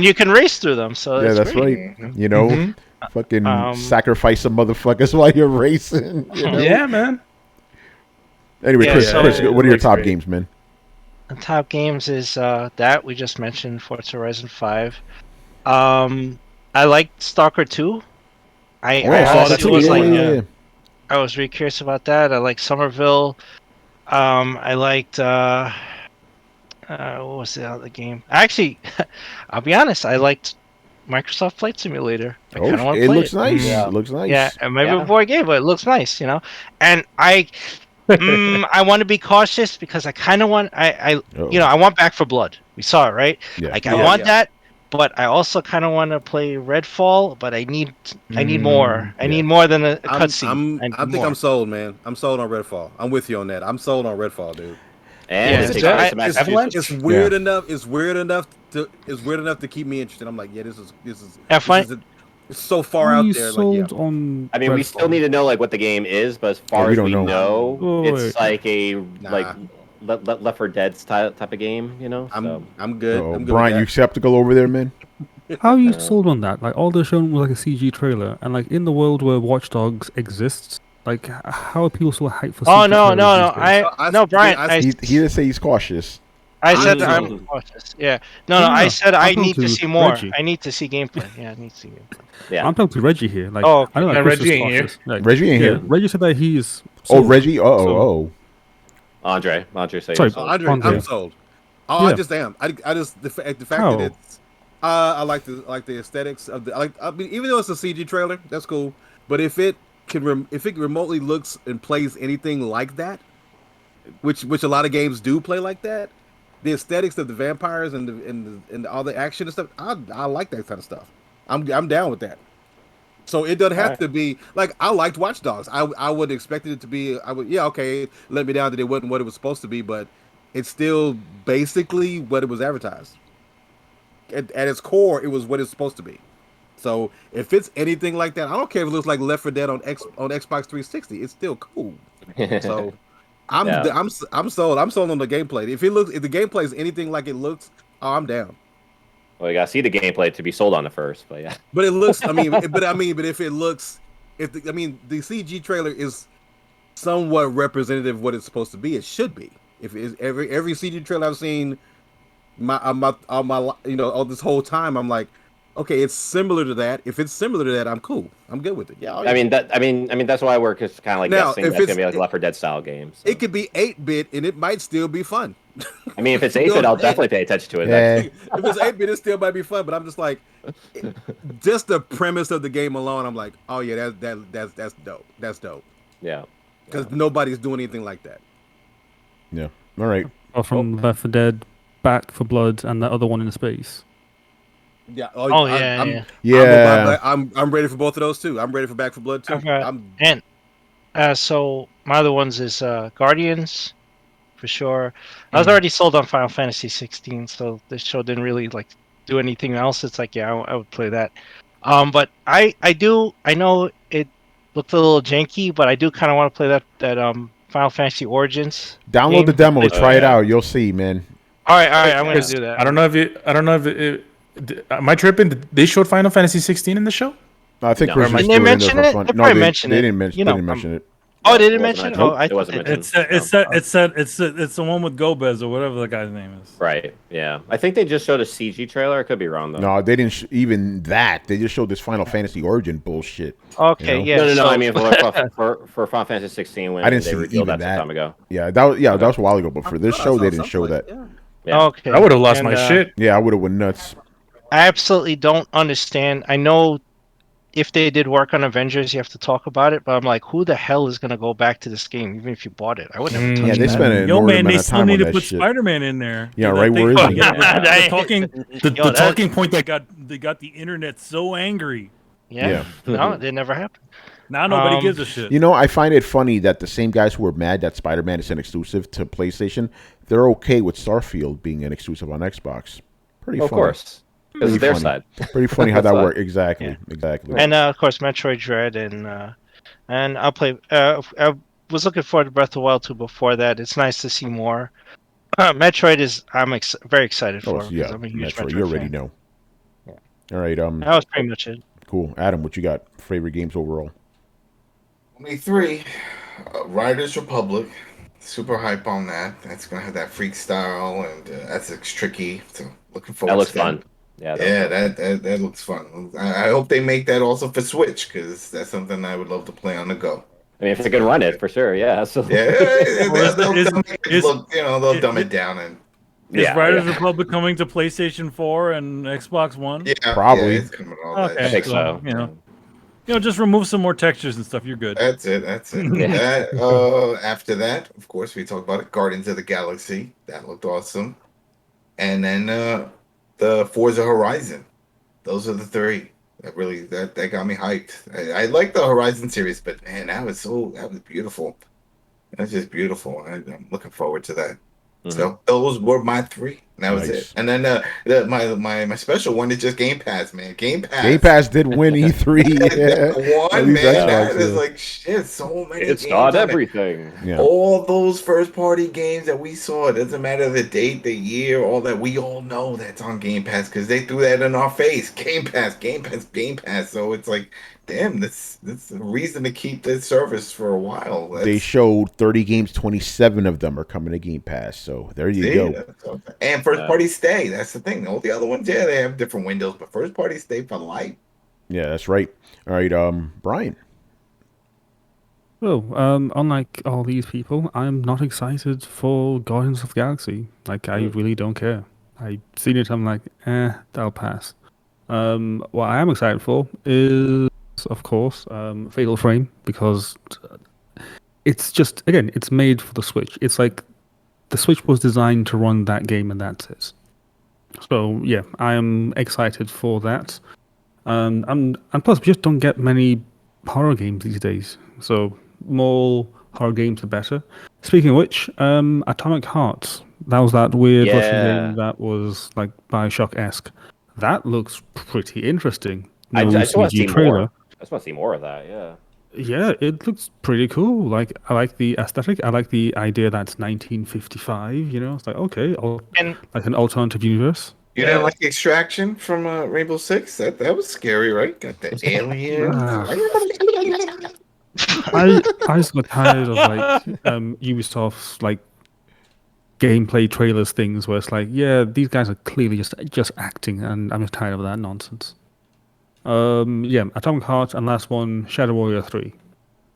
you can race through them. So yeah, that's great. right. Fucking sacrifice some motherfuckers while you're racing. Yeah, man. Anyway, Chris, what are your top games, man? The top games is that we just mentioned, Forza Horizon 5. I I liked Stalker 2. I honestly was like, I was really curious about that. I like Somerville. I liked what was the other game? Actually, I'll be honest. I liked Microsoft Flight Simulator. I kind of want to play it. Looks nice. It looks nice. Yeah, it might be a board game, but it looks nice, you know. And I want to be cautious because I kind of want I want Back for Blood. We saw it, right? Yeah. Like I want that, but I also kind of want to play Redfall. But I need more. I need more than a cutscene. I think I'm sold, man. I'm sold on Redfall. I'm with you on that. I'm sold on Redfall, dude. And it's weird enough. It's weird enough to keep me interested. I'm like, yeah, this is it's so far out there. Like, yeah. I mean, we still need to know like what the game is, but as far as we know, it's like a Left 4 Dead type of game. You know, I'm good. Oh, I'm good Brian, you skeptical over there, man? How are you sold on that? Like all they're showing was like a CG trailer, and like in the world where Watch Dogs exists, like how are people so hyped for? Oh no, Brian. He didn't say he's cautious. I said I'm cautious. Yeah. No. I said I need to see more. Reggie. I need to see gameplay. Yeah, I need to see gameplay. Yeah. I'm talking to Reggie here. Like, I know Reggie ain't here. Like, Reggie ain't here. Reggie said that he's. Reggie. Andre, say sorry, Andre, I'm sold. I just am. I just the fact that it's. I like the aesthetics of the. I mean, even though it's a CG trailer, that's cool. But if it remotely looks and plays anything like that, which a lot of games do play like that, the aesthetics of the vampires and all the action and stuff, I like that kind of stuff. I'm down with that. So it doesn't have to be like I liked Watch Dogs. I would expect it to be. Okay, let me down that it wasn't what it was supposed to be, but it's still basically what it was advertised. At its core, it was what it's supposed to be. So if it's anything like that, I don't care if it looks like Left 4 Dead on Xbox 360. It's still cool. So I'm sold. I'm sold on the gameplay. If the gameplay is anything like it looks, I'm down. Well, you gotta see the gameplay to be sold on it first, but yeah. But it looks. But if it looks, the CG trailer is somewhat representative of what it's supposed to be. It should be. If it's every CG trailer I've seen, all this whole time, I'm like, okay, it's similar to that. If it's similar to that, I'm cool. I'm good with it. Yeah. I mean that's why I work is kind of like guessing that's gonna be like a Left 4 Dead style game. So. It could be 8-bit and it might still be fun. I mean, if it's 8-bit, I'll definitely pay attention to it. Yeah. If it's 8-bit, it still might be fun. But I'm just like, just the premise of the game alone, I'm like, oh yeah, that's dope. That's dope. Yeah. Because nobody's doing anything like that. Yeah. All right. Or from Left 4 Dead, Back for Blood, and that other one in space. Yeah. I'm ready for both of those too. I'm ready for Back for Blood too. Okay. So my other ones is Guardians, for sure. I was already sold on Final Fantasy 16, so this show didn't really like do anything else. It's like, yeah, I would play that. But I know it looked a little janky, but I do kind of want to play that Final Fantasy Origins. Download game. the demo, try it out. You'll see, man. All right, I'm gonna do that. I don't know if it. Am I tripping? They showed Final Fantasy 16 in the show? I think Did they mention it? They mentioned it. They didn't mention it. Oh, they didn't mention it. Oh, it wasn't mentioned. It's the one with Gomez or whatever the guy's name is. Right. Yeah. I think they just showed a CG trailer. I could be wrong though. No, they didn't. Even that, they just showed this Final Fantasy Origin bullshit. Okay. You know? Yeah. No. I mean, for Final Fantasy 16, when I didn't they see revealed even that some time ago. Yeah, that was a while ago. But for this show, they didn't show that. Yeah. Okay. I would have lost my shit. Yeah, I would have went nuts. I absolutely don't understand. I know if they did work on Avengers, you have to talk about it. But I'm like, who the hell is gonna go back to this game, even if you bought it? I would never touch Yeah, they that. spent an Yo, man, they amount of still time need on to put that shit. Spider-Man in there. Yeah, right. Where is he? The talking point that got the internet so angry. Yeah. No, it never happened. Now nobody gives a shit. You know, I find it funny that the same guys who were mad that Spider-Man is an exclusive to PlayStation, they're okay with Starfield being an exclusive on Xbox. Pretty funny. Of course. Because it's their side. Pretty funny how that worked. Exactly. And of course, Metroid Dread and I'll play. I was looking forward to Breath of the Wild 2 before that. It's nice to see more. Metroid is I'm very excited for. Yeah, I'm a huge Metroid. Metroid You already fan. know. Yeah. All right. That was pretty much it. Cool. Adam, what you got? Favorite games overall? Only 3. Riders Republic. Super hype on that. That's gonna have that freak style, and that's tricky. So looking forward. That looks to that. fun. That looks fun. I hope they make that also for Switch because that's something I would love to play on the go. I mean, if they can run it, for sure, yeah. Absolutely. Yeah, they'll make it look, they'll dumb it down and. Is Riders Republic coming to PlayStation 4 and Xbox One? Yeah, probably. Yeah, it's coming all okay, I think so. Just remove some more textures and stuff. You're good. That's it. After that, of course, we talked about it. Guardians of the Galaxy. That looked awesome. And then the Forza Horizon. Those are the three. That got me hyped. I like the Horizon series, but man, that was beautiful. That's just beautiful. I'm looking forward to that. So those were my three. And that was it. And then my special one is just Game Pass, man. Game Pass did win E3. That is like shit. So many. It's got everything. Yeah. All those first party games that we saw. It doesn't matter the date, the year, all that. We all know that's on Game Pass because they threw that in our face. Game Pass. So it's like, damn, that's a reason to keep this service for a while. They showed 30 games, 27 of them are coming to Game Pass. So there you go. And first party stay. That's the thing. All the other ones, they have different windows, but first party stay for life. Yeah, that's right. All right, Brian. Well, unlike all these people, I'm not excited for Guardians of the Galaxy. Like, I really don't care. I've seen it, I'm like, that'll pass. What I am excited for is, of course, Fatal Frame, because it's just, again, it's made for the Switch. It's like the Switch was designed to run that game, and that's it. So, yeah, I am excited for that. And plus, we just don't get many horror games these days. So, more horror games the better. Speaking of which, Atomic Heart, that was that weird Russian game that was like Bioshock-esque. That looks pretty interesting. I just want to see more. I just want to see more of that, yeah. Yeah, it looks pretty cool. Like, I like the aesthetic. I like the idea that it's 1955, It's like, okay, like an alternative universe. You didn't like Extraction from Rainbow Six? That was scary, right? Got the alien. I just got tired of like Ubisoft's like gameplay trailers things where it's like, yeah, these guys are clearly just acting, and I'm just tired of that nonsense. Atomic Heart, and last one, Shadow Warrior 3.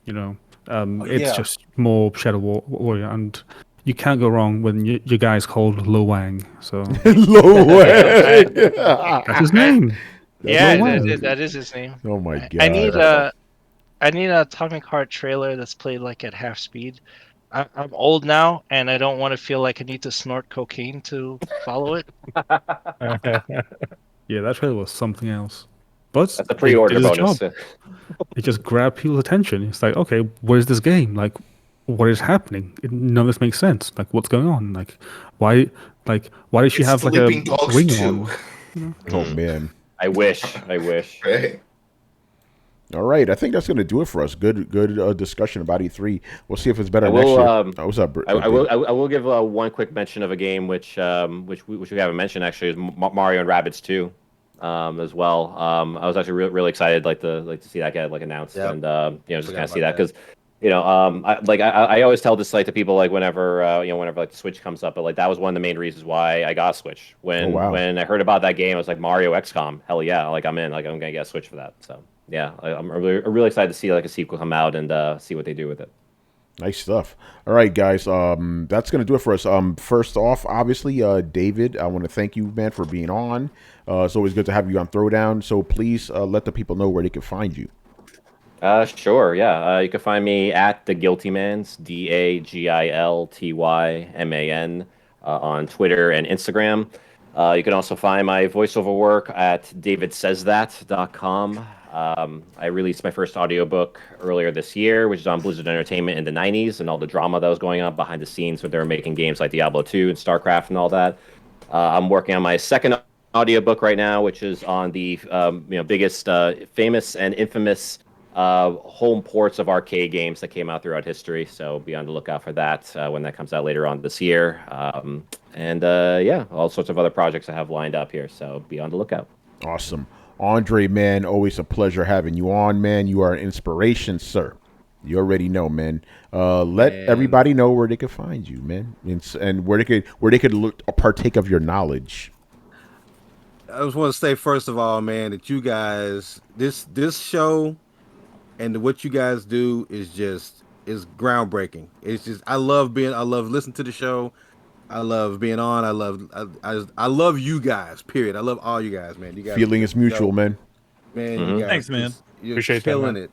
It's just more Shadow Warrior, and you can't go wrong when your guy's called Lo Wang. So Lo Wang, that's his name. That is his name. Oh my god! I need a Atomic Heart trailer that's played like at half speed. I'm old now, and I don't want to feel like I need to snort cocaine to follow it. Yeah, that trailer was something else. But that's a pre-order bonus. It just grabbed people's attention. It's like, okay, where's this game? Like, what is happening? None of this makes sense. Like, what's going on? Like, why does she have like a ring on? Oh man, I wish. Right. All right, I think that's going to do it for us. Good discussion about E3. We'll see if it's better next year. What's up? I will give one quick mention of a game which we haven't mentioned actually is Mario and Rabbids 2, as well. I was actually really excited to see that get announced and just kind of see that because I always tell this to people whenever the Switch comes up, but that was one of the main reasons why I got a Switch. When I heard about that game, I was like, Mario XCOM, hell yeah, I'm in, I'm gonna get a Switch for that. So yeah, I'm really excited to see a sequel come out and see what they do with it. Nice stuff. All right, guys, that's gonna do it for us. First off, obviously, David, I want to thank you, man, for being on. It's always good to have you on Throwdown. So please let the people know where they can find you. Sure, yeah. You can find me at The Guilty Mans, DAGILTYMAN, on Twitter and Instagram. You can also find my voiceover work at davidsaysthat.com. I released my first audiobook earlier this year, which is on Blizzard Entertainment in the 90s and all the drama that was going on behind the scenes when they were making games like Diablo 2 and StarCraft and all that. I'm working on my second audiobook right now, which is on the biggest, famous and infamous home ports of arcade games that came out throughout history. So be on the lookout for that when that comes out later on this year. And all sorts of other projects I have lined up here. So be on the lookout. Awesome. Andre, man, always a pleasure having you on, man. You are an inspiration, sir. You already know, man. Let everybody know where they can find you, man, and where they could partake of your knowledge. I just want to say first of all, man, that you guys, this show and what you guys do is groundbreaking. It's just I love listening to the show. I love being on. I love you guys. Period. I love all you guys, man. You guys Feeling is mutual, man. Man, Mhm. you guys, Thanks, man. you're Appreciate that, killing man.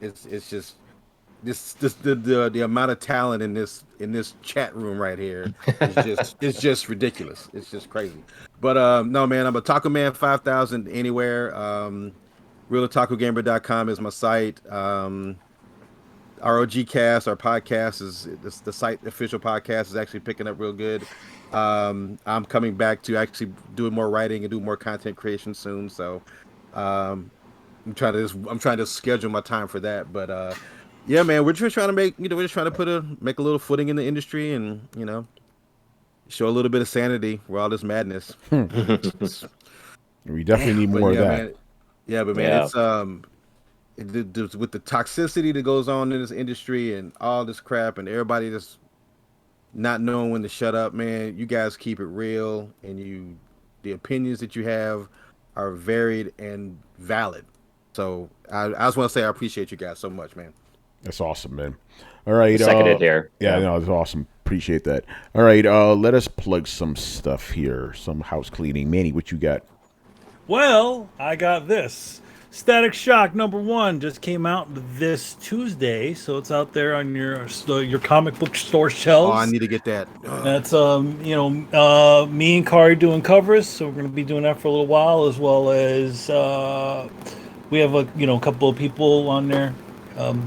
it. It's just the amount of talent in this chat room right here is just ridiculous. It's just crazy. But no, man, I'm a Taco Man 5000 anywhere. RealTacoGamer.com is my site. ROG Cast, our podcast is the site official podcast is actually picking up real good. I'm coming back to actually doing more writing and do more content creation soon. So I'm trying to schedule my time for that. But yeah, man, we're just trying to make we're just trying to make a little footing in the industry and show a little bit of sanity where all this madness. We definitely need more of that. Man, but man, it's with the toxicity that goes on in this industry and all this crap and everybody just not knowing when to shut up, man. You guys keep it real, and the opinions that you have are varied and valid. So I just want to say I appreciate you guys so much, man. That's awesome, man. All right, Seconded here. Yeah, no, it's awesome. Appreciate that. All right, let us plug some stuff here, some house cleaning. Manny, what you got? Well, I got this. Static Shock #1 just came out this Tuesday, so it's out there on your comic book store shelves. Oh, I need to get that. That's me and Kari doing covers, so we're going to be doing that for a little while, as well as we have a couple of people on there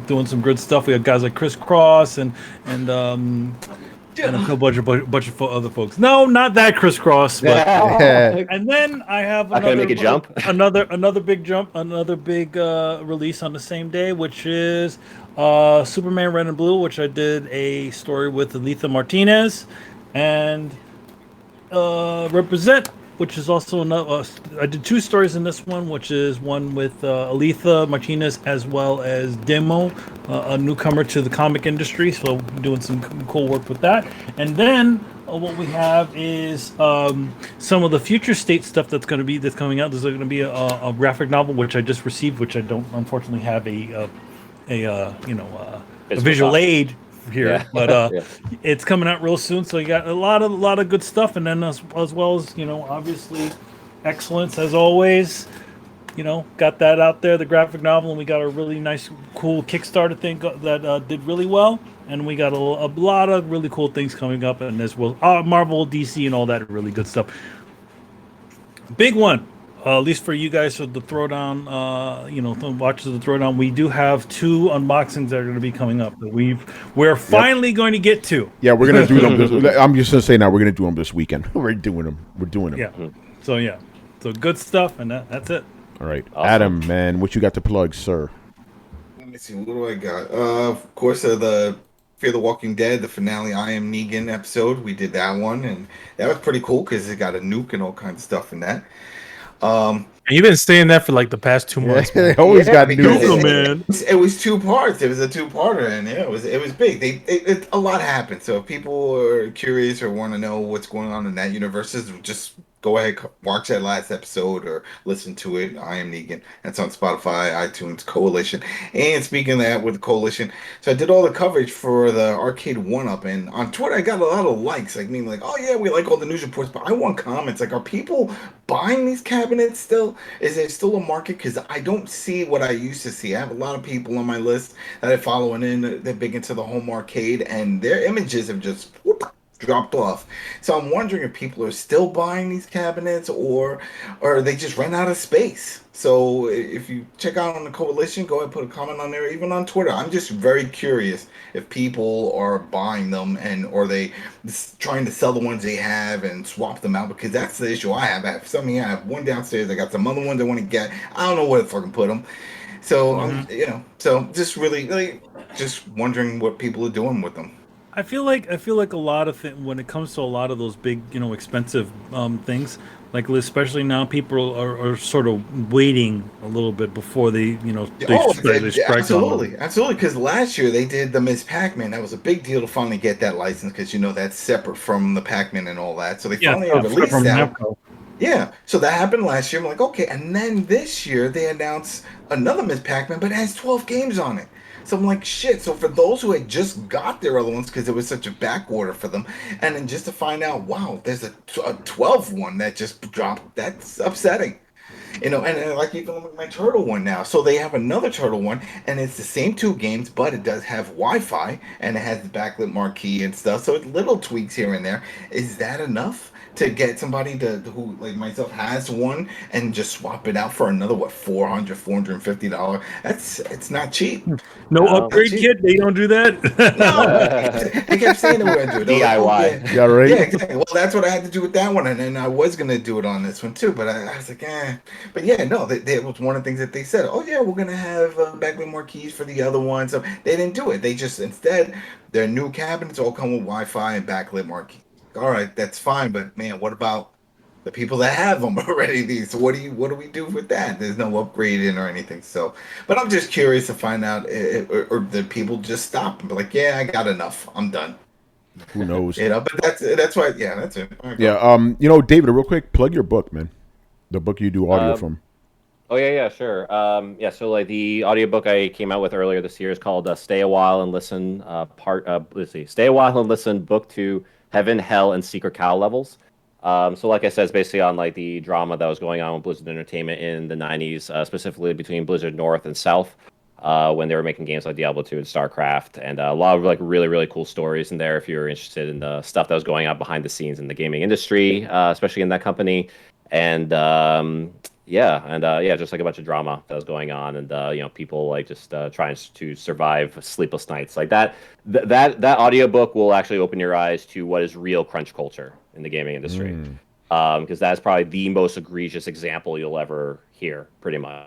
doing some good stuff. We have guys like Chris Cross and a bunch of other folks. No, not that Chris Cross. But, and then I have gonna make a jump. another big jump, another big release on the same day, which is Superman Red and Blue, which I did a story with Aletha Martinez, and Represent, which is also another. I did 2 stories in this one, which is one with Aletha Martinez as well as Demo, a newcomer to the comic industry. So doing some cool work with that. And then what we have is some of the future state stuff that's coming out. There's going to be a graphic novel which I just received, which I don't unfortunately have a visual aid here, but it's coming out real soon. So you got a lot of good stuff, and then as well as obviously Excellence as always. Got that out there, the graphic novel, and we got a really nice, cool Kickstarter thing that did really well, and we got a lot of really cool things coming up, and as well Marvel, DC, and all that really good stuff. Big one. At least for you guys, for the Throwdown, the watchers of the Throwdown, we do have 2 unboxings that are going to be coming up that we're finally going to get to. Yeah, we're going to do them. I'm just going to say now, we're going to do them this weekend. We're doing them. Yeah. So good stuff, and that's it. All right, awesome. Adam, man, what you got to plug, sir? Let me see. What do I got? Of course, the Fear the Walking Dead, the finale I Am Negan episode. We did that one, and that was pretty cool because it got a nuke and all kinds of stuff in that. You've been saying that for like the past 2 months. They always got new, man. It was 2 parts. It was a 2-parter, and it was big. A lot happened. So if people are curious or want to know what's going on in that universe, just go ahead, watch that last episode or listen to it. I Am Negan. That's on Spotify, iTunes, Coalition. And speaking of that, with the Coalition, so I did all the coverage for the Arcade 1-Up, and on Twitter I got a lot of likes. Like, oh yeah, we like all the news reports, but I want comments. Like, are people buying these cabinets still? Is there still a market? Because I don't see what I used to see. I have a lot of people on my list that I follow, and they're big into the home arcade, and their images have just dropped off. So I'm wondering if people are still buying these cabinets or they just ran out of space. So if you check out on the Coalition, go ahead and put a comment on there, even on Twitter. I'm just very curious if people are buying them or they trying to sell the ones they have and swap them out, because that's the issue I have. I have one downstairs. I got some other ones I want to get. I don't know where to fucking put them. So so just really just wondering what people are doing with them. I feel like a lot of when it comes to a lot of those big, expensive things, like especially now, people are sort of waiting a little bit before they strike absolutely, on them. Absolutely. Because last year they did the Ms. Pac-Man. That was a big deal to finally get that license, because that's separate from the Pac-Man and all that. So they finally released that. Yeah, so that happened last year. I'm like, okay, and then this year they announced another Miss Pac-Man, but it has 12 games on it. So I'm like, shit. So for those who had just got their other ones because it was such a back order for them, and then just to find out, wow, there's a 12 one that just dropped. That's upsetting. And like even with my turtle one now. So they have another turtle one, and it's the same two games, but it does have Wi-Fi and it has the backlit marquee and stuff. So it's little tweaks here and there. Is that enough to get somebody who like myself has one and just swap it out for another $450? It's not cheap. No No. upgrade kit. They don't do that. No, they kept saying they were gonna do it. They were like, oh, DIY. Yeah, right. yeah, exactly. Well, that's what I had to do with that one, and then I was gonna do it on this one too, but I was like, eh. But yeah, no, it was one of the things that they said. Oh yeah, we're gonna have backlit more keys for the other one. So they didn't do it. They just instead their new cabinets all come with Wi-Fi and backlit marquee. All right, that's fine, but man, what about the people that have them already? These, so what do we do with that? There's no upgrading or anything. So, but I'm just curious to find out, or the people just stop and be like, yeah, I got enough. I'm done. Who knows? But that's why. Yeah, that's it. All right, Yeah. David, real quick, plug your book, man. The book you do audio from. Oh yeah, sure. Yeah, so like the audiobook I came out with earlier this year is called "Stay a While and Listen." Stay a While and Listen, Book 2, Heaven, Hell, and Secret Cow Levels. So like I said, it's basically on like the drama that was going on with Blizzard Entertainment in the '90s, specifically between Blizzard North and South, when they were making games like Diablo 2 and StarCraft, and a lot of like really really cool stories in there if you're interested in the stuff that was going on behind the scenes in the gaming industry, especially in that company. And just like a bunch of drama that was going on, and people like just trying to survive sleepless nights like that. That audiobook will actually open your eyes to what is real crunch culture in the gaming industry, because that's probably the most egregious example you'll ever hear, pretty much.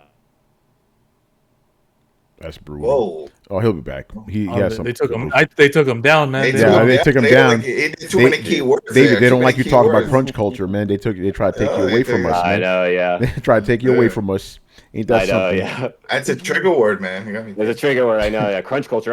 That's brutal. Whoa. Oh, he'll be back. He has some. They took him. They took him down, man. They took him down. Too many key words. David, they don't like you talking about crunch culture, man. They try to take you away from us, man. I know, yeah. They try to take you away from us. Ain't that something? Yeah. That's a trigger word, man. There's a trigger word. I know, yeah. Crunch culture.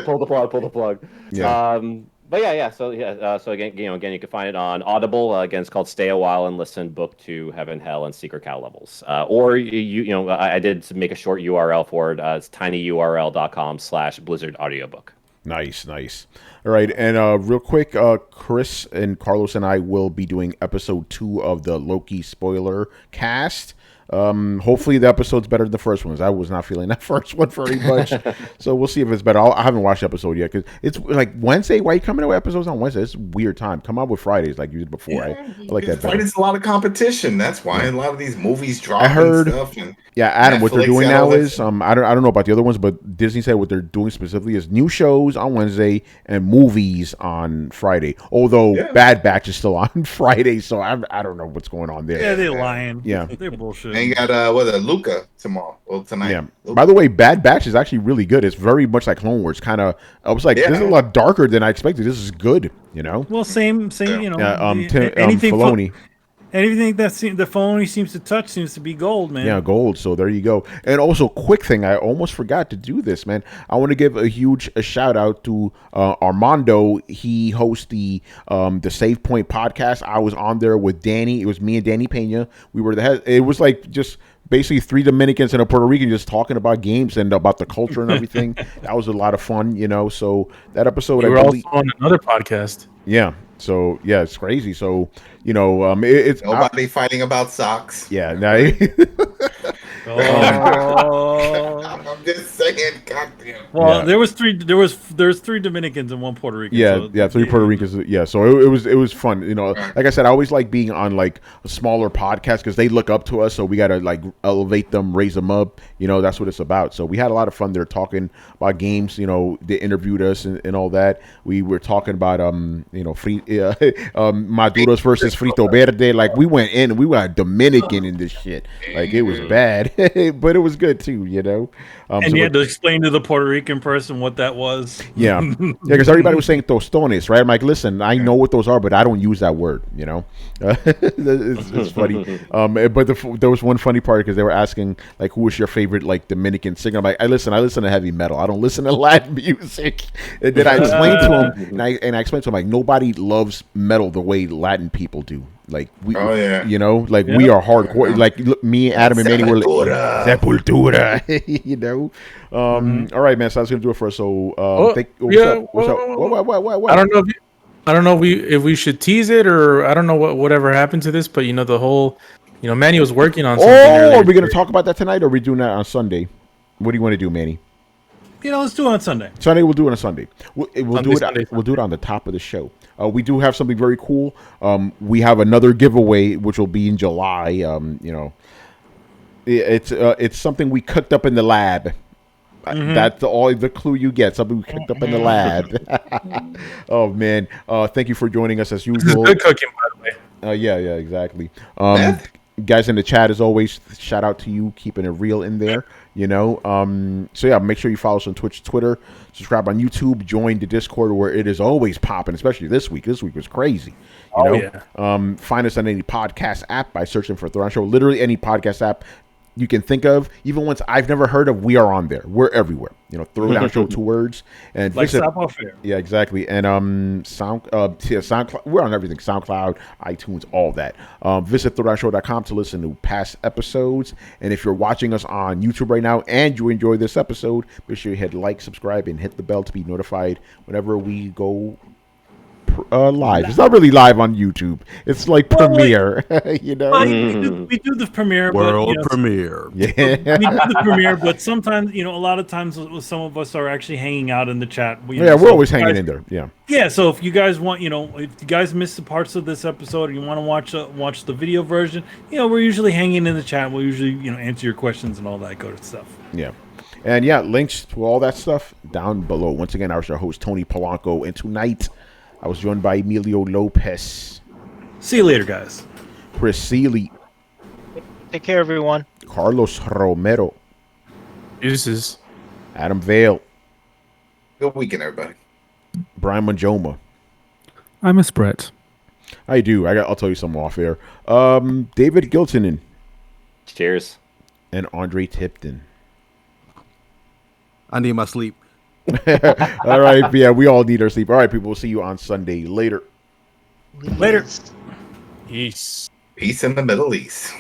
Pull the plug. Yeah. But yeah. So again, you can find it on Audible. Again, it's called "Stay a While and Listen," Book 2, Heaven, Hell, and Secret Cow Levels. Or I did make a short URL for it. It's tinyurl.com/Blizzard Audiobook. Nice. All right, and real quick, Chris and Carlos and I will be doing episode 2 of the Loki spoiler cast. Hopefully the episode's better than the first one. I was not feeling that first one very much, so we'll see if it's better. I haven't watched the episode yet because it's like Wednesday. Why are you coming out with episodes on Wednesday? It's a weird time. Come out with Fridays like you did before. I like that better. Friday's a lot of competition. That's why a lot of these movies drop. I heard. And stuff and Adam, what they're Netflix doing and all now that is stuff. I don't know about the other ones, but Disney said what they're doing specifically is new shows on Wednesday and movies on Friday. Although Bad Batch is still on Friday, so I don't know what's going on there. Yeah, they're lying. Yeah. They're bullshit. And you got Luca tomorrow. Well, tonight. Yeah. By the way, Bad Batch is actually really good. It's very much like Clone Wars. I was like, this is a lot darker than I expected. This is good. Well, same. Anything Filoni. Anything that Filoni seems to touch seems to be gold, man. Yeah, gold. So there you go. And also, quick thing, I almost forgot to do this, man. I want to give a huge shout out to Armando. He hosts the Save Point podcast. I was on there with Danny. It was me and Danny Pena. We were it was like just basically 3 Dominicans and a Puerto Rican just talking about games and about the culture and everything. That was a lot of fun, So that episode, we were also on another podcast. Yeah. So yeah, it's crazy. So it's nobody fighting about socks. Yeah. I'm just saying, goddamn. Well, there was 3 Dominicans and 1 Puerto Rican. Yeah, 3 Puerto Ricans. Yeah, so it was fun. Like I said, I always like being on like a smaller podcast because they look up to us, so we gotta like elevate them, raise them up. That's what it's about. So we had a lot of fun there talking about games. They interviewed us and all that. We were talking about Maduros versus Frito Verde. Like we went in and we were Dominican in this shit. Like it was bad, but it was good too. And you had to explain to the Puerto Rican person what that was. Yeah, because everybody was saying tostones, right? I'm like, listen, I know what those are, but I don't use that word. It's funny. But there was one funny part because they were asking like, who was your favorite like Dominican singer? I'm like, I listen to heavy metal. I don't listen to Latin music. And then I explained to him, and I explained to him like, nobody loves metal the way Latin people do. Like we, yeah. you know, like we are hardcore. Like look, me, Adam, and Manny were like Sepultura. You know. All right, man. So that's gonna do it for us. So, what's up? What? I don't know. I don't know if we should tease it or I don't know whatever happened to this, but you know the whole, you know, Manny was working on something. Are we gonna talk about that tonight, or are we doing that on Sunday? What do you want to do, Manny? You know, let's do it on Sunday. Sunday, we'll do it on Sunday. We'll do it. We'll do it on the top of the show. We do have something very cool. We have another giveaway, which will be in July. You know, it's something we cooked up in the lab. That's all the clue you get. Something we cooked up in the lab. Oh man! Thank you for joining us as usual. This is good cooking, by the way. Yeah, exactly. Guys in the chat, as always, shout out to you, keeping it real in there. You know, so yeah, make sure you follow us on Twitch, Twitter, subscribe on YouTube, join the Discord where it is always popping, especially this week. This week was crazy. You know, find us on any podcast app by searching for Throwdown Show. Literally any podcast app you can think of, even ones I've never heard of, we are on there. We're everywhere. You know, Throwdown Show, 2 words. And like Fair. Yeah, exactly. And SoundCloud, we're on everything. SoundCloud, iTunes, all that. Visit throwdownshow.com to listen to past episodes. And if you're watching us on YouTube right now and you enjoy this episode, make sure you hit like, subscribe, and hit the bell to be notified whenever we go live. It's not really live on YouTube. It's like premiere, you know. We do the premiere, world premiere. Yeah, we do the premiere, but sometimes, you know, a lot of times some of us are actually hanging out in the chat. We're always hanging in there. Yeah. So if you guys want, you know, if you guys missed the parts of this episode, or you want to watch the video version, you know, we're usually hanging in the chat. We'll usually, you know, answer your questions and all that good stuff. Yeah. And yeah, links to all that stuff down below. Once again, I was your host, Tony Polanco, and tonight I was joined by Emilio Lopez. See you later, guys. Chris Seeley. Take care, everyone. Carlos Romero. Deuces. Adam Vale. Good weekend, everybody. Brian Manjoma. I miss Brett. I do. I'll tell you something off air. David Giltonen. Cheers. And Andre Tipton. I need my sleep. All right, yeah, we all need our sleep. All right, people, we'll see you on Sunday. Later. Later. Peace. Peace in the Middle East.